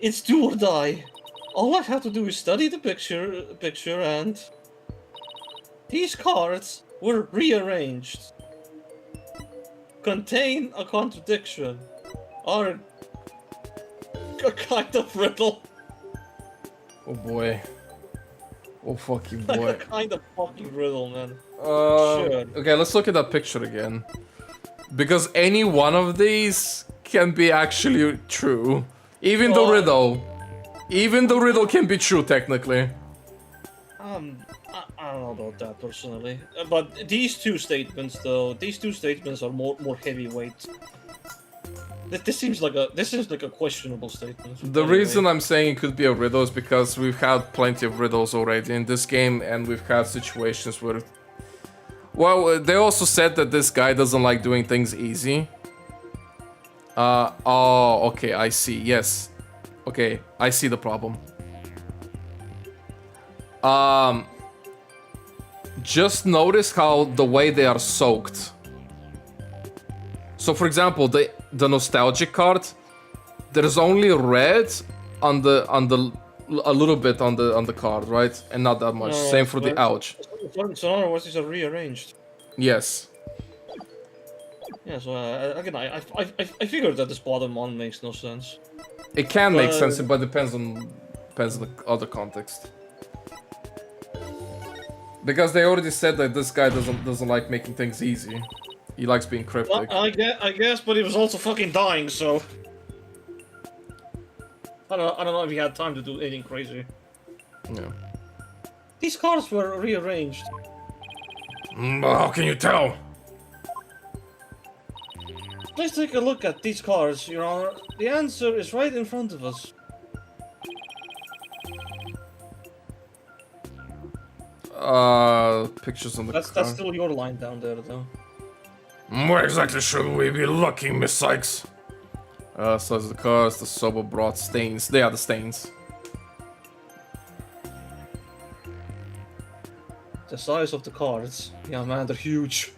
it's do or die. All I have to do is study the picture, and these cards were rearranged. Contain a contradiction, or a kind of riddle. Oh boy. Oh fucking Like boy. a kind of fucking riddle, man. Sure. Okay, let's look at that picture again. Because any one of these can be actually true. Even the riddle. Even the riddle can be true, technically. I don't know about that personally. But these two statements, though, are more heavyweight. This seems like a questionable statement. The reason I'm saying it could be a riddle is because we've had plenty of riddles already in this game, and we've had situations where... Well, they also said that this guy doesn't like doing things easy. Oh, okay, I see, yes. Okay, I see the problem. Just notice how the way they are soaked. So for example, the nostalgic card, there's only red on the a little bit on the card, right? And not that much. Same for the ouch. So in other words, these are rearranged. Yes. Yeah, so again, I figured that this bottom one makes no sense. It can make sense, but depends on the other context. Because they already said that this guy doesn't like making things easy. He likes being cryptic. Well, I guess, but he was also fucking dying, so I don't know if he had time to do anything crazy. Yeah. These cards were rearranged. But how can you tell? Let's take a look at these cards, Your Honor. The answer is right in front of us. Pictures on the That's card. still your line down there, though. Where exactly should we be looking, Miss Sykes? So it's the cards, the sober broad stains. They are the stains. The size of the cards. Yeah, man, they're huge.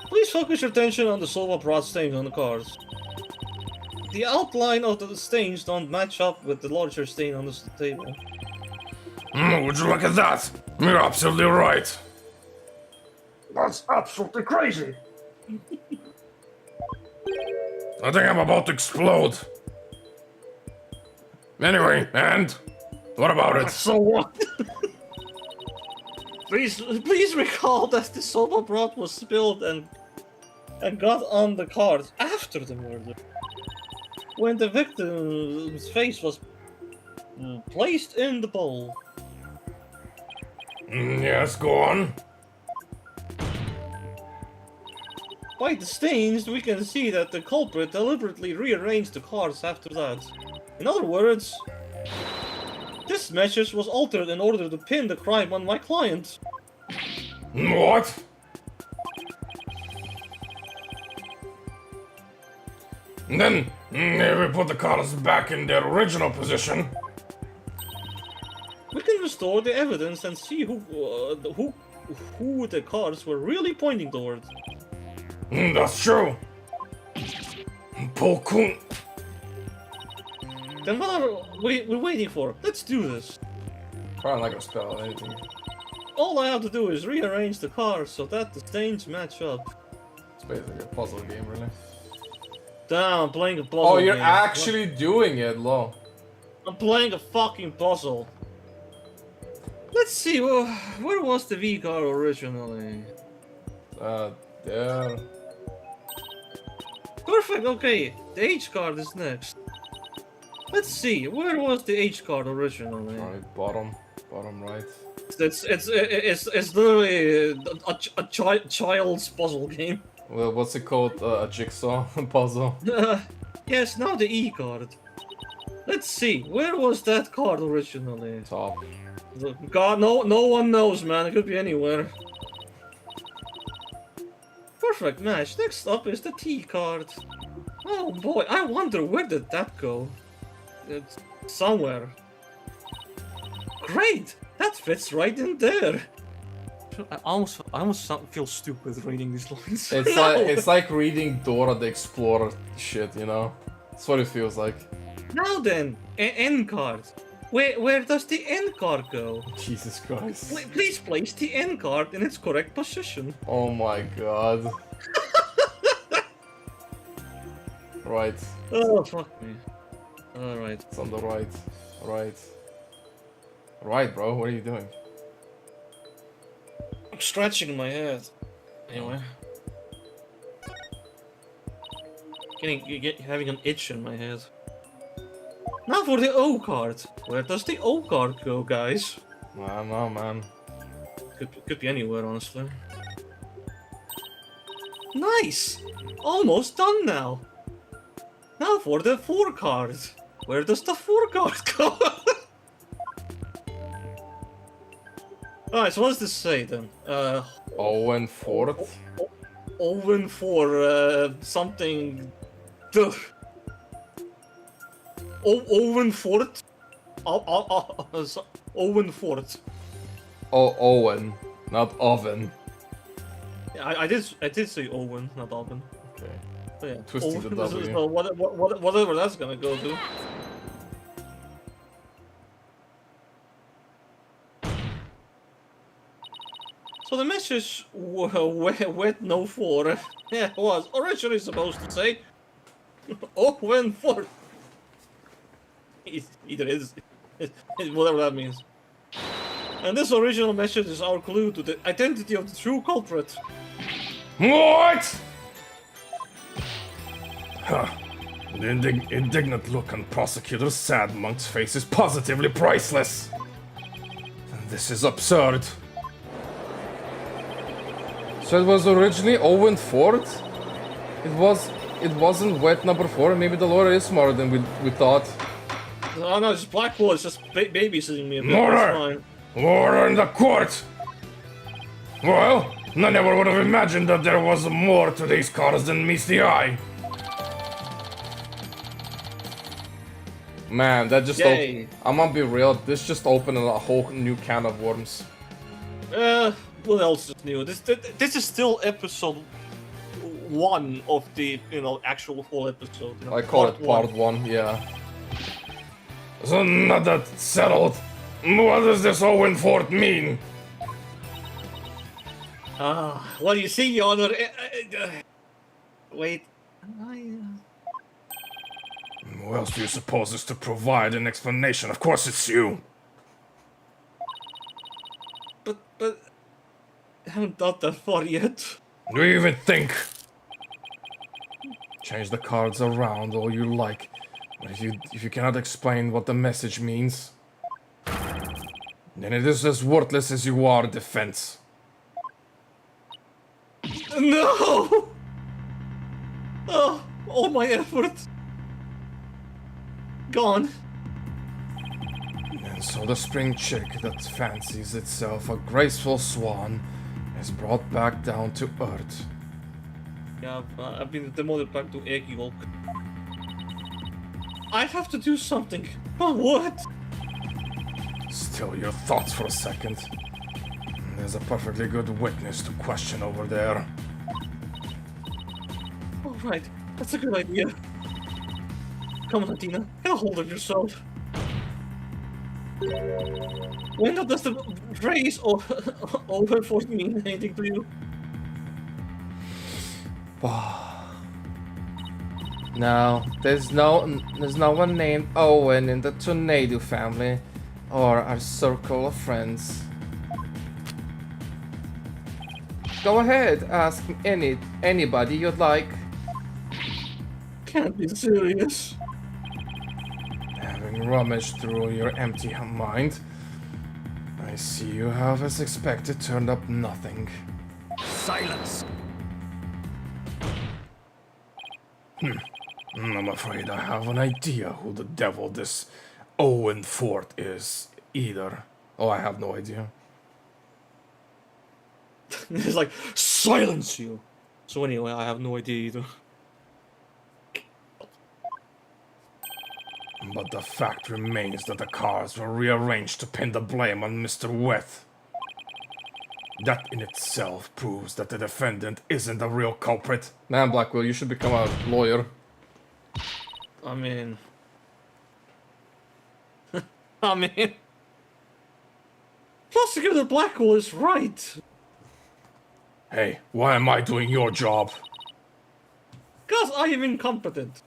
Please focus your attention on the silver broad stains on the cards. The outline of the stains don't match up with the larger stain on the table. Would you look at that? You're absolutely right. That's absolutely crazy. I think I'm about to explode. Anyway, and what about it? So what? Please recall that the silver broth was spilled and got on the cards after the murder. When the victim's face was placed in the bowl. Yes, go on. By the stains, we can see that the culprit deliberately rearranged the cards after that. In other words, this message was altered in order to pin the crime on my client. What? And then, if we put the cards back in their original position. We can restore the evidence and see who the cards were really pointing towards. That's true. Pokun. Then what are we waiting for? Let's do this. Probably not gonna spell anything. All I have to do is rearrange the cards so that the stains match up. It's basically a puzzle game, really. Damn, I'm playing a puzzle Oh, you're game. actually doing it, Lo. I'm playing a fucking puzzle. Let's see, well, where was the V card originally? There. Perfect, okay. The H card is next. Let's see, where was the H card originally? Right, bottom right. It's literally a child's puzzle game. Well, what's it called? A jigsaw puzzle. Yes, now the E card. Let's see, where was that card originally? Top. God, no one knows, man. It could be anywhere. Perfect match. Next up is the T card. Oh boy, I wonder where did that go? It's somewhere. Great, that fits right in there. I almost feel stupid reading these lines. It's like reading Dora the Explorer shit, you know? That's what it feels like. Now then, N card. Where does the N card go? Jesus Christ. Please place the N card in its correct position. Oh my god. Right. Oh, fuck me. Alright. It's on the right. Right. Right, bro. What are you doing? I'm scratching my head. Anyway. Having an itch in my head. Now for the O card. Where does the O card go, guys? I don't know, man. Could be anywhere, honestly. Nice! Almost done now. Now for the 4 card. Where does the 4 card go? Alright, so what does this say then? Owen fourth? Owen for something. Owen Fort? Owen Fort. Oh, Owen, not oven. I did say Owen, not Owen. Okay. Yeah. Twisting the W. So whatever that's gonna go to. So the message wet no 4 yeah, was originally supposed to say Owen 4. Either is whatever that means. And this original message is our clue to the identity of the true culprit. What? Huh. The indignant look on Prosecutor Sad Monk's face is positively priceless. This is absurd. So it was originally Owen Ford? It wasn't wet number 4. Maybe the lawyer is smarter than we thought. Oh no, it's Blackwell is just babysitting me a bit. Order! That's fine. Order in the court! Well, I never would have imagined that there was more to these cars than meets the eye. Man, that just Yay. I'm gonna be real, this just opened a whole new can of worms. What else is new? This is still episode 1 of the, actual whole episode. I call it part 1, yeah. So now that's settled, what does this Owen Fort mean? Well, you see, Your Honor. Wait. Who else do you suppose is to provide an explanation? Of course it's you. But I haven't got that far yet. Do you even think? Change the cards around all you like. But if you cannot explain what the message means, then it is as worthless as you are, defense. No! Oh, all my effort. Gone. And so the spring chick that fancies itself a graceful swan is brought back down to earth. Yeah, I've been demoted back to Eggy Volk. I have to do something. But what? Still your thoughts for a second. There's a perfectly good witness to question over there. Alright, that's a good idea. Come on, Tina, get a hold of yourself. When does the phrase over for mean anything to you? No, there's no one named Owen in the Tornado family or our circle of friends. Go ahead, ask anybody you'd like. Can't be serious. Having rummaged through your empty mind, I see you have, as expected, turned up nothing. Silence! I'm afraid I have an idea who the devil this Owen Fort is, either. Oh, I have no idea. It's like, silence you! So anyway, I have no idea either. But the fact remains that the cars were rearranged to pin the blame on Mr. Weth. That in itself proves that the defendant isn't the real culprit. Man, Blackwell, you should become a lawyer. I mean... Prosecutor Blackwell is right! Hey, why am I doing your job? Because I am incompetent.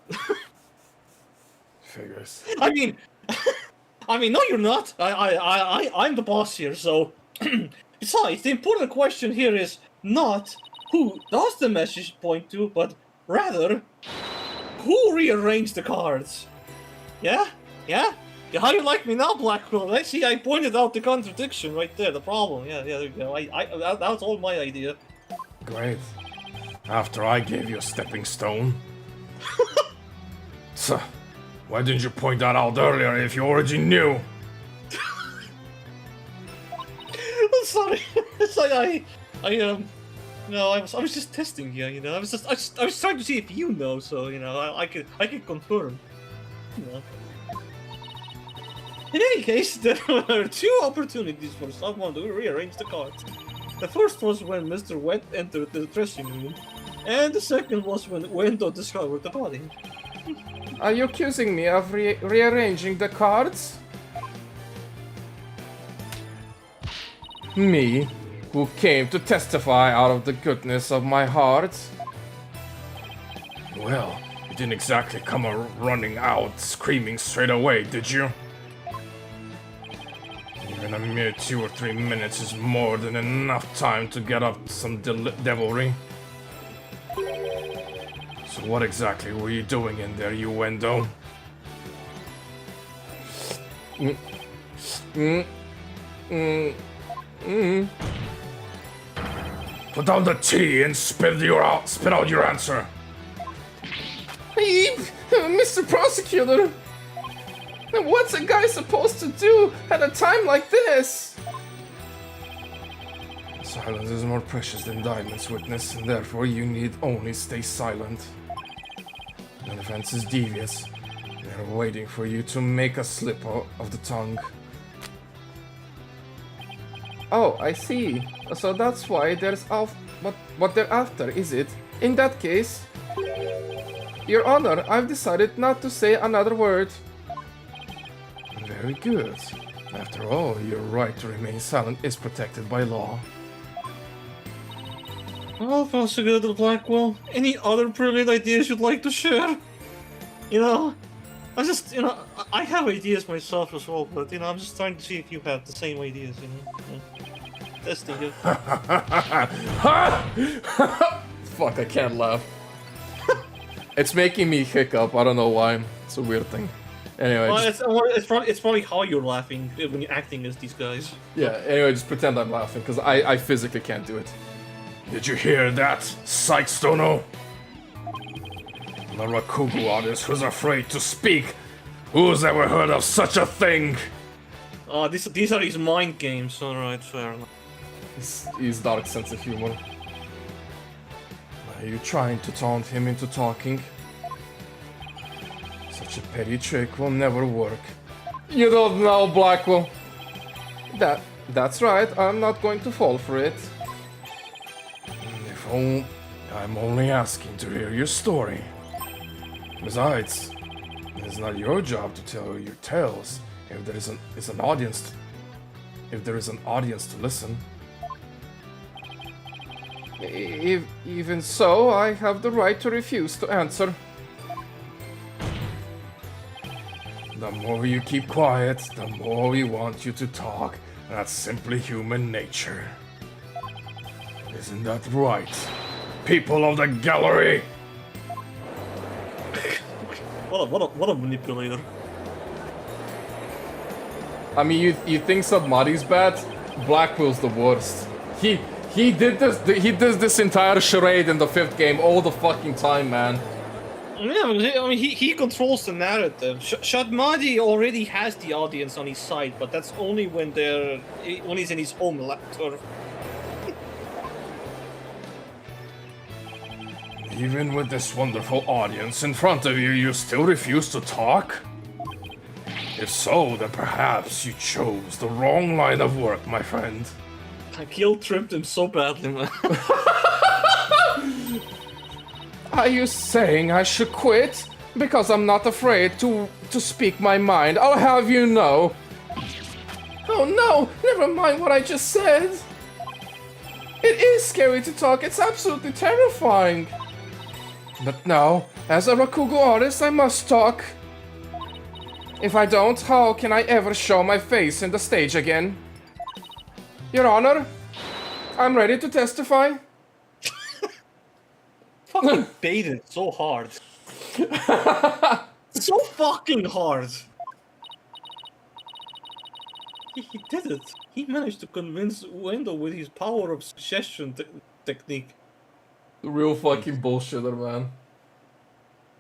Figures. I mean, no, you're not. I'm the boss here. So, besides, the important question here is not who does the message point to, but rather who rearranged the cards. Yeah. How you like me now, Blackwell? I see. I pointed out the contradiction right there. The problem. Yeah. There you go. That's all my idea. Great. After I gave you a stepping stone. So, why didn't you point that out earlier if you already knew? I'm sorry. It's like no, I was just testing you. I was trying to see if you know. So I could confirm. In any case, there were two opportunities for someone to rearrange the cards. The first was when Mr. Wet entered the dressing room. And the second was when Wendo discovered the body. Are you accusing me of rearranging the cards? Me, who came to testify out of the goodness of my heart? Well, you didn't exactly come running out screaming straight away, did you? Even a mere 2 or 3 minutes is more than enough time to get up some devilry. So what exactly were you doing in there, you Wendo? Put down the tea and spit out your answer. Hey, Mr. Prosecutor! What's a guy supposed to do at a time like this? Silence is more precious than diamonds, witness, and therefore you need only stay silent. The defense is devious. They're waiting for you to make a slip of the tongue. Oh, I see. So that's why there's what they're after, is it? In that case, Your Honor, I've decided not to say another word. Very good. After all, your right to remain silent is protected by law. Well, Prosecutor Blackwell, any other brilliant ideas you'd like to share? You know, I have ideas myself as well, but, I'm just trying to see if you have the same ideas, Testing you. Fuck, I can't laugh. It's making me hiccup, I don't know why. It's a weird thing. Anyway, Well, it's probably how you're laughing when you're acting as these guys. yeah, anyway, just pretend I'm laughing, because I physically can't do it. Did you hear that, Sykestono? The Rakugo artist who's afraid to speak. Who's ever heard of such a thing? Oh, these are his mind games. Alright, fair enough. His dark sense of humor. Are you trying to taunt him into talking? Such a petty trick will never work. You don't know, Blackwell. That's right, I'm not going to fall for it. I'm only asking to hear your story. Besides, it's not your job to tell your tales if there is an audience. If there is an audience to listen. Even so, I have the right to refuse to answer. The more you keep quiet, the more we want you to talk. That's simply human nature. Isn't that right, people of the gallery? What a manipulator. I mean, you think Sadmari's bad? Blackwell's the worst. He did this entire charade in the 5th game all the fucking time, man. Yeah, I mean, he controls the narrative. Shadmadi already has the audience on his side, but that's only when he's in his home turf. Even with this wonderful audience in front of you, you still refuse to talk? If so, then perhaps you chose the wrong line of work, my friend. I guilt-tripped him so badly, man. Are you saying I should quit? Because I'm not afraid to speak my mind. I'll have you know. Oh no, never mind what I just said. It is scary to talk, it's absolutely terrifying. But no, as a Rakugo artist, I must talk. If I don't, how can I ever show my face in the stage again? Your Honor, I'm ready to testify. Fucking baited so hard. So fucking hard. He did it. He managed to convince Wendo with his power of suggestion technique. The real fucking bullshitter, man.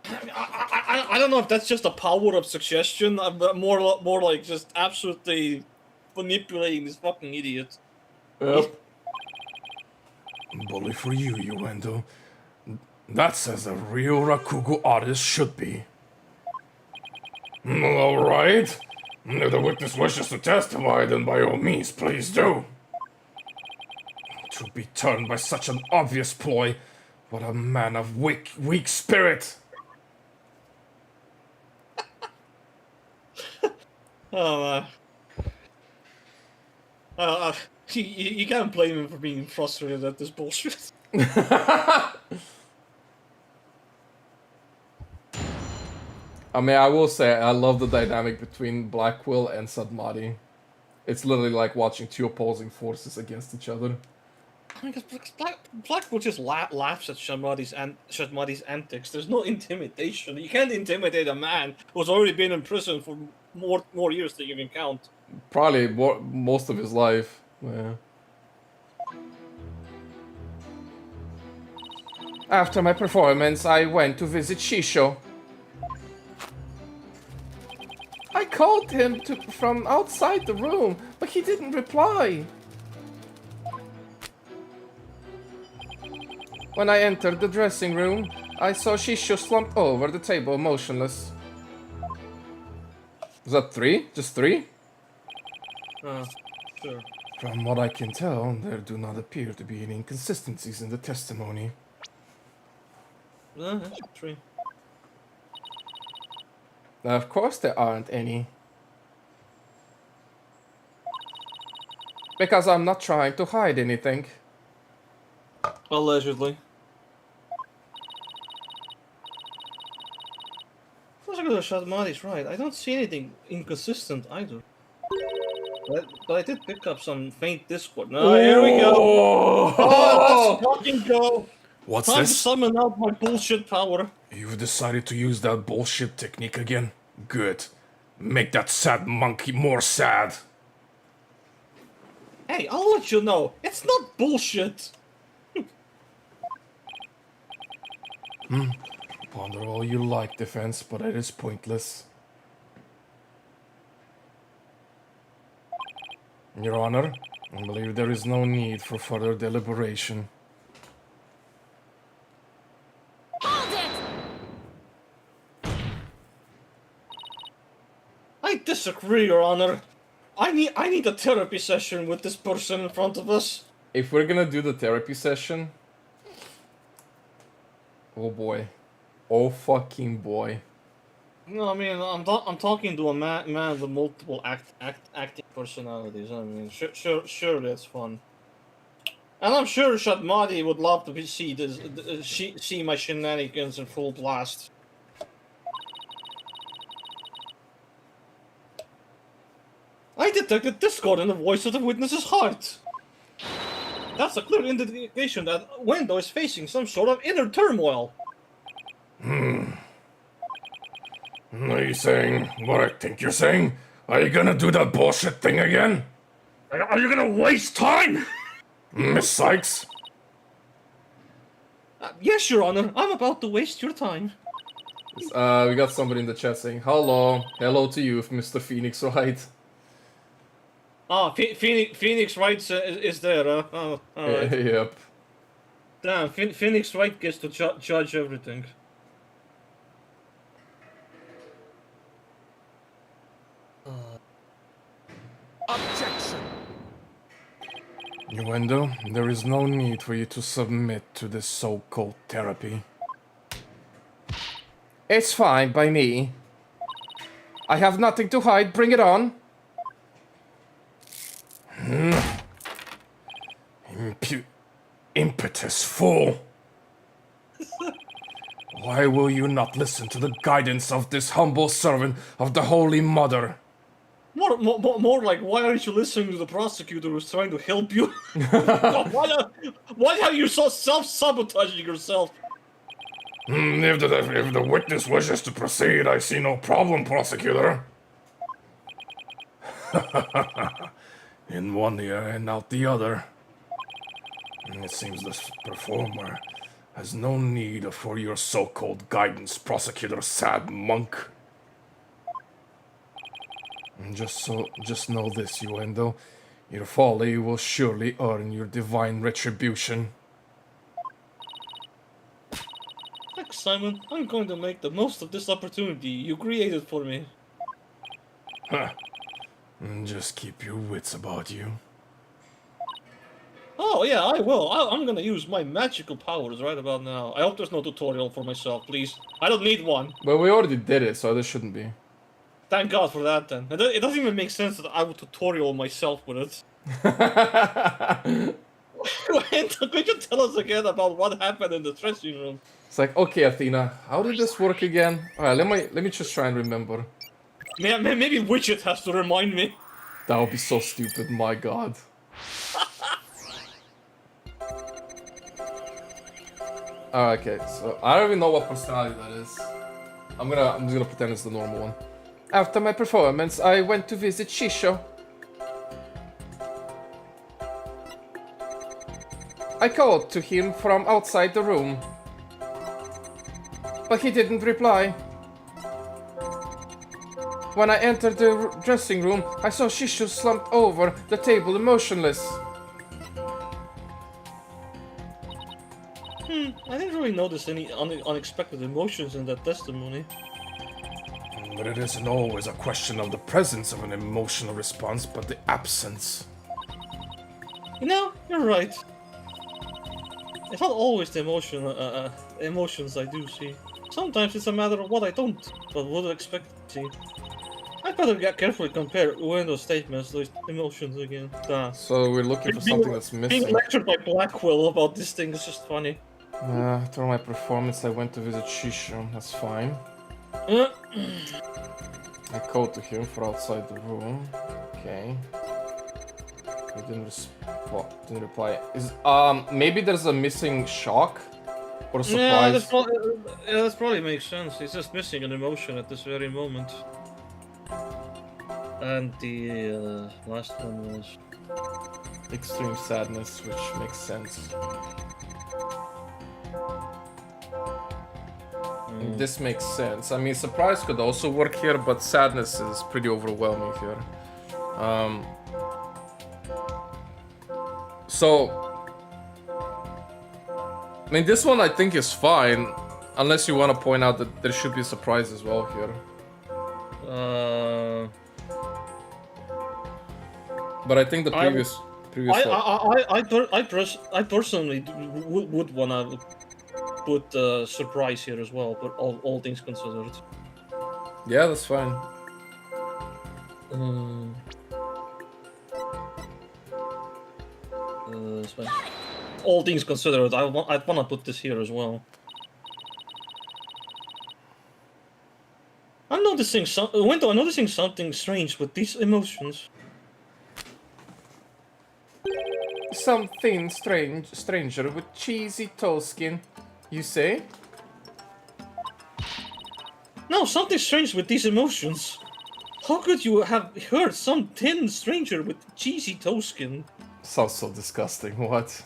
I don't know if that's just a power of suggestion, but more like just absolutely manipulating this fucking idiot. Yep. Bully for you, Wendo. That's as a real Rakugo artist should be. Alright. If the witness wishes to testify, then by all means, please do. To be turned by such an obvious ploy What a man of weak spirit! Oh, you can't blame him for being frustrated at this bullshit. I mean, I will say I love the dynamic between Blackwell and Sadmati. It's literally like watching two opposing forces against each other. I mean, because Blackwood just laughs at Shadmati's antics. There's no intimidation. You can't intimidate a man who's already been in prison for more years than you can count. Probably most of his life. Yeah. After my performance, I went to visit Shisho. I called him from outside the room, but he didn't reply. When I entered the dressing room, I saw Shisho slumped over the table, motionless. Was that 3? Just 3? Sure. From what I can tell, there do not appear to be any inconsistencies in the testimony. That's true. Of course there aren't any. Because I'm not trying to hide anything. Allegedly. First I gotta Shadmati's right. I don't see anything inconsistent either. But I did pick up some faint discord. No, here we go. Oh, let's fucking go. What's Time to this? summon out my bullshit power. You've decided to use that bullshit technique again? Good. Make that sad monkey more sad. Hey, I'll let you know. It's not bullshit. Ponder all you like, defense, but it is pointless. Your Honor, I believe there is no need for further deliberation. Hold it! I disagree, Your Honor. I need a therapy session with this person in front of us. If we're gonna do the therapy session... Oh boy. Oh fucking boy. No, I mean I'm talking to a man with multiple acting personalities. I mean, sure that's fun. And I'm sure Shadmati would love to see my shenanigans in full blast. I detected discord in the voice of the witness's heart. That's a clear indication that Wendo is facing some sort of inner turmoil. Are you saying what I think you're saying? Are you gonna do that bullshit thing again? Are you gonna waste time? Miss Sykes? Yes, Your Honor. I'm about to waste your time. We got somebody in the chat saying, hello. Hello to you, Mr. Phoenix, right? Ah, Phoenix Wright is there, Oh, alright. Yep. Damn, Phoenix Wright gets to judge everything. Objection! Innuendo, there is no need for you to submit to this so-called therapy. It's fine by me. I have nothing to hide, bring it on. Impetus fool! Why will you not listen to the guidance of this humble servant of the Holy Mother? More like, why aren't you listening to the prosecutor who's trying to help you? why are you so self-sabotaging yourself? If the witness wishes to proceed, I see no problem, prosecutor. In one ear and out the other. It seems this performer has no need for your so-called guidance, prosecutor sad monk. Just know this, Uendo. Your folly will surely earn your divine retribution. Thanks, Simon. I'm going to make the most of this opportunity you created for me. Just keep your wits about you. Oh yeah, I will. I'm gonna use my magical powers right about now. I hope there's no tutorial for myself, please. I don't need one. But we already did it, so there shouldn't be. Thank God for that then. It doesn't even make sense that I would tutorial myself with it. Could you tell us again about what happened in the dressing room? It's like, okay, Athena, how did this work again? Alright, let me just try and remember. Maybe Widget has to remind me. That would be so stupid, my god. Okay, so I don't even know what personality that is. I'm just gonna pretend it's the normal one. After my performance, I went to visit Shisho. I called to him from outside the room, but he didn't reply. When I entered the dressing room, I saw Shisho slumped over the table motionless. I didn't really notice any unexpected emotions in that testimony. But it isn't always a question of the presence of an emotional response, but the absence. You know, you're right. It's not always the emotions I do see. Sometimes it's a matter of what I don't, but would expect to see. I better carefully compare Windows statements, those emotions again. So we're looking for something that's Being missing. lectured by Blackwell about this thing is just funny. After my performance, I went to visit Shisho. That's fine. I called to him for outside the room. Okay. He didn't reply. Maybe there's a missing shock or a surprise. That probably makes sense. He's just missing an emotion at this very moment. And the last one was Extreme sadness, which makes sense. This makes sense. I mean, surprise could also work here, but sadness is pretty overwhelming here. So, I mean, this one I think is fine, unless you want to point out that there should be a surprise as well here. But I think the previous I personally would wanna put surprise here as well, but all things considered. Yeah, that's fine. That's fine. All things considered, I'd wanna put this here as well. I'm noticing something strange with these emotions. Something stranger with cheesy toe skin, you say? No, something strange with these emotions. How could you have heard some thin stranger with cheesy toe skin? Sounds so disgusting. What?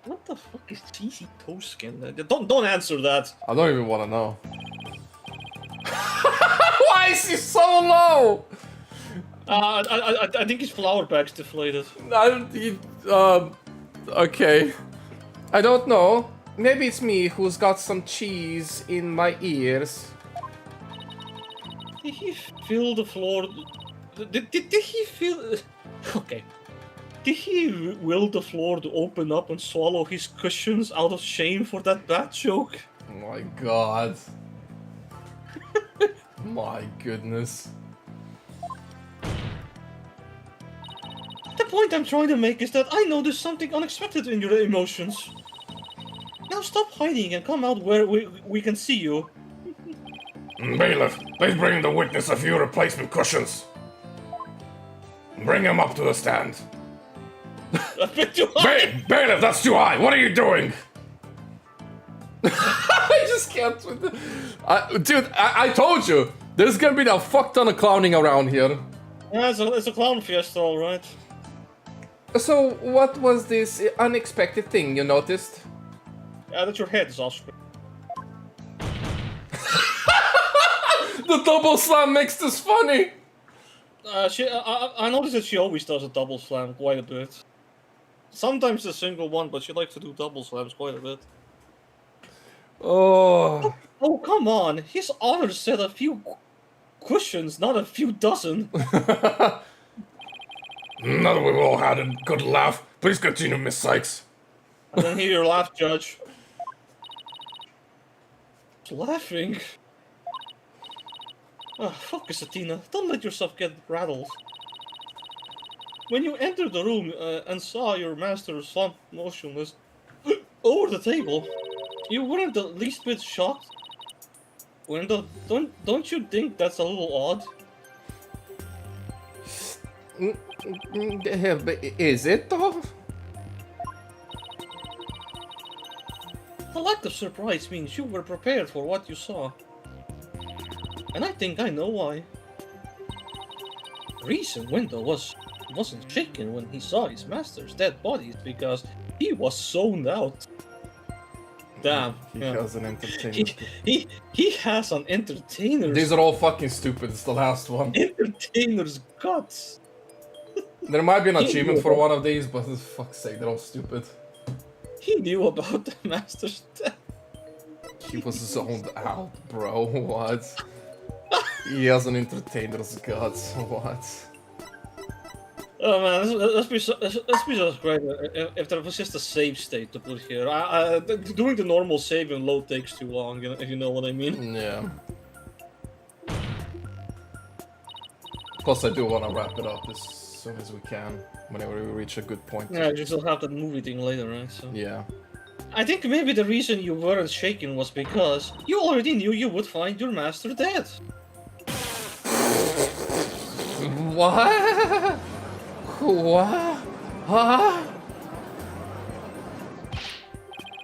What the fuck is cheesy toe skin? Don't answer that. I don't even want to know. Why is he so low? I think his flower bag's deflated. Okay. I don't know. Maybe it's me who's got some cheese in my ears. Did he fill the floor? Did he fill? Okay. Did he will the floor to open up and swallow his cushions out of shame for that bad joke? Oh my god. My goodness. The point I'm trying to make is that I noticed something unexpected in your emotions. Now stop hiding and come out where we can see you. Bailiff, please bring the witness a few replacement cushions. Bring him up to the stand. A bit too high. Bailiff, that's too high. What are you doing? I just can't. Dude, I told you. There's gonna be a fuck ton of clowning around here. Yeah, it's a clown fiesta, alright. So, what was this unexpected thing you noticed? Yeah, that your head is all screwed. The double slam makes this funny. I noticed that she always does a double slam quite a bit. Sometimes a single one, but she likes to do double slams quite a bit. Oh. Oh, come on! His honor said a few cushions, not a few dozen. Now that we've all had a good laugh, please continue, Miss Sykes. I didn't hear your laugh, Judge. It's laughing. Ah, focus, Athena. Don't let yourself get rattled. When you entered the room and saw your master slumped motionless over the table, you weren't the least bit shocked. Don't you think that's a little odd? But is it though? The lack of surprise means you were prepared for what you saw. And I think I know why. The reason Wendell wasn't shaken when he saw his master's dead body is because he was zoned out. Damn. He yeah. has an entertainer. He has an entertainer's These are all fucking stupid. It's the last one. entertainer's guts. There might be an He achievement knew for about- one of these, but for fuck's sake, they're all stupid. He knew about the master's death. He was zoned out, bro. What? He has an entertainer's guts. What? Oh man, let's be just great if there was just a save state to put here. Doing the normal save and load takes too long, if you know what I mean. Yeah. Plus, I do want to wrap it up as soon as we can, whenever we reach a good point. Yeah, you still have that movie thing later, right? So Yeah. I think maybe the reason you weren't shaken was because you already knew you would find your master dead. What? What? Huh?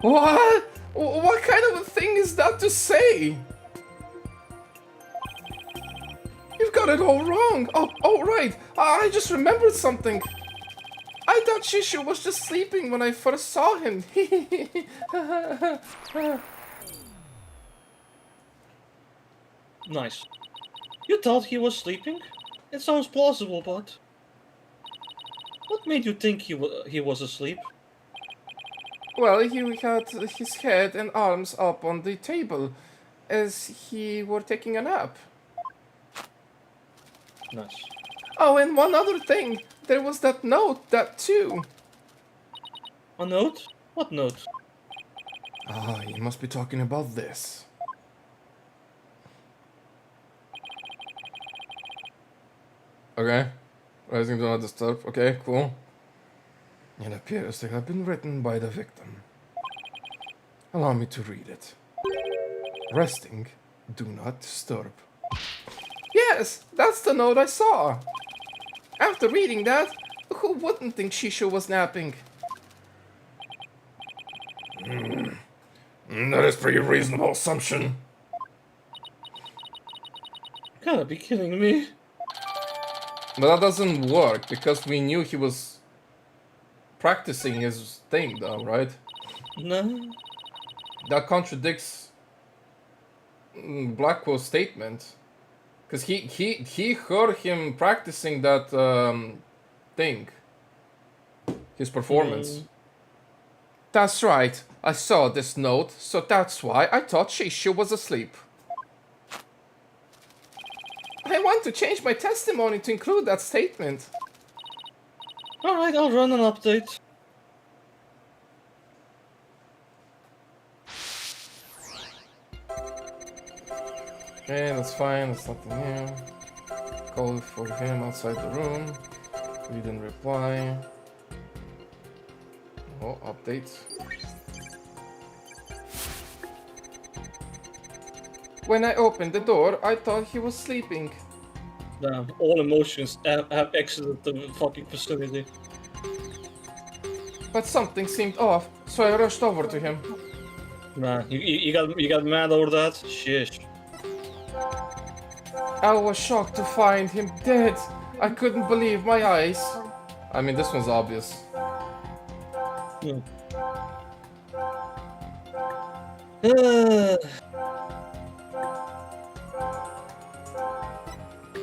What? What kind of a thing is that to say? You've got it all wrong. Oh, right. I just remembered something. I thought Shishu was just sleeping when I first saw him. Nice. You thought he was sleeping? It sounds plausible, but what made you think he was asleep? Well, he had his head and arms up on the table as he were taking a nap. Nice. Oh, and one other thing. There was that note, that too. A note? What note? Ah, you must be talking about this. Okay. Rising do not disturb. Okay, cool. It appears to have been written by the victim. Allow me to read it. Resting, do not disturb. Yes, that's the note I saw. After reading that, who wouldn't think Shishu was napping? That is pretty reasonable assumption. Gotta be kidding me. But that doesn't work because we knew he was practicing his thing, though, right? No. That contradicts Blackwell's statement. Because he heard him practicing that thing. His performance. That's right. I saw this note, so that's why I thought Shishu was asleep. I want to change my testimony to include that statement. Alright, I'll run an update. Okay, that's fine, that's nothing new. Call for him outside the room. We didn't reply. Oh, update. When I opened the door, I thought he was sleeping. Damn, all emotions have exited the fucking facility. But something seemed off, so I rushed over to him. Nah, you got mad over that? Shish. I was shocked to find him dead. I couldn't believe my eyes. I mean, this one's obvious. Hmm.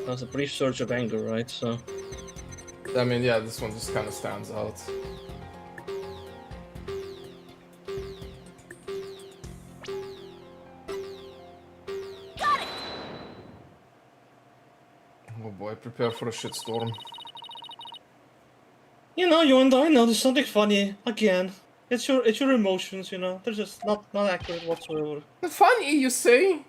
That was a brief surge of anger, right? So. I mean, yeah, this one just kind of stands out. Oh boy, prepare for a shitstorm. You know, you and I know there's something funny again. It's your emotions, you know. They're just not accurate whatsoever. Funny, you say?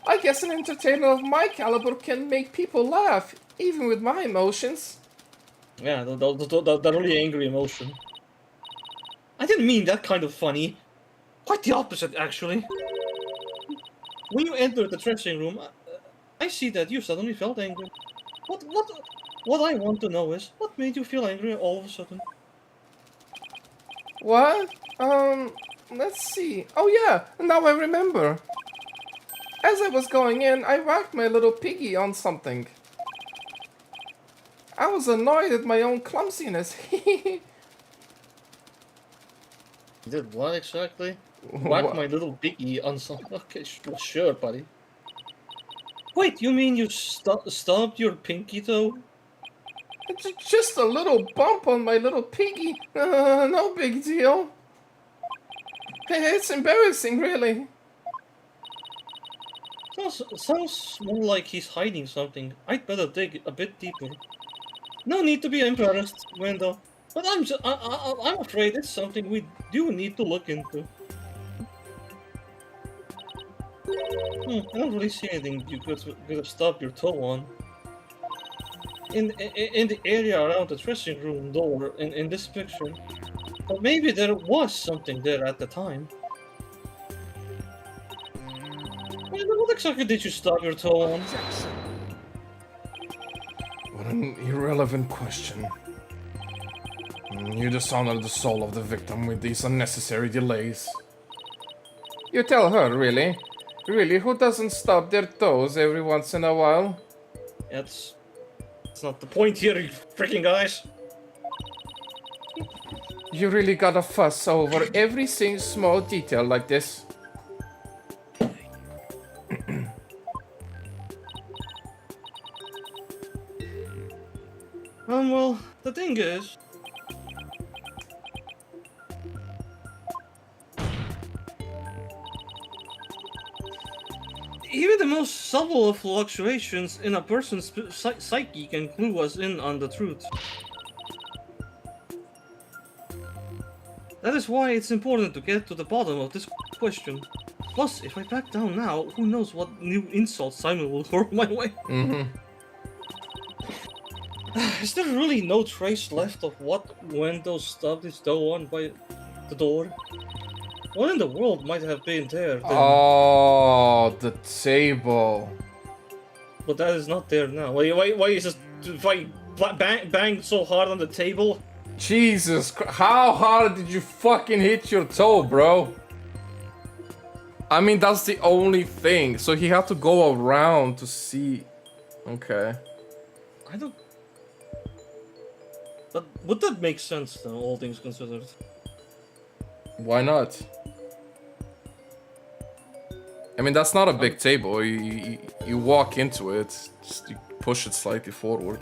I guess an entertainer of my caliber can make people laugh, even with my emotions. Yeah, the really angry emotion. I didn't mean that kind of funny. Quite the opposite, actually. When you entered the dressing room, I see that you suddenly felt angry. What I want to know is, what made you feel angry all of a sudden? What? Let's see. Oh yeah, now I remember. As I was going in, I whacked my little piggy on something. I was annoyed at my own clumsiness. You did what exactly? Whack my little piggy on some. Okay, sure, buddy. Wait, you mean you stubbed your pinky toe? It's just a little bump on my little piggy. No big deal. It's embarrassing, really. Sounds more like he's hiding something. I'd better dig a bit deeper. No need to be embarrassed, Wendell. But I'm afraid it's something we do need to look into. I don't really see anything you could have stubbed your toe on. In the area around the dressing room door in this picture. But maybe there was something there at the time. What exactly did you stub your toe on? What an irrelevant question. You dishonor the soul of the victim with these unnecessary delays. You tell her, really? Really, who doesn't stub their toes every once in a while? That's not the point here, you freaking guys. You really gotta fuss over every single small detail like this. Well, the thing is... Even the most subtle of fluctuations in a person's psyche can clue us in on the truth. That is why it's important to get to the bottom of this question. Plus, if I back down now, who knows what new insults Simon will throw my way. Is there really no trace left of what Wendell stubbed his toe on by the door? What in the world might have been there then? Oh, the table. But that is not there now. Why is this... Why bang so hard on the table? Jesus Christ, how hard did you fucking hit your toe, bro? I mean, that's the only thing. So he had to go around to see... Okay. I don't... But would that make sense, though, all things considered? Why not? I mean, that's not a big table. You walk into it, just you push it slightly forward.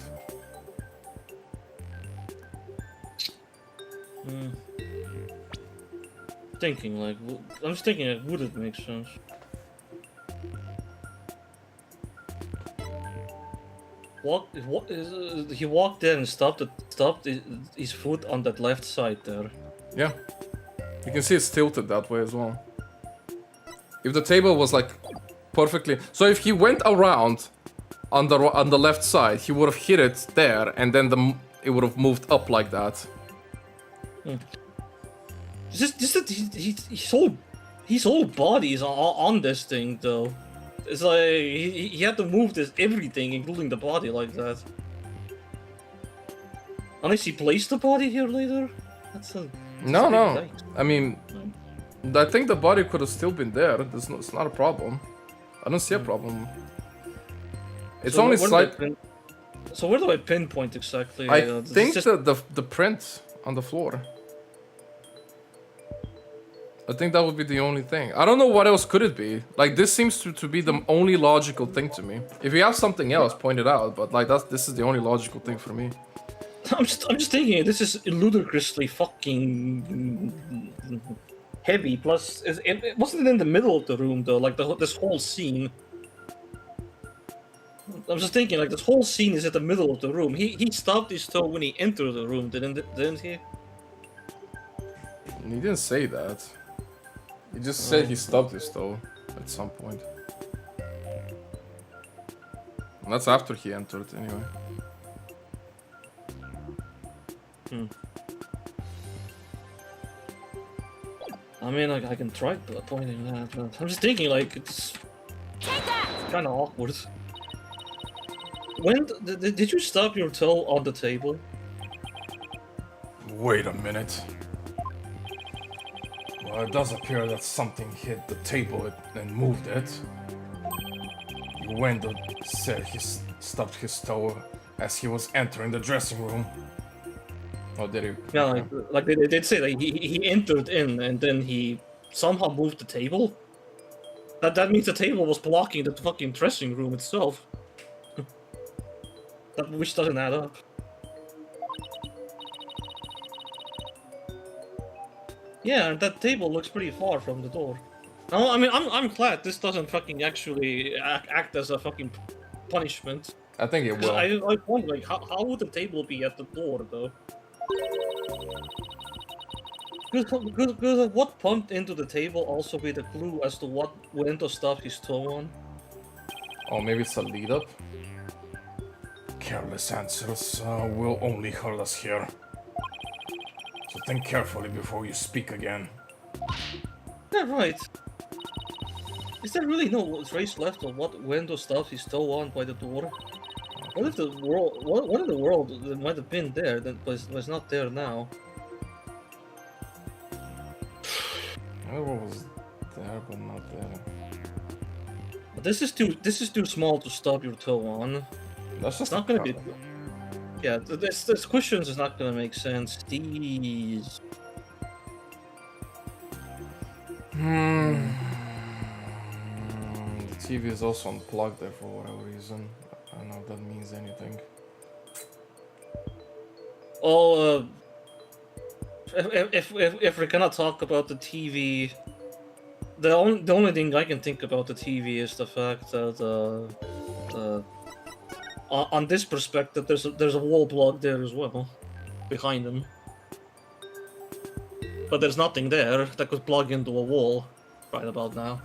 Thinking, like... I'm just thinking, like, would it make sense? He walked there and stopped his foot on that left side there. Yeah. You can see it's tilted that way as well. If the table was like perfectly... So if he went around on the left side, he would have hit it there and then it would have moved up like that. Just that his whole body is on this thing though. It's like he had to move this everything, including the body, like that. Unless he placed the body here later. That's a No. big I mean, I think the body could have still been there. It's not a problem. I don't see a problem. It's So only where do slight. So where do I pinpoint exactly? I think just... the print on the floor. I think that would be the only thing. I don't know what else could it be. Like, this seems to be the only logical thing to me. If you have something else, point it out. But like, this is the only logical thing for me. I'm just thinking this is ludicrously fucking heavy. Plus, it wasn't in the middle of the room though. Like this whole scene. I was just thinking, like, this whole scene is at the middle of the room. He stubbed his toe when he entered the room, didn't he? He didn't say that. He just said he Oh. stubbed his toe at some point. And that's after he entered, anyway. I mean, like, I can try pointing that, but I'm just thinking, like, it's Take that! kind of awkward. When did you stub your toe on the table? Wait a minute. Well, it does appear that something hit the table and moved it. Wendell said he stubbed his toe as he was entering the dressing room. Oh, did he? Yeah, Okay. like they did say that he entered in and then he somehow moved the table. That means the table was blocking the fucking dressing room itself. That which doesn't add up. Yeah, that table looks pretty far from the door. No, I mean I'm glad this doesn't fucking actually act as a fucking punishment. I think it 'Cause will. I wonder, like, how would the table be at the door though? Could what pumped into the table also be the clue as to what Wendo stuffed his toe on? Oh, maybe it's a lead up? Careless answers will only hurt us here. So think carefully before you speak again. Yeah, right. Is there really no trace left of what Wendo stuffed his toe on by the door? What if the world? What in the world that might have been there that was not there now? What was there but not there? But this is too small to stub your toe on. That's just It's not gonna be. cut. Yeah, this questions is not gonna make sense. These. The TV is also unplugged there for whatever reason. I don't know if that means anything. Oh, if we're gonna talk about the TV, the only thing I can think about the TV is the fact that on this perspective there's a wall plug there as well, behind him. But there's nothing there that could plug into a wall right about now.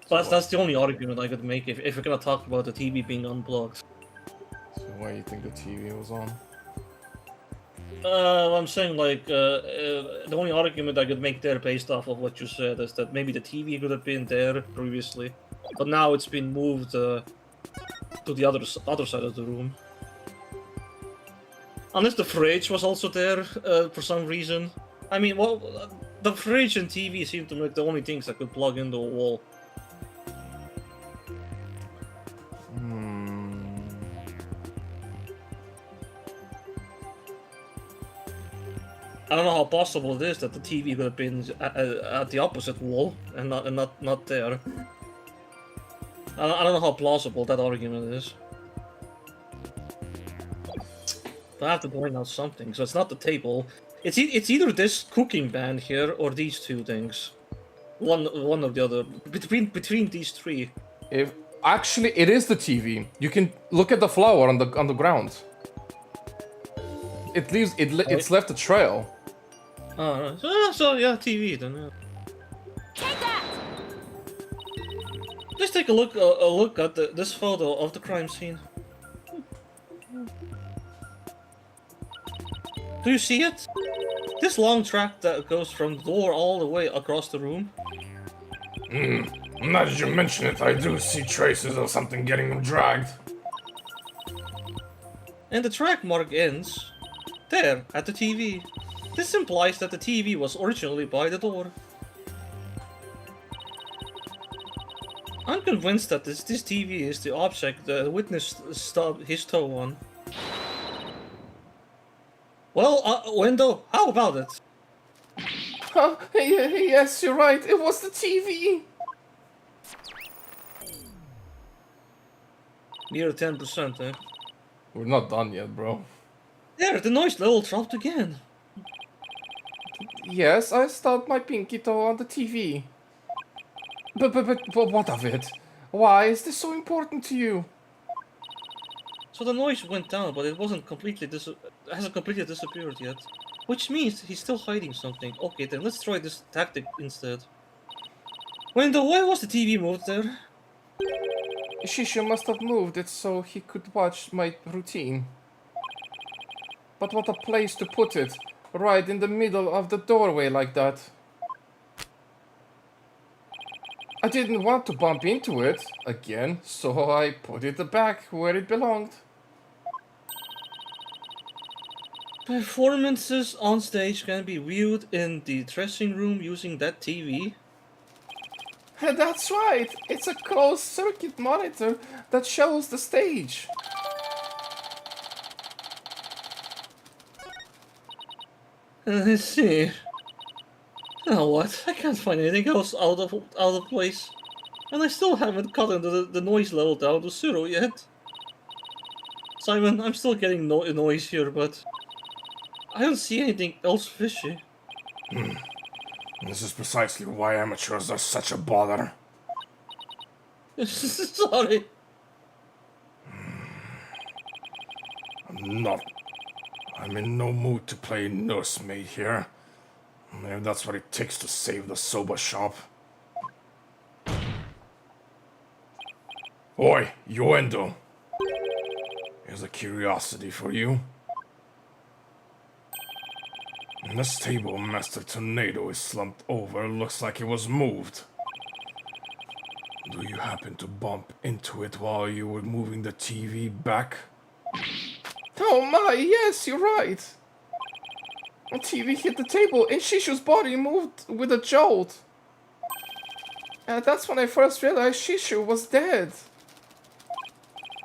So that's the only argument I could make if we're gonna talk about the TV being unplugged. So why do you think the TV was on? I'm saying, like, the only argument I could make there based off of what you said is that maybe the TV could have been there previously, but now it's been moved to the other side of the room. Unless the fridge was also there for some reason. I mean, well, the fridge and TV seem to be like the only things that could plug into a wall. I don't know how possible it is that the TV could have been at the opposite wall and not there. I don't know how plausible that argument is. But I have to point out something. So it's not the table. It's either this cooking band here or these two things. One or the other. Between these three. If actually it is the TV. You can look at the flower on the ground. It's left a trail. Oh, right. So yeah, TV then. Yeah. Take that! Let's take a look at this photo of the crime scene. Do you see it? This long track that goes from the door all the way across the room. Now that you mention it, I do see traces of something getting dragged. And the track mark ends there at the TV. This implies that the TV was originally by the door. I'm convinced that this TV is the object the witness stubbed his toe on. Well, Wendo, how about it? Huh? Yes, you're right. It was the TV. Near 10%, eh? We're not done yet, bro. There, the noise level dropped again. Yes, I stubbed my pinky toe on the TV. But what of it? Why is this so important to you? So the noise went down, but it wasn't completely hasn't completely disappeared yet. Which means he's still hiding something. Okay, then let's try this tactic instead. Wendell, why was the TV moved there? Shisha must have moved it so he could watch my routine. But what a place to put it, right in the middle of the doorway like that. I didn't want to bump into it again, so I put it back where it belonged. Performances on stage can be viewed in the dressing room using that TV. That's right, it's a closed circuit monitor that shows the stage. Let's see. Now what? I can't find anything else out of place. And I still haven't gotten the noise level down to 0 yet. Simon, I'm still getting noise here, but I don't see anything else fishy. This is precisely why amateurs are such a bother. Sorry. I'm in no mood to play nursemaid here. Maybe that's what it takes to save the soba shop. Oi, Yoendo. Here's a curiosity for you. This table Master Tornado is slumped over looks like it was moved. Do you happen to bump into it while you were moving the TV back? Oh my, yes, you're right. The TV hit the table and Shishu's body moved with a jolt. And that's when I first realized Shishu was dead.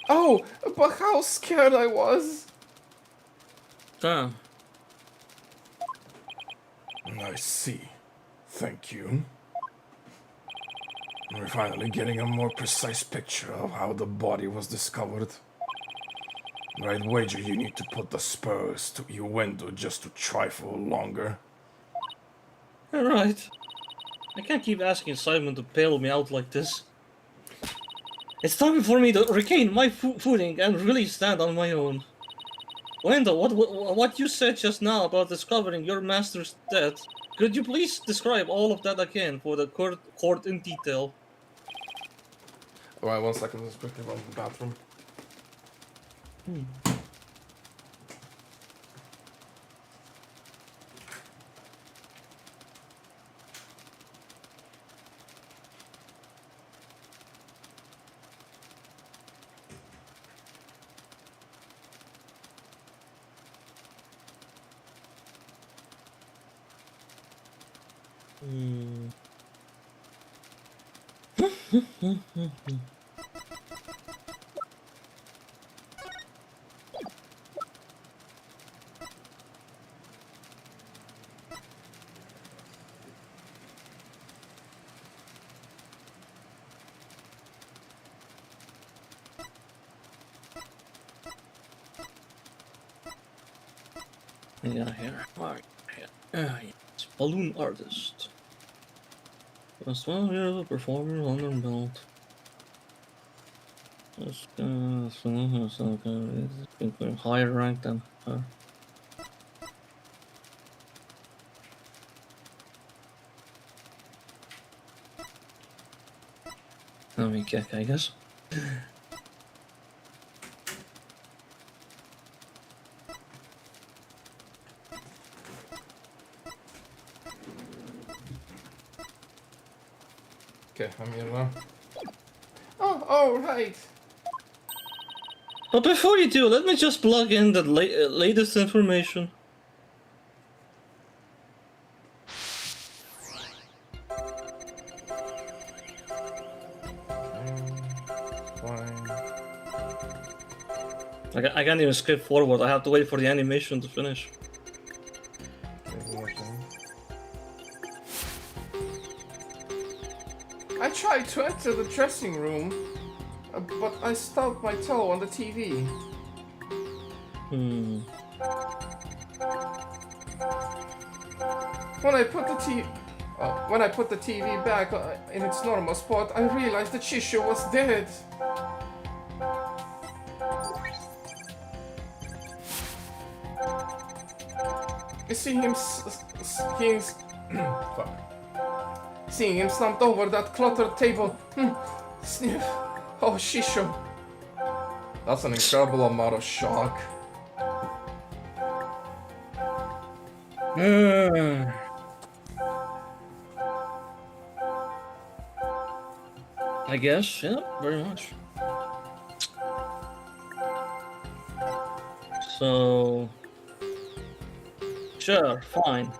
Oh, but how scared I was. Damn. I see. Thank you. We're finally getting a more precise picture of how the body was discovered. I'd wager you need to put the spurs to your window just to trifle longer. Alright. I can't keep asking Simon to bail me out like this. It's time for me to regain my footing and really stand on my own. Wendell, what you said just now about discovering your master's death, could you please describe all of that again for the court in detail? Alright, 1 second, let's quickly run to the bathroom. Yeah, here. Alright. Yes. Balloon artist. Plus 12 years of performer on their belt. Just higher rank than her. I mean, kick, I guess. Okay, I'm here now. Oh, right. But before you do, let me just plug in the latest information. Fine. I can't even skip forward. I have to wait for the animation to finish. I tried to enter the dressing room, but I stubbed my toe on the TV. When I put the TV back in its normal spot, I realized that Shishu was dead. Seeing him fuck. Seeing him slumped over that cluttered table. Sniff. Oh, Shisho. That's an incredible amount of shock. I guess, yeah, very much. So, sure, fine.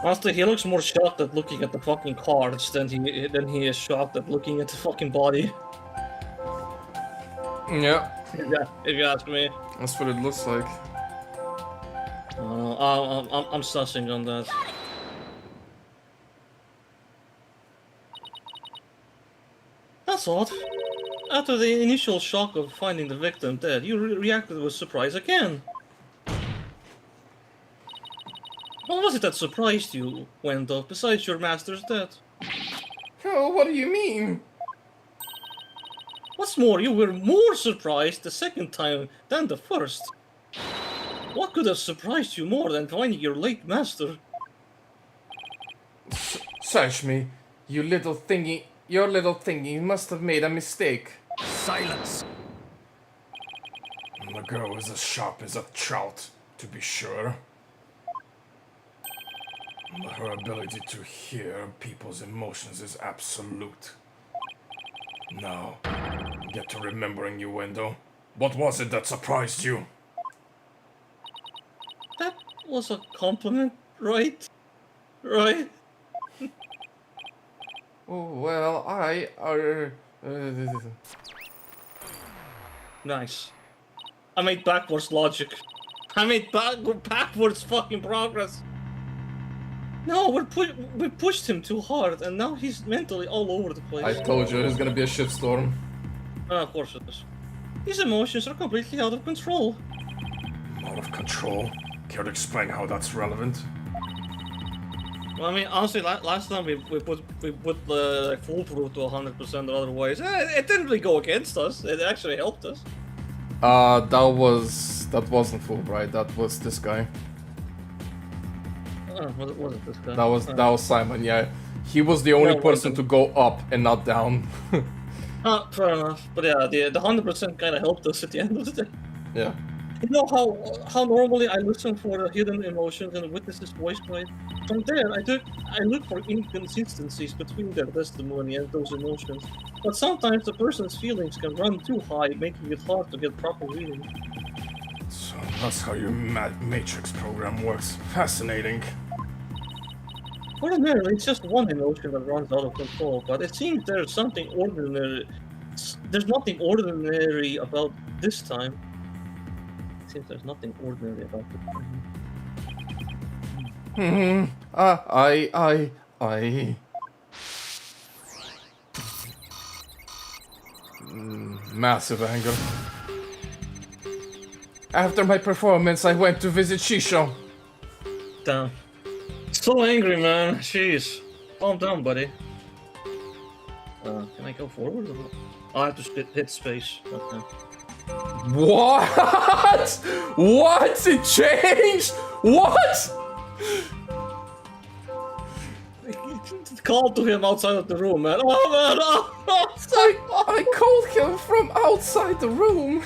Honestly, he looks more shocked at looking at the fucking cards than he is shocked at looking at the fucking body. Yeah, Yeah, if you ask me. that's what it looks like. I'm sussing on that. That's odd. After the initial shock of finding the victim dead, you reacted with surprise again. What was it that surprised you, Wendell, besides your master's death? Oh, what do you mean? What's more, you were more surprised the second time than the first. What could have surprised you more than finding your late master? Search me, you little thingy. Your little thingy must have made a mistake. Silence! The girl is as sharp as a trout, to be sure. Her ability to hear people's emotions is absolute. Now, get to remembering you, Wendell. What was it that surprised you? That was a compliment, right? Right? Oh, well, Nice. I made backwards logic. I made backwards fucking progress. No, we pushed him too hard, and now he's mentally all over the place. I told you there's gonna be a shitstorm. Of course it is. His emotions are completely out of control. Out of control? Care to explain how that's relevant? Well, I mean, honestly, last time we put like foolproof to 100% or otherwise, it didn't really go against us. It actually helped us. That wasn't Fulbright. That was this guy. Was it this guy? That was Simon. Yeah, he was the only Yeah, person to go up and not down. Fair enough. But yeah, the 100% kind of helped us at the end of the day. Yeah. You know how normally I listen for the hidden emotions and witness's voice, right? From there, I look for inconsistencies between their testimony and those emotions. But sometimes the person's feelings can run too high, making it hard to get proper reading. So that's how your Matrix program works. Fascinating. Ordinarily, it's just one emotion that runs out of control, but it seems there's something ordinary. There's nothing ordinary about this time. It seems there's nothing ordinary about this time. Massive anger. After my performance, I went to visit Shisho. Damn. So angry, man. Jeez. Calm down, buddy. Can I go forward or not? I have to hit space. Okay. What? What? It changed? What? Call to him outside of the room, man. Oh, man. Oh. I called him from outside the room.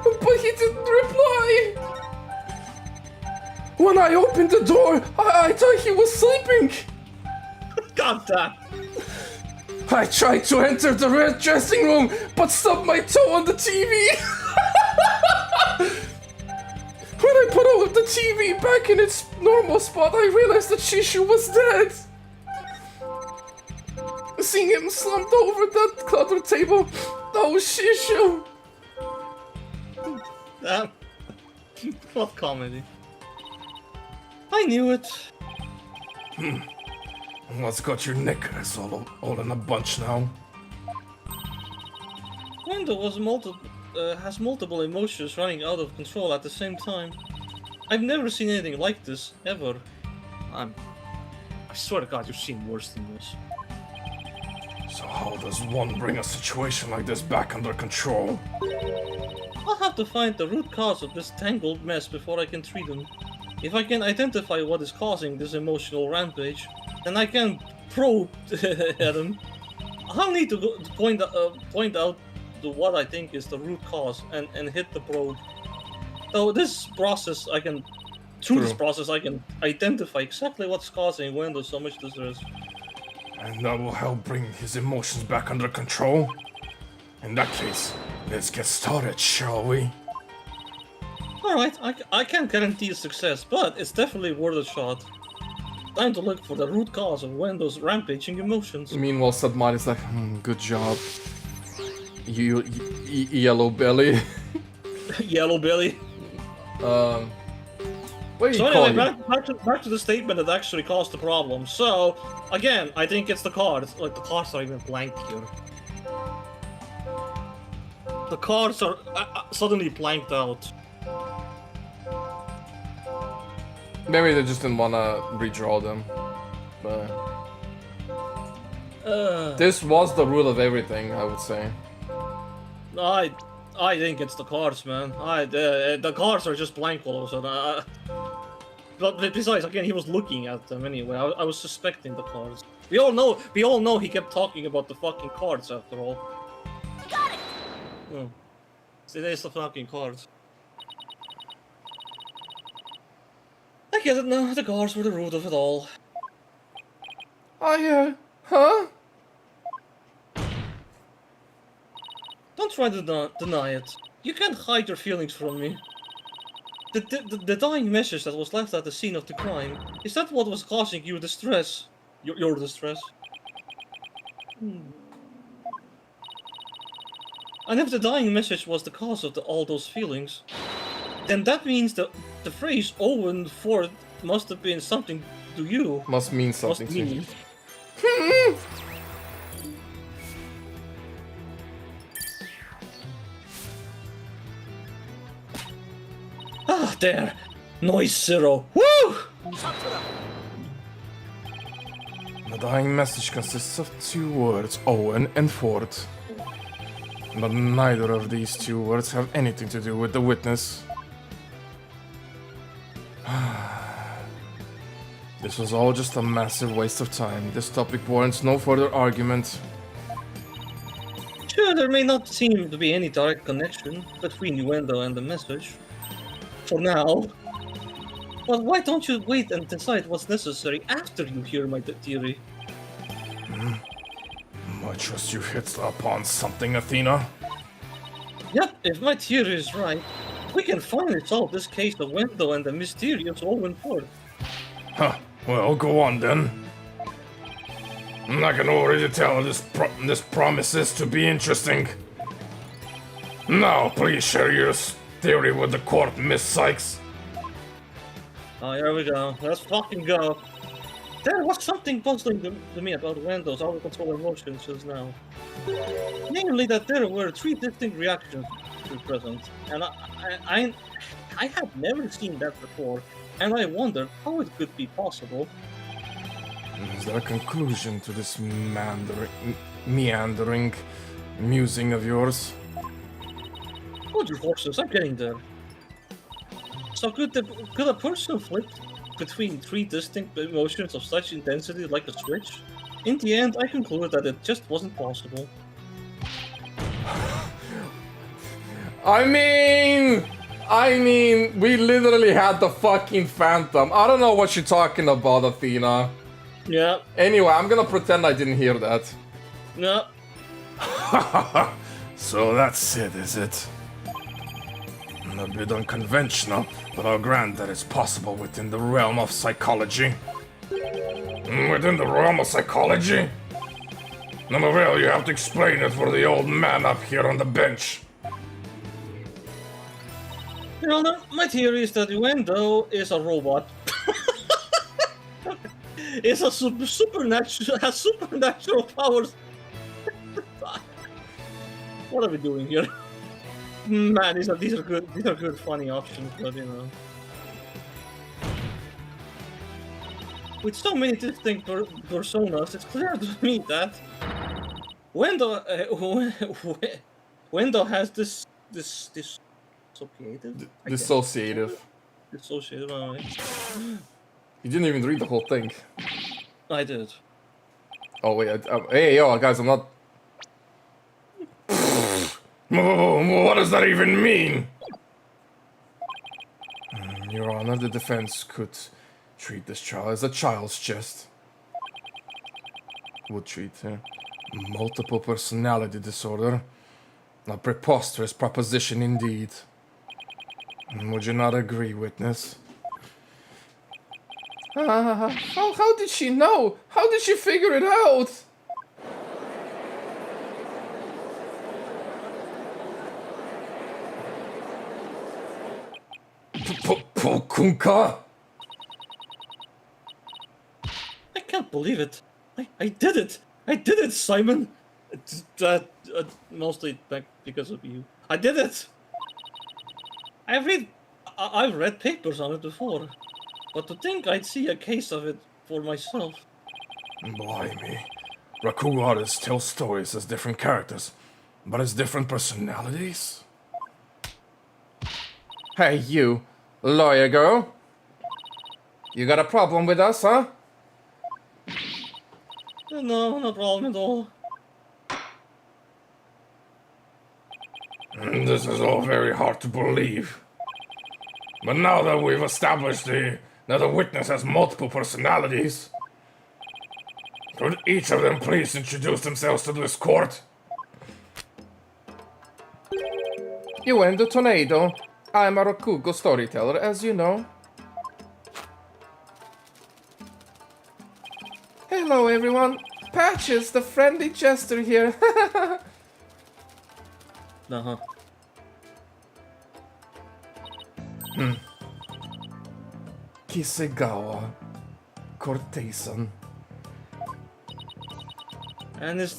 But he didn't reply. When I opened the door, I thought he was sleeping. God damn. I tried to enter the red dressing room, but stubbed my toe on the TV. When I put all of the TV back in its normal spot, I realized that Shishu was dead. Seeing him slumped over that cluttered table, that was Shishu. Damn. What comedy. I knew it. What's got your knickers all in a bunch now? Wendell has multiple emotions running out of control at the same time. I've never seen anything like this ever. I swear to God, you've seen worse than this. So how does one bring a situation like this back under control? I'll have to find the root cause of this tangled mess before I can treat him. If I can identify what is causing this emotional rampage, then I can probe at him. I'll need to point out what I think is the root cause and hit the probe. So this process, through this process, I can identify exactly what's causing Wendell so much distress. And that will help bring his emotions back under control? In that case, let's get started, shall we? Alright, I can't guarantee success, but it's definitely worth a shot. Time to look for the root cause of Wendell's rampaging emotions. Meanwhile, Sadmar is like, good job. You yellow belly. Yellow belly. What do you So call anyway, you? back to the statement that actually caused the problem. So, again, I think it's the cards. Like, the cards are even blank here. The cards are suddenly blanked out. Maybe they just didn't wanna redraw them. But this was the rule of everything, I would say. I think it's the cards, man. The cards are just blank all of a sudden. But besides, again, he was looking at them anyway. I was suspecting the cards. We all know he kept talking about the fucking cards after all. Got it! Oh. It is the fucking cards. I get it now. The cards were the root of it all. Huh? Don't try to deny it. You can't hide your feelings from me. The dying message that was left at the scene of the crime, is that what was causing you distress? Your distress? And if the dying message was the cause of all those feelings, then that means that the phrase Owen Ford must have been something to you. Must mean something Must to mean. you. Ah, there! Noise zero! Woo! The dying message consists of 2 words, Owen and Ford. But neither of these 2 words have anything to do with the witness. This was all just a massive waste of time. This topic warrants no further argument. Sure, there may not seem to be any direct connection between Nuendo and the message. For now. But why don't you wait and decide what's necessary after you hear my theory? I trust you've hit upon something, Athena. Yep, if my theory is right, we can finally solve this case of Wendell and the mysterious Owen Ford. Huh. Well, go on then. I can already tell this promises to be interesting. Now, please share your theory with the court, Miss Sykes. Oh, here we go. Let's fucking go. There was something puzzling to me about Wendell's out-of-control emotions just now. Namely that there were 3 distinct reactions present, and I have never seen that before, and I wondered how it could be possible. Is there a conclusion to this meandering musing of yours? Hold your horses, I'm getting there. So could a person flip between 3 distinct emotions of such intensity like a switch? In the end, I concluded that it just wasn't possible. I mean, we literally had the fucking Phantom. I don't know what you're talking about, Athena. Yeah, Anyway, I'm gonna pretend I didn't hear that. yeah. So that's it, is it? A bit unconventional, but I'll grant that it's possible within the realm of psychology. Within the realm of psychology? No, well, you have to explain it for the old man up here on the bench. Your Honor, my theory is that Wendell is a robot. It's a supernatural, has supernatural powers. What are we doing here? Man, these are good funny options, but you know. With so many distinct personas, it's clear to me that Wendell, Wendell has this dissociative. Dissociative. Dissociative. You didn't even read the whole thing. I did. Oh wait, hey yo guys, I'm not. What does that even mean? Your Honor, the defense could treat this trial as a child's chest. Would treat multiple personality disorder. A preposterous proposition indeed. Would you not agree, witness? How did she know? How did she figure it out? Pokunka? I can't believe it. I did it. I did it, Simon. Mostly because of you. I did it. I've read papers on it before, but to think I'd see a case of it for myself. Blimey. Rakugo artists tell stories as different characters, but as different personalities? Hey you, lawyer girl. You got a problem with us, huh? No, no problem at all. This is all very hard to believe. But now that we've established that the witness has multiple personalities, could each of them please introduce themselves to this court? You and the tornado. I'm a Rakugo storyteller, as you know. Hello everyone. Patches, the friendly jester here. Uh-huh. Kisegawa. Cortesan. And is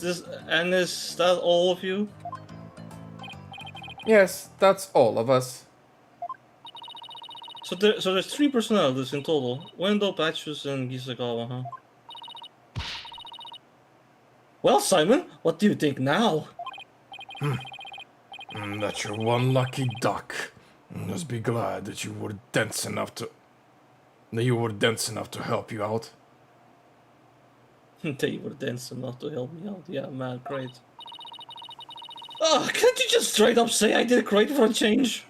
that all of you? Yes, that's all of us. So there's 3 personalities in total. Wendell, Patches, and Gisagawa, huh? Well, Simon, what do you think now? That you're one lucky duck. Just be glad that you were dense enough to help you out. They were dense enough to help me out. Yeah, man, great. Oh, can't you just straight up say I did great for a change?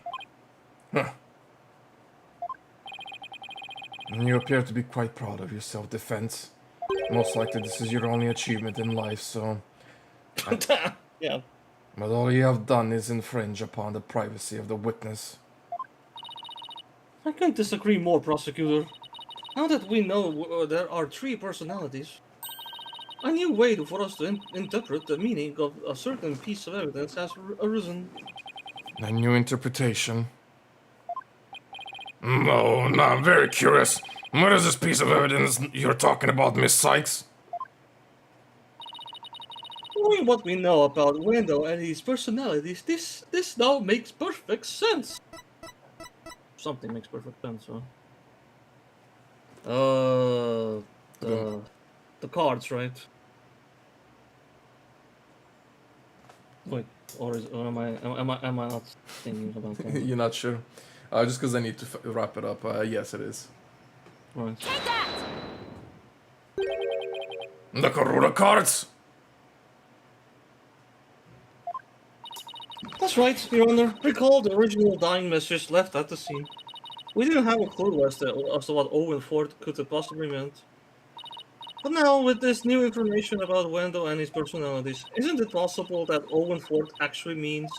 You appear to be quite proud of your self-defense. Most likely this is your only achievement in life, so... Yeah. But all you have done is infringe upon the privacy of the witness. I can't disagree more, prosecutor. Now that we know there are 3 personalities, a new way for us to interpret the meaning of a certain piece of evidence has arisen. A new interpretation. Oh, no, I'm very curious. What is this piece of evidence you're talking about, Miss Sykes? Knowing what we know about Wendell and his personalities, this now makes perfect sense. Something makes perfect sense, huh? The cards, right? Wait, or am I not thinking about that? You're not sure? Just because I need to wrap it up. Yes, it is. Right. Take that! The Karura cards? That's right, Your Honor. Recall the original dying message left at the scene. We didn't have a clue as to what Owen Ford could have possibly meant. But now, with this new information about Wendell and his personalities, isn't it possible that Owen Ford actually means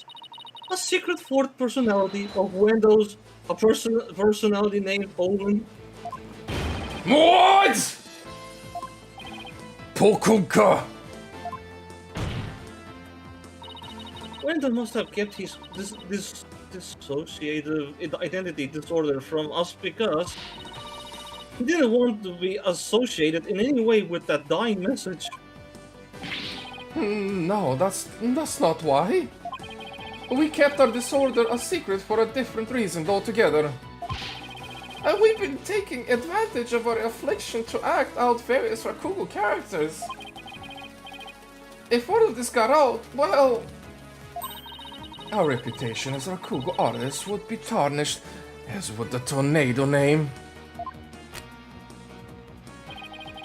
a secret fourth personality of Wendell's, a personality named Owen? What? Pokunka! Wendell must have kept his this dissociative identity disorder from us because he didn't want to be associated in any way with that dying message. No, that's not why. We kept our disorder a secret for a different reason altogether. And we've been taking advantage of our affliction to act out various Rakugo characters. If all of this got out, well... our reputation as Rakugo artists would be tarnished, as would the Tornado name.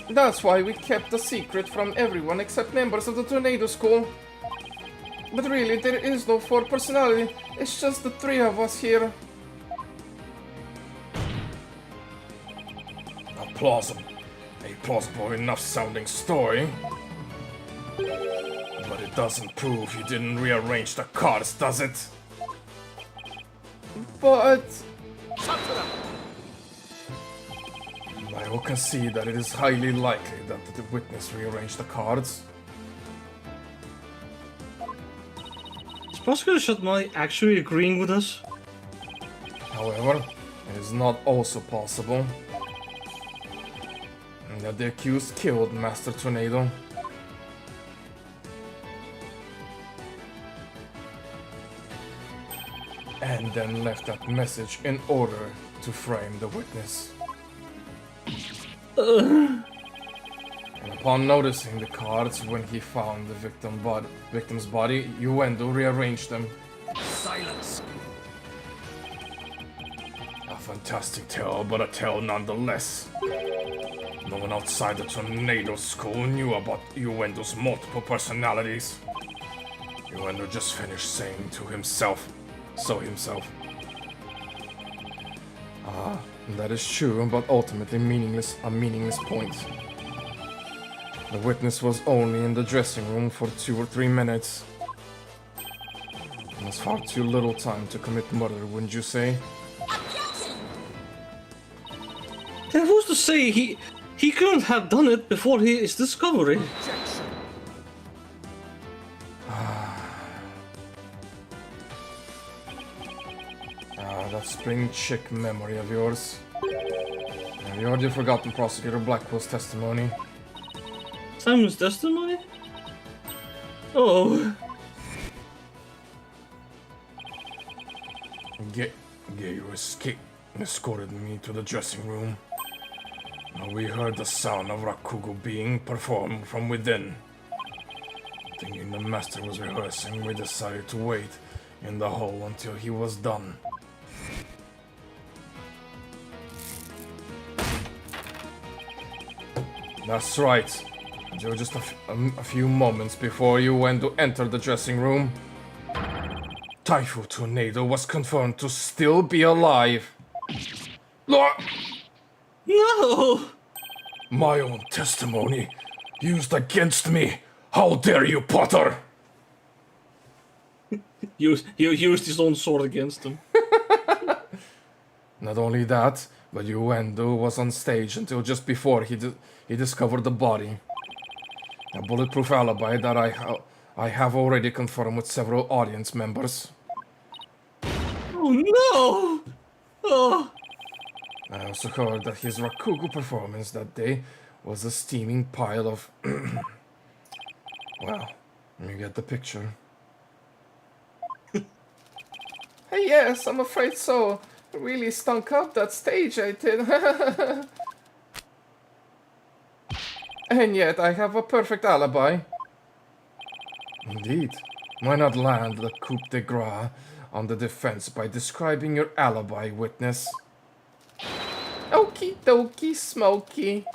That's why we kept the secret from everyone except members of the Tornado School. But really, there is no fourth personality, it's just the three of us here. A plausible enough sounding story. But it doesn't prove you didn't rearrange the cards, does it? But... I will concede that it is highly likely that the witness rearranged the cards. Is Prosecutor Shatmai actually agreeing with us? however, it is not also possible that the accused killed Master Tornado. And then left that message in order to frame the witness. And upon noticing the cards when he found the victim's body, Uendo rearranged them. Silence. A fantastic tale, but a tale nonetheless. No one outside the Tornado School knew about Uendo's multiple personalities. Uendo just finished saying to himself, Ah, that is true, but ultimately a meaningless point. The witness was only in the dressing room for 2 or 3 minutes. It was far too little time to commit murder, wouldn't you say? Then who's to say he couldn't have done it before his discovery? That spring chick memory of yours. Have you already forgotten Prosecutor Blackwell's testimony? Simon's testimony? Oh. Gayu escorted me to the dressing room. We heard the sound of Rakugo being performed from within. Thinking the master was rehearsing, we decided to wait in the hall until he was done. That's right. There were just a few moments before you went to enter the dressing room. Typhoon Tornado was confirmed to still be alive. No! My own testimony used against me. How dare you, Potter? He used his own sword against him. Not only that, but Uendo was on stage until just before he discovered the body. A bulletproof alibi that I have already confirmed with several audience members. Oh no! Oh. I also heard that his Rakugo performance that day was a steaming pile of... well, you get the picture. Hey, yes, I'm afraid so. Really stunk up that stage I did. And yet I have a perfect alibi. Indeed. Why not land the coup de grace on the defense by describing your alibi, witness? Okie dokie, Smokey.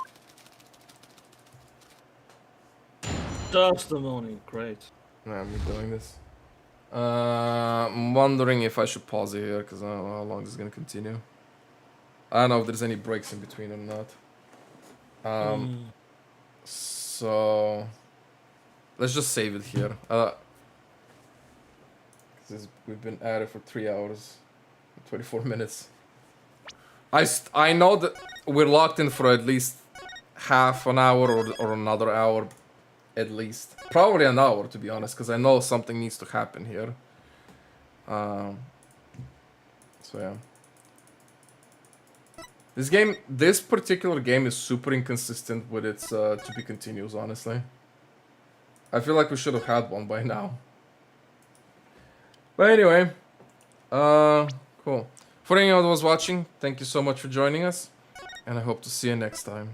Testimony, great. I'm doing this. I'm wondering if I should pause it here, because I don't know how long this is going to continue. I don't know if there's any breaks in between or not. So... let's just save it here. We've been at it for 3 hours, 24 minutes. I know that we're locked in for at least half an hour or another hour. At least. Probably an hour, to be honest, because I know something needs to happen here. So yeah. This particular game is super inconsistent with its to be continues, honestly. I feel like we should have had one by now. But anyway, cool. For anyone who was watching, thank you so much for joining us, and I hope to see you next time.